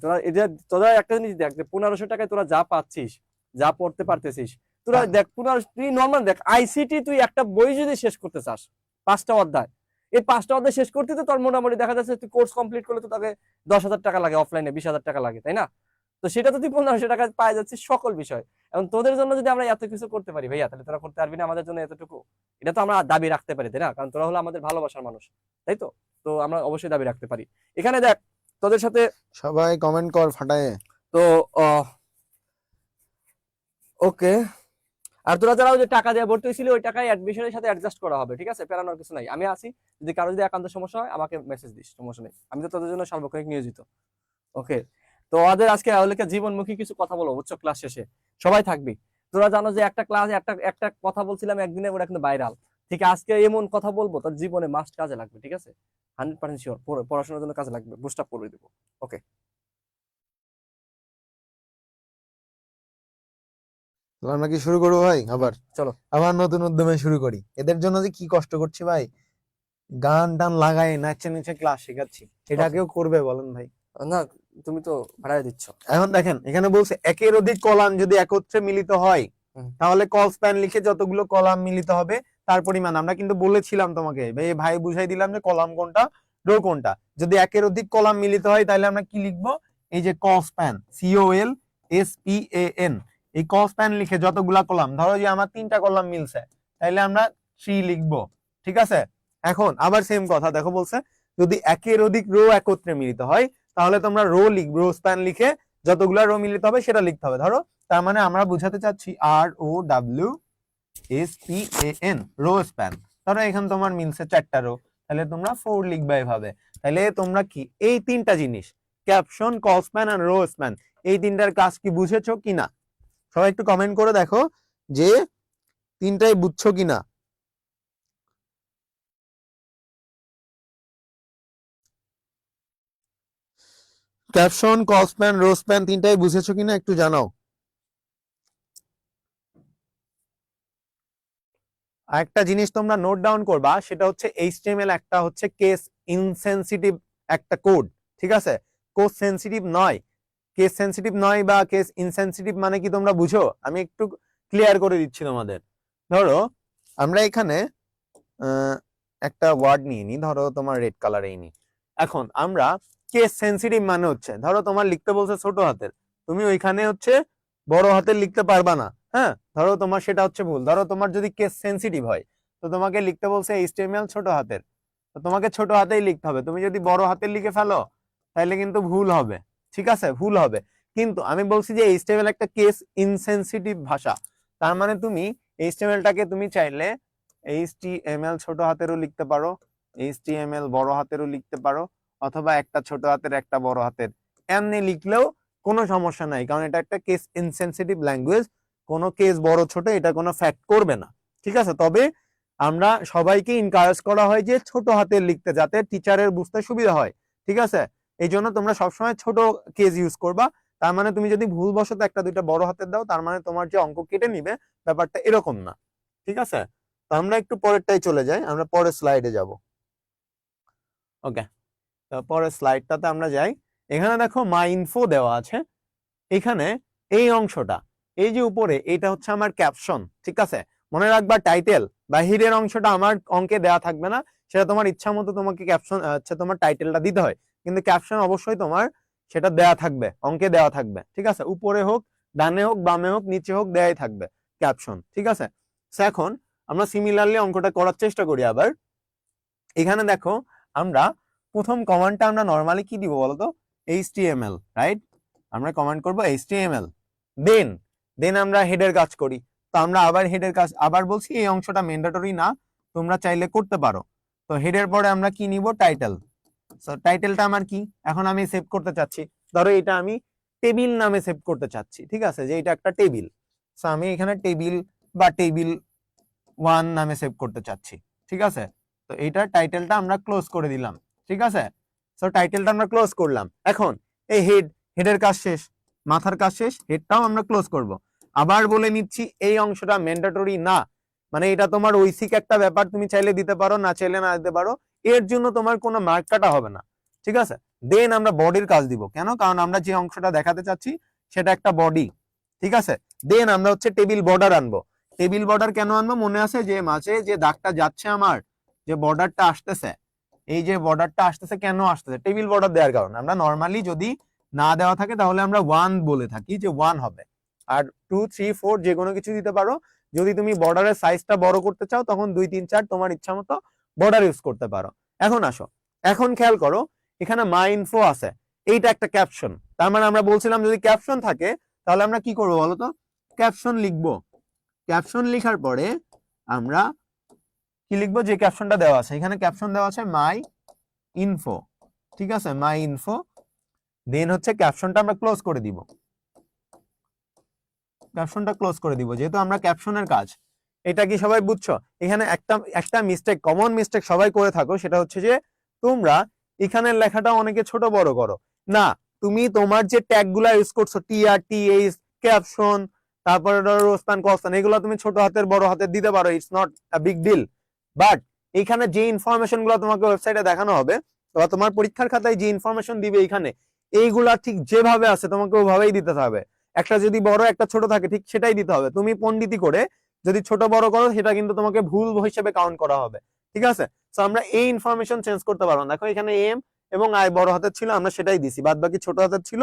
তোরা একটা জিনিস দেখ, যে 1500 টাকায় তোরা যা পাচ্ছিস, যা পড়তে পারতেছিস, তোরা দেখ 1500, তুই নর্মাল দেখ আইসিটি, তুই একটা বই যদি শেষ করতে চাস 5টা অধ্যায়, এই 5টা অধ্যায় শেষ করতে তো তোর মোটামুটি দেখা যাচ্ছে তুই কোর্স কমপ্লিট করলে তো তাকে 10,000 টাকা লাগে, অফলাইনে 20,000 টাকা লাগে, তাই না? তো সেটা তো তুই 1500 টাকা পাই যাচ্ছিস সকল বিষয়। এবং তোদের জন্য যদি আমরা এত কিছু করতে পারি ভাইয়া, তাহলে তোরা করতে পারবি না আমাদের জন্য এতটুকু? এটা তো আমরা দাবি রাখতে পারি, তাই না? কারণ তোরা হলো আমাদের ভালোবাসার মানুষ, তাই তো? তো আমরা অবশ্যই দাবি রাখতে পারি। এখানে দেখ তোদের সাথে সবাই কমেন্ট কর ফাটায়। তো ওকে, আর তোরা যারা ওই যে টাকা দিয়ে ভর্তি হয়েছিল, ওই টাকায় অ্যাডমিশনের সাথে অ্যাডজাস্ট করা হবে, ঠিক আছে? প্যারানোর কিছু নাই, আমি আছি। যদি কারো যদি একান্ত সমস্যা হয় আমাকে মেসেজ দিস, সমস্যা নেই, আমি তো তোদের জন্য সার্বক্ষণিক নিয়োজিত। ওকে, তো ওদের আজকে ওদেরকে জীবনমুখী কিছু কথা বলো উচ্চ ক্লাস শেষে, সবাই থাকবি। তোরা জানো যে একটা ক্লাস একটা কথা বলছিলাম একদিনে, ওটা কিন্তু ভাইরাল। ঠিক আছে, আজকে এমন কথা বলবো তোর জীবনে মাস্ট কাজে লাগবে, ঠিক আছে? 100% শিওর, পড়াশোনার জন্য কাজে লাগবে, বুস্ট আপ করে দেবো। ওকে, তাহলে আমরা কি শুরু করবো ভাই? চলো। আবার নতুন উদ্যমে শুরু করি। এদের জন্য যে কি কষ্ট করছি ভাই, গান টান লাগাই নাচে নিচে ক্লাস শেখাচ্ছি, এটা কেউ করবে বলেন ভাই? না, তুমি তো ভাড়ায় দিচ্ছ। এখন দেখেন, এখানে বলছে একের অধিক কলাম যদি একত্রে মিলিত হয়, তাহলে কল স্প্যান লিখে যতগুলো কলাম মিলিত হবে তার পরিমাণ। আমরা কিন্তু বলেছিলাম তোমাকে, ভাই বুঝাই দিলাম যে কলাম কোনটা, রো কোনটা। যদি একের অধিক কলাম মিলিত হয় তাহলে আমরা কি লিখবো? এই যে কস্প্যান, COLSPAN, এই কস্প্যান লিখে যতগুলা কলাম, ধরো যে আমার 3টা কলাম মিলছে, তাইলে আমরা 3 লিখবো, ঠিক আছে? এখন আবার সেম কথা দেখো, বলছে যদি একের অধিক রো একত্রে মিলিত হয় তাহলে তোমরা রো লিখবে, রো স্প্যান লিখে যতগুলা রো মিলিত হবে সেটা লিখতে হবে। ধরো তার মানে আমরা বুঝাতে চাচ্ছি ROWSPAN, রো স্প্যান। ধরো এখানে তোমার মিলছে 4টা রো, তাহলে তোমরা 4 লিখবে এভাবে। তাহলে তোমরা কি এই 3টা জিনিস, ক্যাপশন, কল স্প্যান আর রো স্প্যান, এই 3টার কাজ কি বুঝেছো কিনা? সবাই একটু কমেন্ট করে দেখো যে 3টাই বুঝছো কিনা। Caption, colspan, rowspan 3টাই বুঝেছো কিনা একটু জানাও। আরেকটা জিনিস তোমরা নোট ডাউন করবা, সেটা হচ্ছে HTML একটা হচ্ছে কেস ইনসেনসিটিভ একটা কোড, ঠিক আছে? কোড সেনসিটিভ নয়, কেস সেনসিটিভ নয় বা কেস ইনসেনসিটিভ মানে কি তোমরা বুঝো? আমি একটু ক্লিয়ার করে দিচ্ছি তোমাদের। ধরো আমরা এখানে একটা ওয়ার্ড নিয়ে নি, ধরো তোমার রেড কালারেই নি। এখন আমরা কেস সেনসিটিভ মানে হচ্ছে, ধরো তোমার লিখতে বলছে ছোট হাতের, তুমি ওইখানে হচ্ছে বড় হাতের লিখতে পারবা না, হ্যাঁ? ধরো তোমার সেটা হচ্ছে ভুল। ধরো তোমার যদি কেস সেনসিটিভ হয়, তো তোমাকে লিখতে বলছে HTML ছোট হাতের, তো তোমাকে ছোট হাতেই লিখতে হবে। তুমি যদি বড় হাতের লিখে ফেলো তাহলে কিন্তু ভুল হবে, ঠিক আছে? ভুল হবে। কিন্তু আমি বলছি যে HTML একটা কেস ইনসেনসিটিভ ভাষা, তার মানে তুমি HTML-টাকে তুমি চাইলে HTML ছোট হাতেরও লিখতে পারো, HTML বড় হাতেরও লিখতে পারো, অথবা একটা ছোট হাতের একটা বড় হাতের এমনি লিখলেও কোনো সমস্যা নাই, কারণ এটা একটা কেস ইনসেনসিটিভ ল্যাঙ্গুয়েজ। কোনো কেস বড় ছোট এটা কোনো ফ্যাক্ট করবে না, ঠিক আছে? তবে আমরা সবাইকে এনকারেজ করা হয় যে ছোট হাতের লিখতে, যাতে টিচারের বুঝতে সুবিধা হয়, ঠিক আছে? এই জন্য তোমরা সবসময় ছোট কেস ইউজ করবা। তার মানে তুমি যদি ভুলবশত একটা দুইটা বড় হাতের দাও, তার মানে তোমার যে অঙ্ক কেটে নিবে ব্যাপারটা এরকম না, ঠিক আছে? তো আমরা একটু পরেরটাই চলে যাই, আমরা পরের স্লাইডে যাব। ওকে, তো পরের স্লাইডটাতে আমরা যাই। এখানে দেখো মাই ইনফো দেওয়া আছে। এখানে এই অংশটা, এই যে উপরে, এটা হচ্ছে আমার ক্যাপশন, ঠিক আছে? মনে রাখবা টাইটেল বাহিরের অংশটা আমার অঙ্কে দেওয়া থাকবে না, সেটা তোমার ইচ্ছা মতো তোমাকে ক্যাপশন আচ্ছা তোমার টাইটেলটা দিতে হয়, কিন্তু ক্যাপশন অবশ্যই তোমার সেটা দেয়া থাকবে, অঙ্কে দেওয়া থাকবে, ঠিক আছে? উপরে হোক, ডানে হোক, বামে হোক, নিচে হোক, দেয়াই থাকবে ক্যাপশন, ঠিক আছে? এখন আমরা সিমিলারলি অঙ্কটা করার চেষ্টা করি আবার। এখানে দেখো আমরা প্রথম কমান্ডটা আমরা নরমালি কি দিব বলতো? HTML, right? আমরা কমান্ড করব HTML, দেন দেন আমরা হেডের কাজ করি। তো আমরা আবার হেডের কাজ, আবার বলছি এই অংশটা ম্যান্ডেটরি না, তোমরা চাইলে করতে পারো। তো হেডের পরে আমরা কি নিব? টাইটেল, টাইটেলটা আমার কি, এখন আমি সেভ করতে চাচ্ছি, ধরো এটা আমি টেবিল নামে সেভ করতে চাচ্ছি, ঠিক আছে, যে এটা একটা টেবিল। সো আমি এখানে টেবিল বা টেবিল 1 নামে সেভ করতে চাচ্ছি, ঠিক আছে। তো এইটার টাইটেলটা আমরা ক্লোজ করে দিলাম, ঠিক আছে। সো টাইটেলটা আমরা ক্লোজ করলাম। এখন এই হেডের কাজ শেষ, মাথার কাজ শেষ, হেডটাও আমরা ক্লোজ করব। আবার বলে নিচ্ছি এই অংশটা ম্যান্ডেটরি না, মানে এটা তোমার ঐচ্ছিক একটা ব্যাপার, তুমি চাইলে দিতে পারো, না চাইলে না দিতে পারো, এর জন্য তোমার কোনো মার্ক কাটা হবে না, ঠিক আছে। দেন আমরা বডির কাজ দিব, কেন, কারণ আমরা যে অংশটা দেখাতে চাচ্ছি সেটা একটা বডি, ঠিক আছে। দেন আমরা হচ্ছে টেবিল বর্ডার আনবো। টেবিল বর্ডার কেন আনবো, মনে আছে যে মাঝে যে দাগটা যাচ্ছে, আমার যে বর্ডারটা আসতেছে, এই যে বর্ডারটা আসতেছে, কেন আসতেছে, টেবিল বর্ডার দেওয়ার কারণে। আমরা নর্মালি যদি না দেওয়া থাকে তাহলে আমরা 1 বলে থাকি, যে 1 হবে, আর 2 3 4 যে কোনো কিছু দিতে পারো। যদি তুমি বর্ডারের সাইজটা বড় করতে চাও তখন 2 3 4 তোমার ইচ্ছা মতো বর্ডার ইউজ করতে পারো। এখন আসো, এখন খেয়াল করো, এখানে মাই ইনফো আছে, এইটা একটা ক্যাপশন। তার মানে আমরা বলছিলাম যদি ক্যাপশন থাকে তাহলে আমরা কি করবো বলতো, ক্যাপশন লিখবো। ক্যাপশন লেখার পরে আমরা কি লিখবো, যে ক্যাপশনটা দেওয়া আছে, এখানে ক্যাপশন দেওয়া আছে মাই ইনফো, ঠিক আছে, মাই ইনফো। দেন হচ্ছে ক্যাপশনটা আমরা ক্লোজ করে দিব, ক্যাপশনটা ক্লোজ করে দিব, যেহেতু আমরা ক্যাপশনের কাজ। এটা কি সবাই বুঝছো? এখানে একটা মিস্টেক, কমন মিস্টেক সবাই করে থাকো, সেটা হচ্ছে যে তোমরা এখানের লেখাটা অনেকে ছোট বড় করো না। তুমি তোমার যে ট্যাগ গুলা ইউজ করছো, টিআর, টিএইচ, ক্যাপশন, তারপরে রোস্তান, কস্তান, এগুলো তুমি ছোট হাতের বড় হাতের দিতে পারো, it's not a big deal. But এখানে যে ইনফরমেশন গুলো তোমাকে ওয়েবসাইটে দেখানো হবে বা তোমার পরীক্ষার খাতায় যে ইনফরমেশন দিবে এখানে, এইগুলা ঠিক যেভাবে আছে তোমাকে ওভাবেই দিতে হবে। একটা যদি বড় একটা ছোট থাকে ঠিক সেটাই দিতে হবে। তুমি পণ্ডিতি করে যদি ছোট বড় করো সেটা কিন্তু তোমাকে ভুল হিসেবে কাউন্ট করা হবে, ঠিক আছে। তো আমরা এই ইনফরমেশন চেঞ্জ করতে পারবো না। দেখো এখানে এম এবং আই বড় হাতের ছিল, আমরা সেটাই দিছি, বাদ বাকি ছোট হাতের ছিল,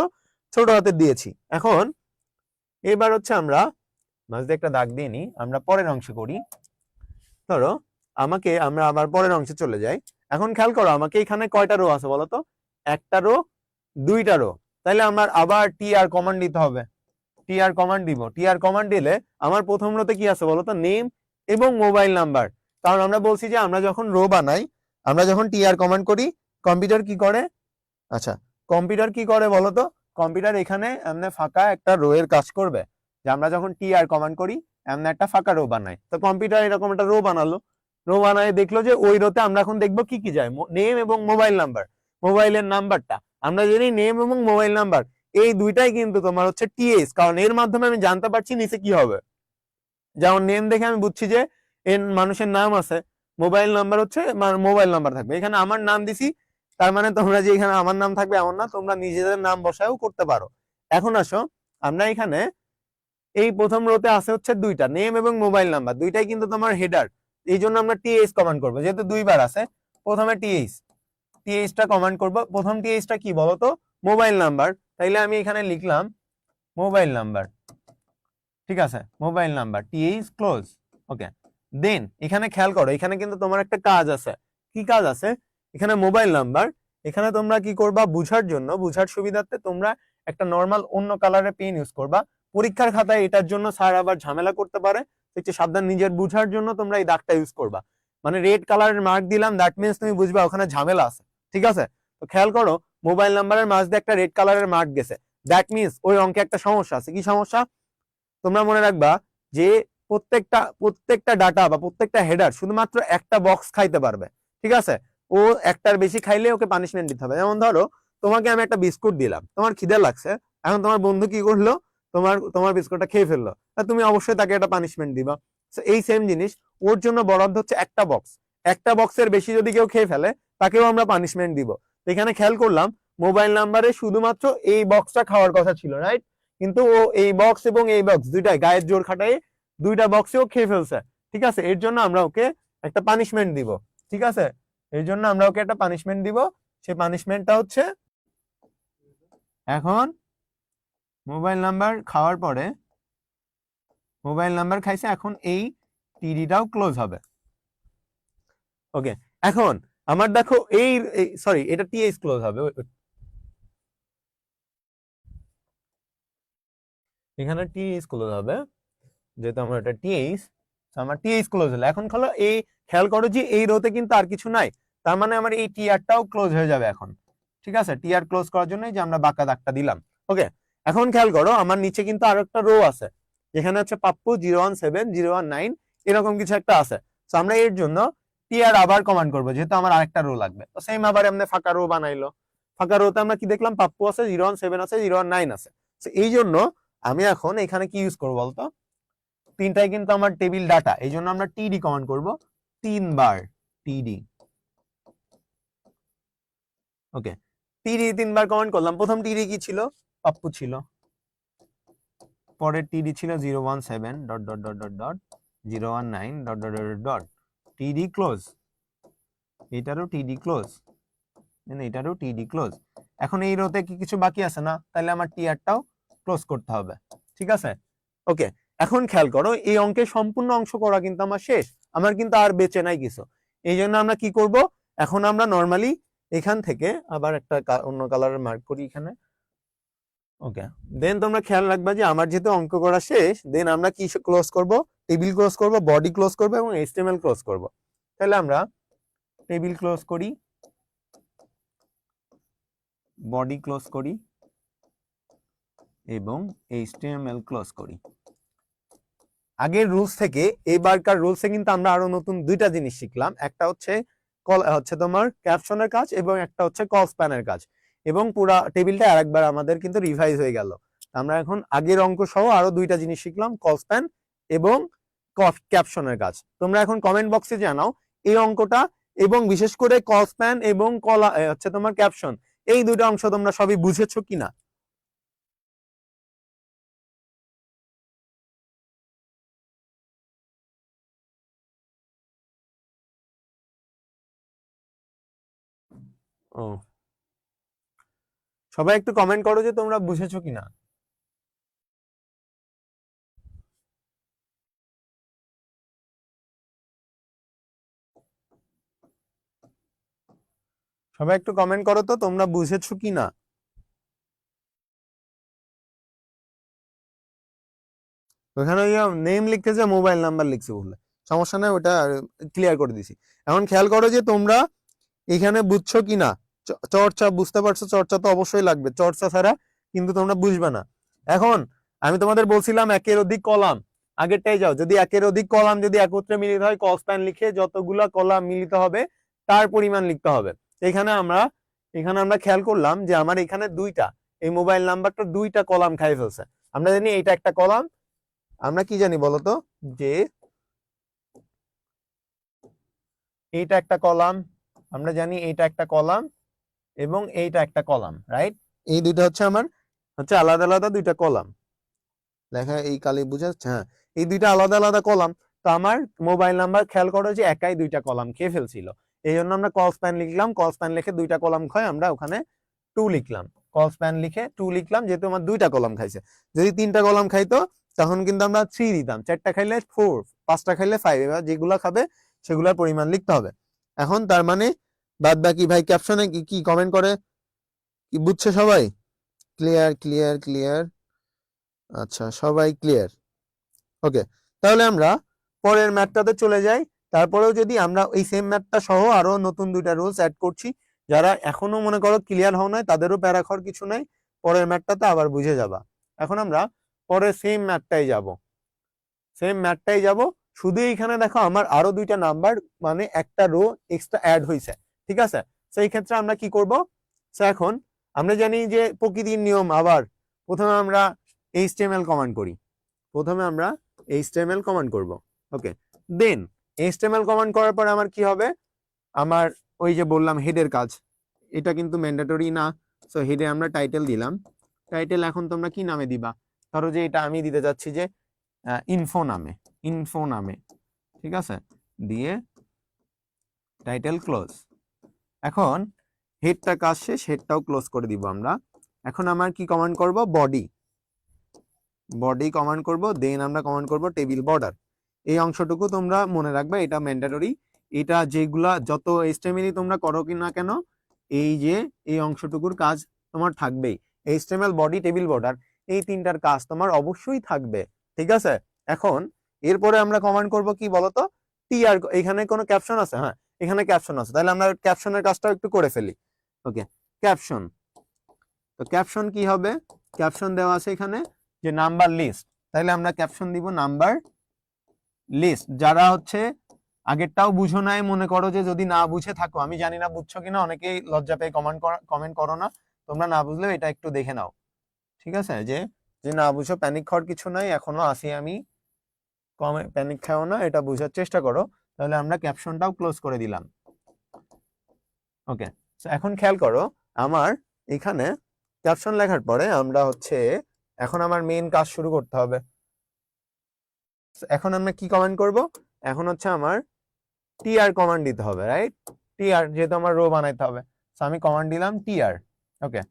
ছোট হাতের দিয়েছি। এখন এবার হচ্ছে আমরা মাঝে একটা দাগ দিয়ে নিই, আমরা পরের অংশে করি। ধরো আমরা আবার পরের অংশে চলে যাই। এখন খেয়াল করো, আমাকে এখানে কয়টা রো আছে বলতো, একটা রো, দুইটা রো। তাইলে আমার আবার টিআর কমান্ড দিতে হবে, টিআর কমান্ড দিব। টিআর কমান্ড দিলে আমার প্রথম রোতে কি আছে বলতো, নেম এবং মোবাইল নাম্বার। কারণ আমরা বলছি যে আমরা যখন রো বানাই, আমরা যখন টিআর কমান্ড করি, কম্পিউটার কি করে, আচ্ছা কম্পিউটার কি করে বলতো, কম্পিউটার এখানে এমনি ফাঁকা একটা রো এর কাজ করবে, যে আমরা যখন টিআর কমান্ড করি এমনি একটা ফাঁকা রো বানাই। তো কম্পিউটার এরকম একটা রো বানালো, রো বানায় দেখলো যে ওই রোতে আমরা এখন দেখবো কি কি যায়, নেম এবং মোবাইল নাম্বার। মোবাইলের নাম্বারটা আমরা জানি, নেম এবং মোবাইল নাম্বার এই দুইটাই কিন্তু তোমার হচ্ছে টিএস, কারণ এর মাধ্যমে আমি জানতে পারছি নিচে কি হবে। যেমন নেম দেখে আমি বুঝছি যে এর মানুষের নাম আছে, মোবাইল নাম্বার হচ্ছে মোবাইল নাম্বার থাকবে। এখানে আমার নাম দিছি, তার মানে তোমরা যে এখানে আমার নাম থাকবে এমন না, তোমরা নিজেদের নাম বসায়ও করতে পারো। এখন আসো, আমরা এখানে এই প্রথম রোতে আছে হচ্ছে দুইটা, নেম এবং মোবাইল নাম্বার, দুইটাই কিন্তু তোমার হেডার। এই জন্য আমরা টিএইচ কমান্ড করবো, যেহেতু দুইবার আছে, প্রথমে টিএইচটা কমান্ড করবো। প্রথম টিএইচটা কি বলতো, মোবাইল নাম্বার। তাইলে আমি এখানে লিখলাম মোবাইল নাম্বার, ঠিক আছে, মোবাইল নাম্বার, টিএইচ ক্লোজ, ওকে। দেন এখানে খেয়াল করো, এখানে কিন্তু তোমার একটা কাজ আছে। কি কাজ আছে? এখানে মোবাইল নাম্বার, এখানে তোমরা কি করবা, বুঝার সুবিধার্থে তোমরা একটা নর্মাল অন্য কালারের পেন ইউজ করবা। পরীক্ষার খাতায় এটার জন্য স্যার আবার ঝামেলা করতে পারে, একটু সাবধান, নিজের বুঝার জন্য তোমরা এই দাগটা ইউজ করবা। মানে রেড কালারের মার্ক দিলাম, দ্যাট মিনস তুমি বুঝবা ওখানে ঝামেলা আছে, ঠিক আছে। তো খেয়াল করো, মোবাইল নাম্বারের মাঝ দিয়ে একটা রেড কালারের মার্ক গেছে, দ্যাট মিনস ওই অঙ্কে একটা সমস্যা আছে। কি সমস্যা? তোমরা মনে রাখবা যে প্রত্যেকটা ডাটা বা প্রত্যেকটা হেডার শুধুমাত্র একটা বক্স খাইতে পারবে, ঠিক আছে। ও একটার বেশি খাইলে ওকে পানিশমেন্ট দিতে হবে। যেমন ধরো তোমাকে আমি একটা বিস্কুট দিলাম, তোমার খিদে লাগছে, এখন তোমার বন্ধু কি করলো, তোমার বিস্কুটটা খেয়ে ফেললো, তুমি অবশ্যই তাকে একটা পানিশমেন্ট দিবা। এই সেম জিনিস, ওর জন্য বরাদ্দ হচ্ছে একটা বক্স, একটা বক্সের বেশি যদি কেউ খেয়ে ফেলে তাকেও আমরা পানিশমেন্ট দিব। এখানে খেয়াল করলাম, মোবাইল নাম্বারে শুধুমাত্র এই বক্সটা খাওয়ার কথা ছিল, রাইট, কিন্তু ও এই বক্স এবং এই বক্স দুইটাই গায়ের জোর খাটাই দুইটা বক্সেও খেয়ে ফেলছে, ঠিক আছে। এর জন্য আমরা ওকে একটা পানিশমেন্ট দিব, ঠিক আছে, এর জন্য আমরা ওকে একটা পানিশমেন্ট দিব। সেই পানিশমেন্টটা হচ্ছে, এখন মোবাইল নাম্বার খাওয়ার পরে, মোবাইল নাম্বার খাইছে, এখন এই টিডিটাও ক্লোজ হবে, ওকে। এখন আমার দেখো এই সরি, এটা টিএইচ ক্লোজ হবে, এখানে টিএইচ ক্লোজ হবে, যেহেতু আমার এটা টিএইচ, আমার টিএইচ ক্লোজ হলো। এখন খেয়াল করো যে এই রোতে কিন্তু আর কিছু নাই, তার মানে আমার এই টিআরটাও ক্লোজ হয়ে যাবে এখন। ঠিক আছে, টিআর ক্লোজ করার জন্য যে আমরা বাঁকা দাগটা দিলাম। ওকে, এখন খেয়াল করো আমার নিচে কিন্তু আরো একটা রো আছে, যেখানে হচ্ছে পাপ্পু 017 019 এরকম কিছু একটা আছে। তো আমরা এর জন্য টিআর আবার কমান্ড করবো, যেহেতু আমার আরেকটা রো লাগবে। তো সেম আবার এমনি ফাঁকা রো বানাইলো। ফাঁকা রোতে আমরা কি দেখলাম, পাপ্পু আছে, 017 আছে, 019 আছে। তো এই জন্য আমি এখন এখানে কি ইউজ করবো বলতো, তিনটাই কিন্তু আমার টেবিল ডাটা, এই জন্য আমরা টিডি কমান্ড করবো 3 বার টিডি। ওকে, টিডি 3 বার কমান্ড করলাম। প্রথম টিডি কি ছিল, পাপ্পু ছিল। পরের টিডি ছিল 017 dot dot dot dot dot 019 dot dot dot dot টিডি ক্লোজ। এটারও টিডি ক্লোজ, এটারও টিডি ক্লোজ। এখন এই রোতে কি কিছু বাকি আছে না, তাহলে আমার টিআরটাও ক্লোজ করতে হবে। ঠিক আছে, ওকে। এখন খেয়াল করো এই অঙ্কের সম্পূর্ণ অংশ করা কিন্তু আমার শেষ, আমার কিন্তু আর বেঁচে নাই কিছু। এই জন্য আমরা কি করব, এখন আমরা নর্মালি এখান থেকে আবার একটা অন্য কালারের মার্ক করি এখানে। ওকে, দেন তোমরা খেয়াল রাখবা যে আমার যেহেতু অঙ্ক করা শেষ, দেন আমরা কি ক্লোজ করব, টেবিল ক্লোজ করব, বডি ক্লোজ করব এবং এইচটিএমএল ক্লোজ করব। তাহলে আমরা টেবিল ক্লোজ করি, বডি ক্লোজ করি এবং এইচটিএমএল ক্লোজ করি। আগের রুলস থেকে এবারকার রুলসে কিন্তু আমরা আরো নতুন দুইটা জিনিস শিখলাম। একটা হচ্ছে তোমার ক্যাপশনের কাজ এবং একটা হচ্ছে কল স্প্যানের কাজ, এবং পুরা টেবিলটা আরেকবার আমাদের কিন্তু রিভাইজ হয়ে গেল। আমরা এখন আগের অঙ্ক সহ আরো দুইটা জিনিস শিখলাম, কল স্প্যান এবং ক্যাপশনের কাজ। তোমরা এখন কমেন্ট বক্সে জানাও এই অঙ্কটা এবং বিশেষ করে কল স্প্যান এবং তোমার ক্যাপশন, এই দুইটা অংশ তোমরা সবই বুঝেছো কিনা। ও, সবাই একটু কমেন্ট করো যে তোমরা বুঝেছো কিনা। সবাই একটু কমেন্ট করো তো তোমরা বুঝেছো কিনা। ওখানে ওই নেম লিখতেছে, মোবাইল নাম্বার লিখছে বললে সমস্যা নাই, ওটা ক্লিয়ার করে দিছি। এখন খেয়াল করো যে তোমরা এখানে বুঝছো কিনা। চর্চা বুঝতে পারছো, চর্চা তো অবশ্যই লাগবে, চর্চা ছাড়া কিন্তু তোমরা বুঝবে না। এখন আমি তোমাদের বলছিলাম একের অধিক কলাম, আগেরটাই যাও, যদি একের অধিক কলাম যদি একত্রে মিলিত হয় কল স্প্যান লিখে যতগুলা কলাম মিলিত হবে তার পরিমাণ লিখতে হবে। এখানে আমরা খেয়াল করলাম যে আমার এখানে দুইটা, এই মোবাইল নাম্বারটা দুইটা কলাম খাই ফেলছে। আমরা জানি এইটা একটা কলাম, আমরা কি জানি বলতো, যে এইটা একটা কলাম, আমরা জানি এইটা একটা কলাম এবং এইটা একটা কলাম, রাইট? এই দুইটা হচ্ছে আমার আলাদা আলাদা দুইটা কলাম। লেখা এই কালি বুঝাচ্ছে, হ্যাঁ এই দুইটা আলাদা আলাদা কলাম। তো আমার মোবাইল নাম্বার খেয়াল করো যে একাই দুইটা কলাম খেয়ে ফেলছিল, এই জন্য আমরা কল স্প্যান লিখলাম। কল স্প্যান লিখে দুইটা কলাম খায়, আমরা ওখানে 2 লিখলাম। কল স্প্যান লিখে 2 লিখলাম, যেহেতু আমার দুইটা কলাম খাইছে। যদি 3টা কলাম খাইতো তখন কিন্তু আমরা 3 দিতাম, 4টা খাইলে 4, 5টা খাইলে 5। এবার যেগুলা খাবে সেগুলোর পরিমাণ লিখতে হবে। এখন তার মানে বাদ বাকি ভাই ক্যাপশনে কি কমেন্ট করে, কি বুঝছে সবাই? ক্লিয়ার ক্লিয়ার ক্লিয়ার, আচ্ছা সবাই ক্লিয়ার। ওকে, তাহলে আমরা পরের ম্যাথটাতে চলে যাই। তারপরেও যদি আমরা এই সেম ম্যাথটা সহ আরো নতুন দুইটা রুলস অ্যাড করছি, যারা এখনো মনে করো ক্লিয়ার হও নাই তাদেরও প্যারা খাওয়ার কিছু নাই, পরের ম্যাথটাতে আবার বুঝে যাবা। এখন আমরা পরে সেম ম্যাথটাই যাব, শুধু এইখানে দেখো আমার আরো দুইটা নাম্বার মানে একটা রো এক্সট্রা অ্যাড হয়েছে। ঠিক আছে, সেই ক্ষেত্রে আমরা কি করব, এখন আমরা জানি যে প্রকৃতির নিয়ম, আবার প্রথমে আমরা এইচটিএমএল কমান্ড করি, করব। ওকে, দেন এইচটিএমএল কমান্ড করার পর আমার কি হবে, আমার ওই যে বললাম হেডের কাজ, এটা কিন্তু ম্যান্ডেটরি না। সো হেডে আমরা টাইটেল দিলাম। টাইটেল এখন তোমরা কি নামে দিবা, ধরো যে এটা আমি দিতে যাচ্ছি যে ইনফো নামে, ঠিক আছে, দিয়ে টাইটেল ক্লোজ। এখন হেডটা কাজ শেষ, হেডটাও ক্লোজ করে দিব আমরা। এখন আমার কি কমান্ড করব, বডি কমান্ড করব, দেন আমরা কমান্ড করব টেবিল বর্ডার। এই অংশটুকু তোমরা মনে রাখবে, এটা ম্যান্ডেটরি। এটা যেগুলা যত এইচটিএমএল তোমরা করো কি না কেন, এই যে এই অংশটুকুর কাজ তোমার থাকবেই। এইচটিএমএল, বডি, টেবিল বর্ডার, এই তিনটার কাজ তোমার অবশ্যই থাকবে। ঠিক আছে, এখন এরপরে আমরা কমান্ড করব কি বলতো, টিআর। এখানে কোনো ক্যাপশন আছে? হ্যাঁ, এখানে ক্যাপশন আছে, তাহলে আমরা ক্যাপশনের কাজটাও একটু করে ফেলি। ওকে, ক্যাপশন। তো ক্যাপশন কি হবে? ক্যাপশন দেওয়া আছে এখানে যে নাম্বার লিস্ট, তাহলে আমরা ক্যাপশন দিব নাম্বার লিস্ট। যারা হচ্ছে আগেরটাও বুঝো নাই, মনে করো যে যদি না বুঝে থাকো, আমি জানি না বুঝছো কিনা, অনেকেই লজ্জা পেয়ে কমেন্ট করো না, তোমরা না বুঝলেও এটা একটু দেখে নাও, ঠিক আছে? যে যে না বুঝো, প্যানিক খাওয়ার কিছু নাই, এখনো আসি আমি, প্যানিক খাও না, এটা বোঝার চেষ্টা করো। তাহলে আমরা ক্যাপশনটাও ক্লোজ করে দিলাম। ওকে, এখন খেয়াল করো, আমার এখানে ক্যাপশন লেখার পরে আমরা হচ্ছে এখন আমার মেইন কাজ শুরু করতে হবে। এখন আমরা কি কমান্ড করব? এখন হচ্ছে আমার টিআর কমান্ড দিতে হবে, রাইট? টিআর, যেহেতু আমার রো বানাইতে হবে, সো আমি কমান্ড দিলাম টিআর। ওকে,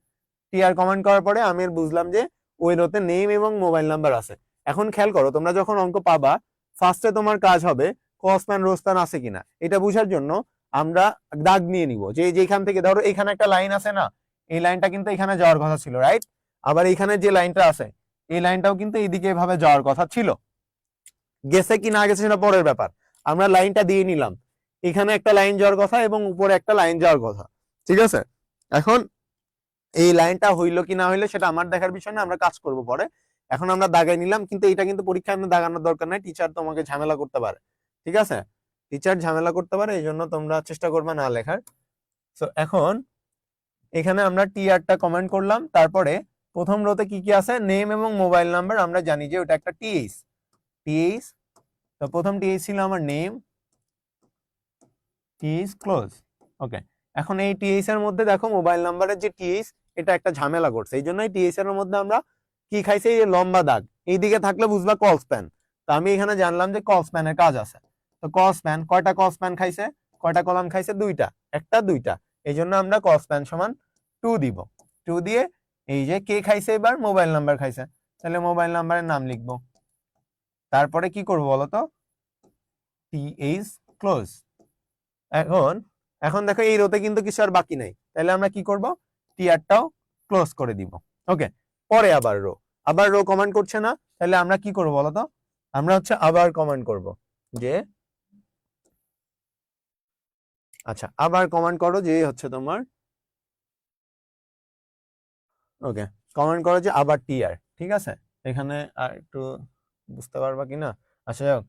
টিআর কমান্ড করার পরে আমি বুঝলাম যে ওই রোতে নেম এবং মোবাইল নাম্বার আছে। এখন খেয়াল করো, তোমরা যখন অঙ্ক পাবা, ফার্স্টে তোমার কাজ হবে কসম্যান রোস্তান আছে কিনা, এটা বুঝার জন্য আমরা দাগ নিয়ে নিব, যে যেখান থেকে ধরো এখানে একটা লাইন আছে না, এই লাইনটা কিন্তু এখানে যাওয়ার কথা ছিল, রাইট? আবার এখানে যে লাইনটা আছে, এই লাইনটাও কিন্তু এইদিকে এভাবে যাওয়ার কথা ছিল। গেছে কি না গেছে সেটা পরের ব্যাপার, আমরা লাইনটা দিয়ে নিলাম, এখানে একটা লাইন যাওয়ার কথা এবং উপরে একটা লাইন যাওয়ার কথা, ঠিক আছে? এখন এই লাইনটা হইলো কি না হইলো সেটা আমার দেখার বিষয় না, আমরা কাজ করব পরে। এখন আমরা দাগাই নিলাম, কিন্তু এটা কিন্তু পরীক্ষায় আমরা দাগানোর দরকার নাই, টিচার তোমাকে ঝামেলা করতে পারে, ঠিক আছে? টিচার ঝামেলা করতে পারে, এই জন্য তোমরা চেষ্টা করবে না লেখার। তো এখন এখানে আমরা টিআরটা কমেন্ট করলাম, তারপরে প্রথম রোতে কি কি আছে, নেম এবং মোবাইল নাম্বার, আমরা জানি যে ওটা একটা টিএইচ। টিএইচ, তো প্রথম টিএইচ ছিল আমার নেম, টিএইচ ক্লোজ। ওকে, এখন এই টিএইচ এর মধ্যে দেখো মোবাইল নাম্বারের যে টিএইচ, এটা একটা ঝামেলা করছে, এই জন্য এই টিএইচ এর মধ্যে আমরা কি খাইছি, এই লম্বা দাগ এইদিকে থাকলে বুঝবা কল স্প্যান। তো আমি এখানে জানলাম যে কল স্প্যানের কাজ আছে। তো কল স্প্যান, কয়টা কল স্প্যান খাইছে, কয়টা কলাম খাইছে, দুইটা, একটা দুইটা, এই জন্য আমরা কল স্প্যান সমান 2 দিব। 2 দিয়ে এই যে কে খাইছে, এবার মোবাইল নাম্বার খাইছে, তাহলে মোবাইল নাম্বারের নাম লিখবো। তারপরে কি করবো বলতো, টিএইচ ক্লোজ। এখন এখন দেখো এই রোতে কিন্তু কিছু আর বাকি নাই, তাহলে আমরা কি করব, টিআরটাও ক্লোজ করে দিব। ওকে, পরে আবার রো কমান্ড করছে না, তাহলে আমরা কি করব বলতো, আমরা হচ্ছে আবার কমান্ড করব যে, আচ্ছা আবার কমান্ড করো যে হচ্ছে তোমার, ওকে, কমান্ড করো যে আবার টিআর, ঠিক আছে? এখানে আর একটু বুঝতে পারবা কিনা, আচ্ছা যাক,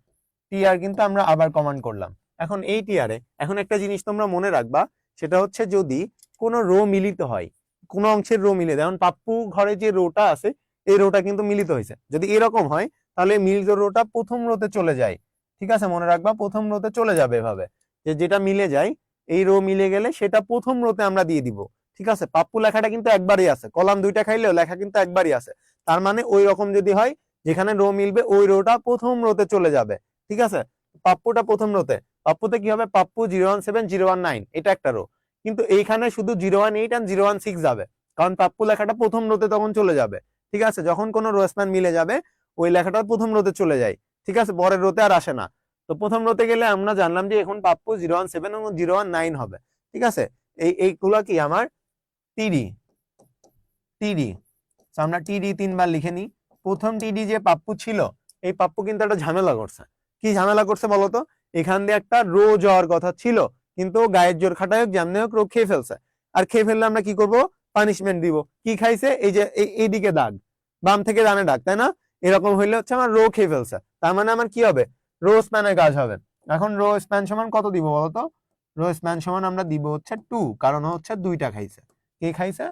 টিআর কিন্তু আমরা আবার কমান্ড করলাম। এখন এই টিআরে এখন একটা জিনিস তোমরা মনে রাখবা, সেটা হচ্ছে যদি কোনো রো মিলিত হয়, কোনো অংশের রো মিলে, যেমন পাপ্পু ঘরে যে রোটা আছে, এই রোটা কিন্তু মিলিত হয়েছে, যদি এরকম হয় তাহলে মিলিত রোটা প্রথম রোতে চলে যায়, ঠিক আছে? মনে রাখবা প্রথম রোতে চলে যাবে এভাবে, যে যেটা মিলে যায়, এই রো মিলে গেলে সেটা প্রথম রোতে আমরা দিয়ে দিব, ঠিক আছে? পাপ্পু লেখাটা কিন্তু একবারই আছে, কলাম দুইটা খাইলেও লেখা কিন্তু একবারই আছে, তার মানে ওই রকম যদি হয়, যেখানে রো মিলবে ওই রোটা প্রথম রোতে চলে যাবে, ঠিক আছে? পাপ্পুটা প্রথম রোতে, পাপ্পুতে কি হবে, পাপ্পু 017 019, এটা একটা রো, কিন্তু এইখানে শুধু 018 আর 016 যাবে, কারণ পাপ্পু লেখাটা প্রথম রোতে তখন চলে যাবে, ঠিক আছে? যখন কোনো রো স্প্যান মিলে যাবে ওই লেখাটা প্রথম রোতে চলে যায়, ঠিক আছে? পরের রোতে আর আসে না। তো প্রথম রোতে গেলে আমরা জানলাম যে এখন পাপ্পু 017 এবং 019 হবে, ঠিক আছে? এইগুলো কি আমার টিডি, টিডি, আমরা টিডি 3 বার লিখে নিই। প্রথম টিডি যে পাপ্পু ছিল, এই পাপ্পু কিন্তু একটা ঝামেলা করছে। কি ঝামেলা করছে বলতো, এখান দিয়ে একটা রো যাওয়ার কথা ছিল, কিন্তু গায়ের জোর খাটায় হোক যেমনি হোক রো খেয়ে ফেলছে। আর খেয়ে ফেললে আমরা কি করব, পানিশমেন্ট দিব। কি খাইছে, এই যে এইদিকে দাগ, বাম থেকে ডানে দাগ, তাই না? এরকম হইলে হচ্ছে আমার রো খেয়ে ফেলছে, তার মানে আমার কি হবে, রো স্প্যানের কাজ হবে। এখন রো স্প্যান সমান কত দিব বলতো, রো স্প্যান সমান আমরা দিব হচ্ছে 2, কারণ হচ্ছে দুইটা খাইছে। কে খাইছে,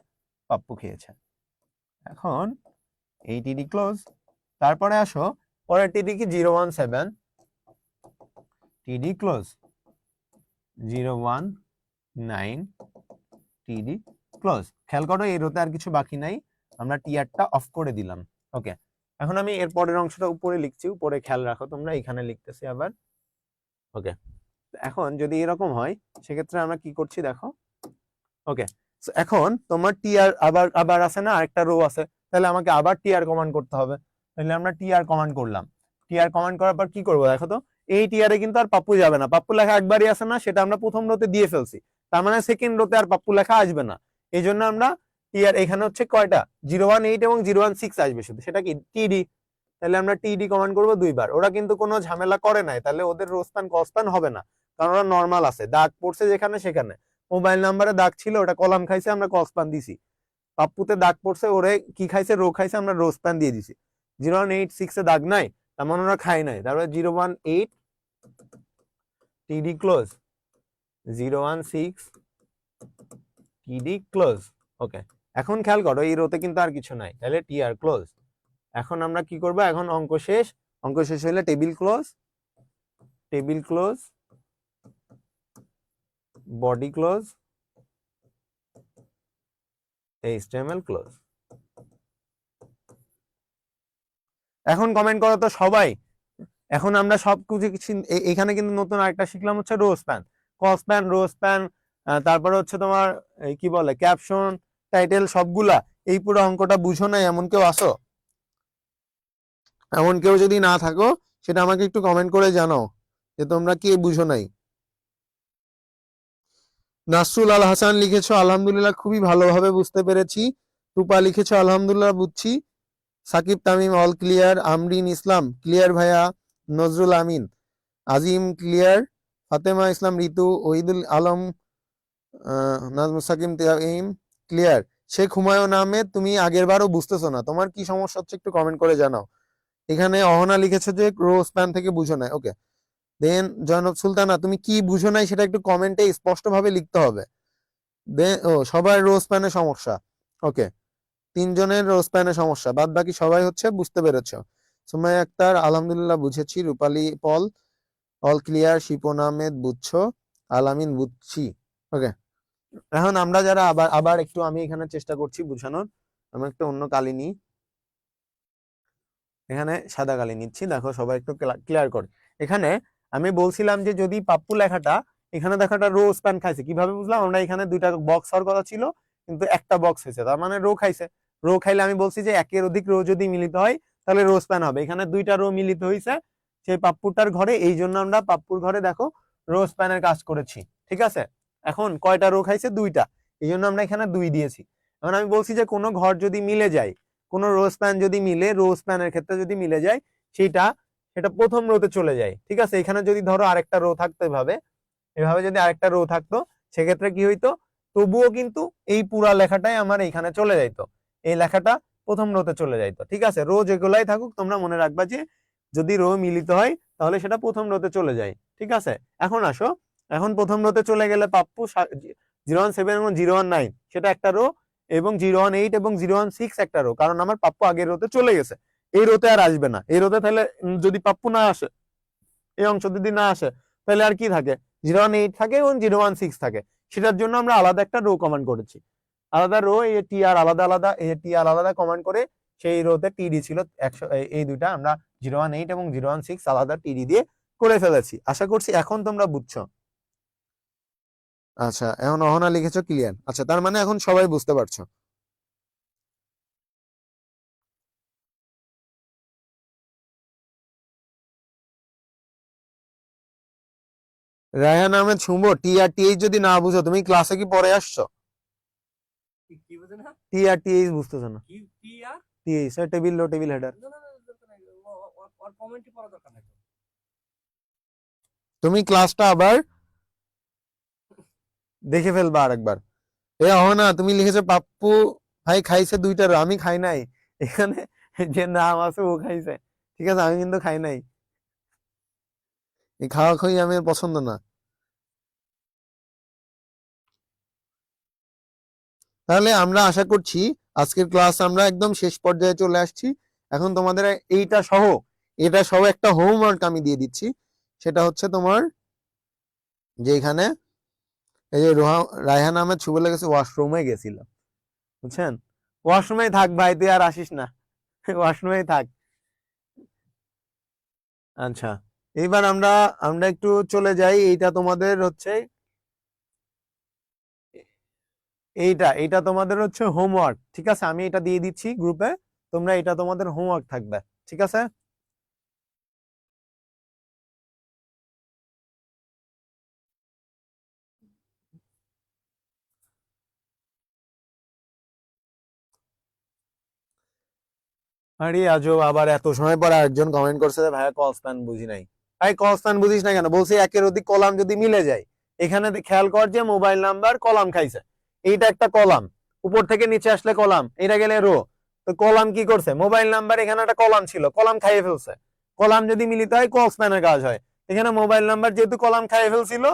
পাপ্পু খেয়েছে। এখন এই টিডি ক্লোজ, তারপরে আসো পরের টিডি কি 017, টিডি ক্লোজ, 019 টিডি ক্লোজ। খেয়াল করো এই রোতে আর কিছু বাকি নাই, আমরা টিআরটা অফ করে দিলাম। ওকে, এখন আমি এর পরের অংশটা উপরে লিখছি, উপরে খেয়াল রাখো তোমরা, এখানে লিখতেছি আবার। ওকে, এখন যদি এরকম হয় সেক্ষেত্রে আমরা কি করছি দেখো। ওকে, এখন তোমার টিআর আবার আবার আছে না, আরেকটা রো আছে, তাহলে আমাকে আবার টিআর কমান্ড করতে হবে। তাহলে আমরা টিআর কমান্ড করলাম। টিআর কমান্ড করার পর কি করবো দেখো তো, এই টিআরে কিন্তু আর পাপ্পু যাবে না, পাপ্পু লেখা একবারই আছে না, সেটা আমরা প্রথম রোতে দিয়ে ফেলছি, তার মানে সেকেন্ড রোতে আর পাপ্পু লেখা আসবে না। এই জন্য আমরা টিআর এখানে হচ্ছে কয়টা, 018 এবং 016 আসবে শুধু, সেটা কি টিডি। তাহলে আমরা টিডি কমান্ড করবো 2 বার। ওরা কিন্তু কোনো ঝামেলা করে নাই, তাহলে ওদের রো স্প্যান কস স্প্যান হবে না, কারণ ওরা নর্মাল আছে, দাগ পড়ছে যেখানে সেখানে। মোবাইল নাম্বারে দাগ ছিল, ওটা কলাম খাইছে, আমরা কসপান দিছি। পাপ্পুতে দাগ পড়ছে, ওরে কি খাইছে, রো খাইছে, আমরা রো স্প্যান দিয়ে দিছি। 0186 এ দাগ নাই, তার মানে ওরা খাই নাই। তারপরে 018 টিডি ক্লোজ, 016 টিডি ক্লোজ। ওকে, এখন খেয়াল করো এই রোতে কিন্তু আর কিছু নাই, তাহলে টি আর ক্লোজ। এখন আমরা কি করব, এখন অঙ্ক শেষ। অঙ্ক শেষ হলে table close, table close, body close, HTML close. এখন কমেন্ট করো তো সবাই। এখন আমরা সবকিছু এখানে কিন্তু নতুন আরেকটা শিখলাম হচ্ছে রো স্প্যান, কসপ্যান, রো স্প্যান, তারপরে হচ্ছে তোমার কি বলে ক্যাপশন, টাইটেল, সবগুলা। এই পুরো অঙ্কটা বুঝো নাই এমন কেউ আসো? এমন কেউ যদি না থাকো সেটা আমাকে একটু কমেন্ট করে জানাও যে তোমরা কি বুঝো নাই। নাসরুল আল হাসান লিখেছো আলহামদুলিল্লাহ খুবই ভালোভাবে বুঝতে পেরেছি। রূপা লিখেছো আলহামদুলিল্লাহ বুঝছি। Sakib Tamim all clear. Amrin Islam clear ভাইয়া। নজরুল আমিন, আজিম ক্লিয়ার। ফাতেমা ইসলাম ঋতু, ওহিদুল আলম, নাজমুস সাকিম তামিম ক্লিয়ার। শেখ হুমায়ুন আহমেদ, তুমি আগের বারও বুঝতেছো না, তোমার কি সমস্যা হচ্ছে একটু কমেন্ট করে জানাও। এখানে অহনা লিখেছে যে রো স্প্যান থেকে বুঝো নাই। ওকে, দেন জয়নব সুলতানা, তুমি কি বুঝো নাই সেটা একটু কমেন্টে স্পষ্ট ভাবে লিখতে হবে। দেন ও সবার রো স্প্যানে সমস্যা। ওকে, 3 জনের রো স্প্যানে সমস্যা, বাদ বাকি সবাই হচ্ছে বুঝতে পেরেছো। সুমাইয়া আক্তার আলহামদুলিল্লাহ বুঝেছি। রূপালী পল অল ক্লিয়ার। শিপন আহমেদ বুঝছো। আলামিন বুঝছি। ওকে, এখন আমরা যারা আবার আবার একটু আমি এখানে চেষ্টা করছি বুঝানোর। আমি একটা অন্য কালি নিই, এখানে সাদা কালি নিচ্ছি, দেখো সবাই একটু ক্লিয়ার করে। এখানে আমি বলছিলাম যে যদি পাপ্পু লেখাটা এখানে দেখো একটা রো স্প্যান খাইছে, কিভাবে বুঝলাম? আমরা এখানে 2টা বক্স হওয়ার কথা ছিল কিন্তু একটা বক্স হয়েছে, তার মানে রো খাইছে। রো খাইলে আমি বলছি যে একের অধিক রো যদি মিলিত হয় তাহলে রো স্প্যান হবে। এখানে 2টা রো মিলিত হয়েছে সেই পাপ্পুটার ঘরে, এই জন্য আমরা পাপ্পুর ঘরে দেখো রো স্প্যানের কাজ করেছি। ঠিক আছে, এখন কয়টা রো খাইছে? 2টা, এই জন্য আমরা এখানে 2 দিয়েছি। এখন আমি বলছি যে কোনো ঘর যদি মিলে যায়, কোন রো স্প্যান যদি মিলে, রো স্প্যানের ক্ষেত্রে যদি মিলে যায় সেটা প্রথম রোতে চলে যায়। ঠিক আছে, এখানে যদি ধরো আরেকটা রো থাকতো এভাবে, এভাবে যদি আরেকটা রো থাকতো সেক্ষেত্রে কি হইতো, তবুও কিন্তু এই পুরা লেখাটাই আমার এখানে চলে যাইতো, এই লেখাটা প্রথম রোতে চলে যাইতো। ঠিক আছে, রো যেগুলাই থাকুক তোমরা মনে রাখবা যে যদি রো মিলিত হয় তাহলে সেটা প্রথম রোতে চলে যায়। ঠিক আছে, এখন আসো, এখন প্রথম রোতে চলে গেলে পাপ্পু 017 এবং 019 সেটা একটা রো, এবং 018 এবং 016 একটা রো, কারণ আমার পাপ্পু আগের রোতে চলে গেছে, এই রোতে আর আসবে না। এই রোতে তাহলে যদি পাপ্পু না আসে, এই অংশ যদি না আসে, তাহলে আর কি থাকে? 018 থাকে এবং 016 থাকে। সেটার জন্য আমরা আলাদা একটা রো কমান্ড করেছি, আলাদা রো, এই টি আর আলাদা আলাদা, এই টি আর আলাদা কমান্ড করে সেই রোতে টিডি ছিল 100, এই দুইটা আমরা 018 এবং 016 আলাদা টিডি দিয়ে করে ফেলেছি। আশা করছি এখন তোমরা বুঝছো। আচ্ছা, এখন অহনা লিখেছো ক্লিয়ার। আচ্ছা, তার মানে এখন সবাই বুঝতে পারছো। রায়হান আহমেদ শুনবো, টি আর টি এইচ যদি না বুঝো, তুমি ক্লাসে কি পড়ে আসছো? কি বুঝে না? টি আর টি এইচ বুঝতেছো না? কি কি আর টি এইচ টেবিল লো, টেবিল হেডার। না না না, দরকার নাই, ওর কমেন্টই পড়া দরকার নাই। তুমি ক্লাসটা আবার দেখে ফেলবা আরেকবার। এ অহনা, তুমি লিখেছো পাপ্পু ভাই খাইছে 2টা রো, আমি খাই নাই। এখানে যে নাম আছে ও খাইছে। ঠিক আছে, আমি কিন্তু খাই নাই, এই খাওয়া খাই আমি পছন্দ না। তাহলে আমরা আশা করছি আজকের ক্লাস আমরা একদম শেষ পর্যায়ে চলে আসছি। এখন তোমাদের এটা সহ একটা হোমওয়ার্ক আমি দিয়ে দিচ্ছি। সেটা হচ্ছে তোমার যে এখানে এই যে রায়হান আহমেদ শুভ লেগেছে ওয়াশরুমে গেছিল, বুঝছেন? ওয়াশরুমেই থাক ভাই, তুই আর আসিস না, ওয়াশরুমেই থাক। আচ্ছা, এইবার আমরা আমরা একটু চলে যাই। এইটা তোমাদের হচ্ছে এইটা তোমাদের হচ্ছে হোমওয়ার্ক। ঠিক আছে, আমি এটা দিয়ে দিচ্ছি গ্রুপে, তোমরা এটা তোমাদের হোমওয়ার্ক থাকবে। ঠিক আছে, আরে আজব, আবার এত সময় পর আরেকজন কমেন্ট করছে যে ভাইয়া কল স্প্যান বুঝি নাই। ভাই কল স্প্যান বুঝিস না কেন? বলছি একের অধিক কলাম যদি মিলে যায়, এখানে খেয়াল কর যে মোবাইল নাম্বার কলাম খাইছে, এইটা একটা কলাম, উপর থেকে নিচে আসলে কলাম, এটা গেলে রো। তো কলাম কি করছে, মোবাইল নাম্বার এখানে একটা কলাম ছিল, কলাম খাইয়ে ফেলছে। কলাম যদি মিলিত হয় কল স্প্যানের কাজ হয়। এখানে মোবাইল নাম্বার যেহেতু কলাম খাইয়ে ফেলছিল,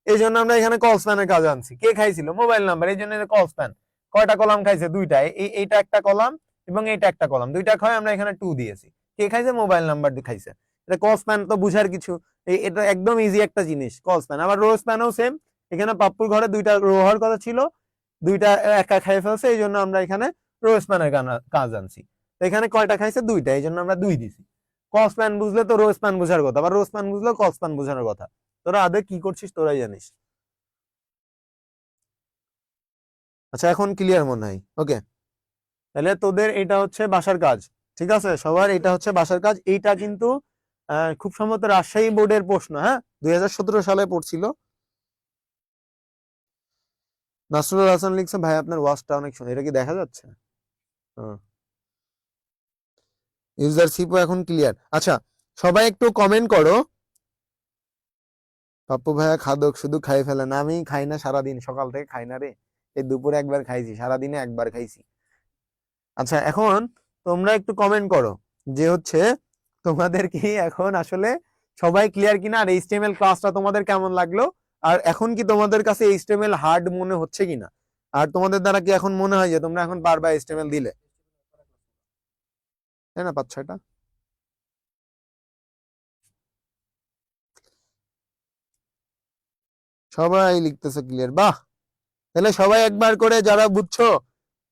এই জন্য আমরা এখানে কল স্প্যানের কাজ আনছি। কে খাইছিল? মোবাইল নাম্বার, এই জন্য কল স্প্যান। কয়টা কলাম খাইছে? দুইটা। এইটা একটা কলাম এবং এইটা একটা কলাম, দুইটা খায় আমরা এখানে 2 দিয়েছি। কে খাইছে? মোবাইল নাম্বার খাইছে। এটা কল স্প্যান তো বুঝার কিছু, এটা একদম ইজি একটা জিনিস কল স্প্যান। আবার রো স্প্যানও সেম। এখানে পাপ্পুর ঘরে দুইটা রো হওয়ার কথা ছিল, দুইটা একা খাইয়ে ফেলছে, এই জন্য আমরা এখানে রো স্প্যানের কাজ আনছি। তো এখানে কয়টা খাইছে? দুইটা, এই জন্য আমরা 2 দিছি। কল স্প্যান বুঝলে তো রো স্প্যান বুঝার কথা, আবার রো স্প্যান বুঝলে কল স্প্যান বুঝানোর কথা। তোরা আদে কি করছিস তোরাই জানিস। আচ্ছা, এখন ক্লিয়ার মনে হয়? ওকে, তাহলে তোদের এটা হচ্ছে বাসার কাজ, ঠিক আছে? সবার এটা হচ্ছে বাসার কাজ। এইটা কিন্তু খুব সম্ভবত রাজশাহী বোর্ডের প্রশ্ন, হ্যাঁ, 2017 সালে পড়ছিল। নাসরুল হাসান লিখছে, ভাই আপনার ওয়াজটা অনেক সুন্দর। এটা কি দেখা যাচ্ছে? ইউজারশিপও এখন ক্লিয়ার। আচ্ছা, সবাই একটু কমেন্ট করো। পাপ্পু ভাইয়া খাদক, শুধু খাই ফেলে না। আমি খাই না সারাদিন, সকাল থেকে খাই না রে। এই দুপুরে একবার খাইছি, সারাদিনে একবার খাইছি। আচ্ছা, এখন তোমরা একটু কমেন্ট করো যে হচ্ছে তোমাদের কি এখন আসলে সবাই ক্লিয়ার কিনা, আর এইচটিএমএল ক্লাসটা তোমাদের কেমন লাগলো, আর এখন কি তোমাদের কাছে এইচটিএমএল হার্ড মনে হচ্ছে কিনা, আর তোমাদের দ্বারা কি এখন মনে হয় যে তোমরা এখন পারবা এইচটিএমএল দিলে, তাই না? 5-6টা সবাই লিখতেছে ক্লিয়ার, বাহ। তাহলে সবাই একবার করে যারা বুঝছো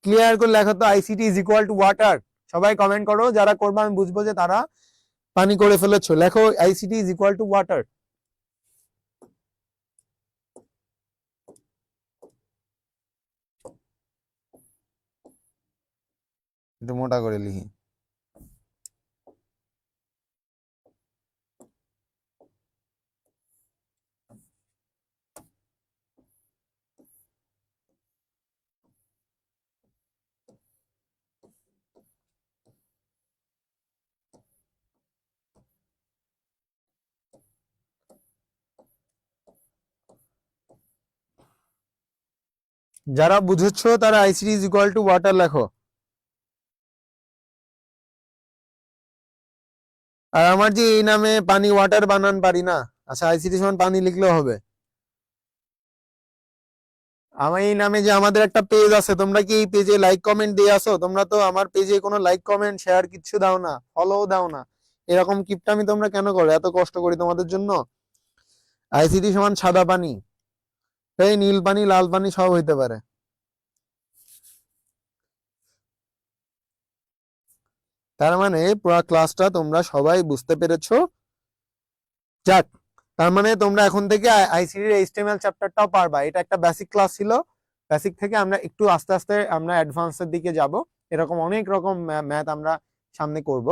ক্লিয়ার করে লেখো তো, ICT is equal to water. সবাই কমেন্ট করো, যারা করবে আমি বুঝবো যে তারা পানি করে ফেলেছো। লেখো ICT is equal to water. একটু মোটা করে লিখি। যারা বুঝেছো তারা ICT is equal to water লেখো। আর আমার যে এই নামে পানি ওয়াটার বানান পারি না, আচ্ছা আইসিটি সমান পানি লিখলেও হবে। আমার এই নামে যে আমাদের একটা পেজ আছে, তোমরা কি এই পেজে লাইক কমেন্ট দিয়ে আসো? তোমরা তো আমার পেজে কোনো লাইক কমেন্ট শেয়ার কিচ্ছু দাও না, ফলো দাও না। এরকম কিপটামি তোমরা কেন করো? এত কষ্ট করি তোমাদের জন্য। আইসিটি সমান সাদা পানি, এই নীল পানি লাল পানি সব হইতে পারে। তার মানে পুরো ক্লাসটা তোমরা সবাই বুঝতে পেরেছো। যাক, তার মানে তোমরা এখন থেকে আইসিটির এইচটিএমএল চ্যাপ্টারটাও পারবা। এটা একটা বেসিক ক্লাস ছিল, বেসিক থেকে আমরা একটু আস্তে আস্তে আমরা অ্যাডভান্সের দিকে যাব। এরকম অনেক রকম ম্যাথ আমরা সামনে করব।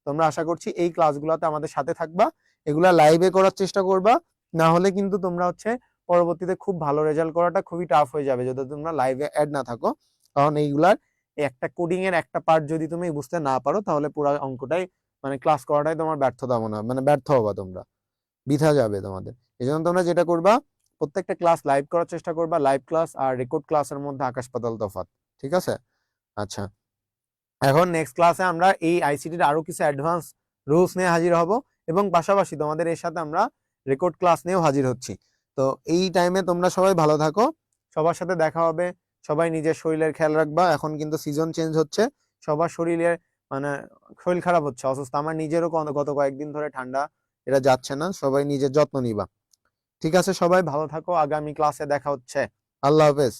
তোমরা আশা করছি এই ক্লাসগুলোতে আমাদের সাথে থাকবা, এগুলা লাইভে করার চেষ্টা করবা। না হলে কিন্তু তোমরা হচ্ছে পরবর্তীতে খুব ভালো রেজাল্ট করাটা খুবই টাফ হয়ে যাবে যদি তোমরা লাইভে অ্যাড না থাকো। কারণ এইগুলার একটা কোডিং এর একটা পার্ট যদি তুমি বুঝতে না পারো, তাহলে পুরো অঙ্কটাই মানে ক্লাস করাটাই তোমার ব্যর্থতা মনে হয়, মানে ব্যর্থ হবা তোমরা, বৃথা যাবে তোমাদের। এই জন্য তোমরা যেটা করবা, প্রত্যেকটা ক্লাস লাইভ করার চেষ্টা করবা। লাইভ ক্লাস আর রেকর্ড ক্লাসের মধ্যে আকাশ পাতাল তফাৎ, ঠিক আছে? আচ্ছা, এখন নেক্সট ক্লাসে আমরা এই আইসিটির আরো কিছু অ্যাডভান্স রুলস নিয়ে হাজির হব, এবং পাশাপাশি তোমাদের এর সাথে আমরা রেকর্ড ক্লাস নিয়েও হাজির হচ্ছি। তো এই টাইমে তোমরা সবাই ভালো থাকো, সবার সাথে দেখা হবে। সবাই নিজের শরীরের খেয়াল রাখবা, এখন কিন্তু সিজন চেঞ্জ হচ্ছে, সবার শরীরের মানে শরীর খারাপ হচ্ছে, অসুস্থ। আমার নিজেরও গত কয়েকদিন ধরে ঠান্ডা, এটা যাচ্ছে না। সবাই নিজের যত্ন নিবা, ঠিক আছে? সবাই ভালো থাকো, আগামী ক্লাসে দেখা হচ্ছে। আল্লাহ হাফেজ।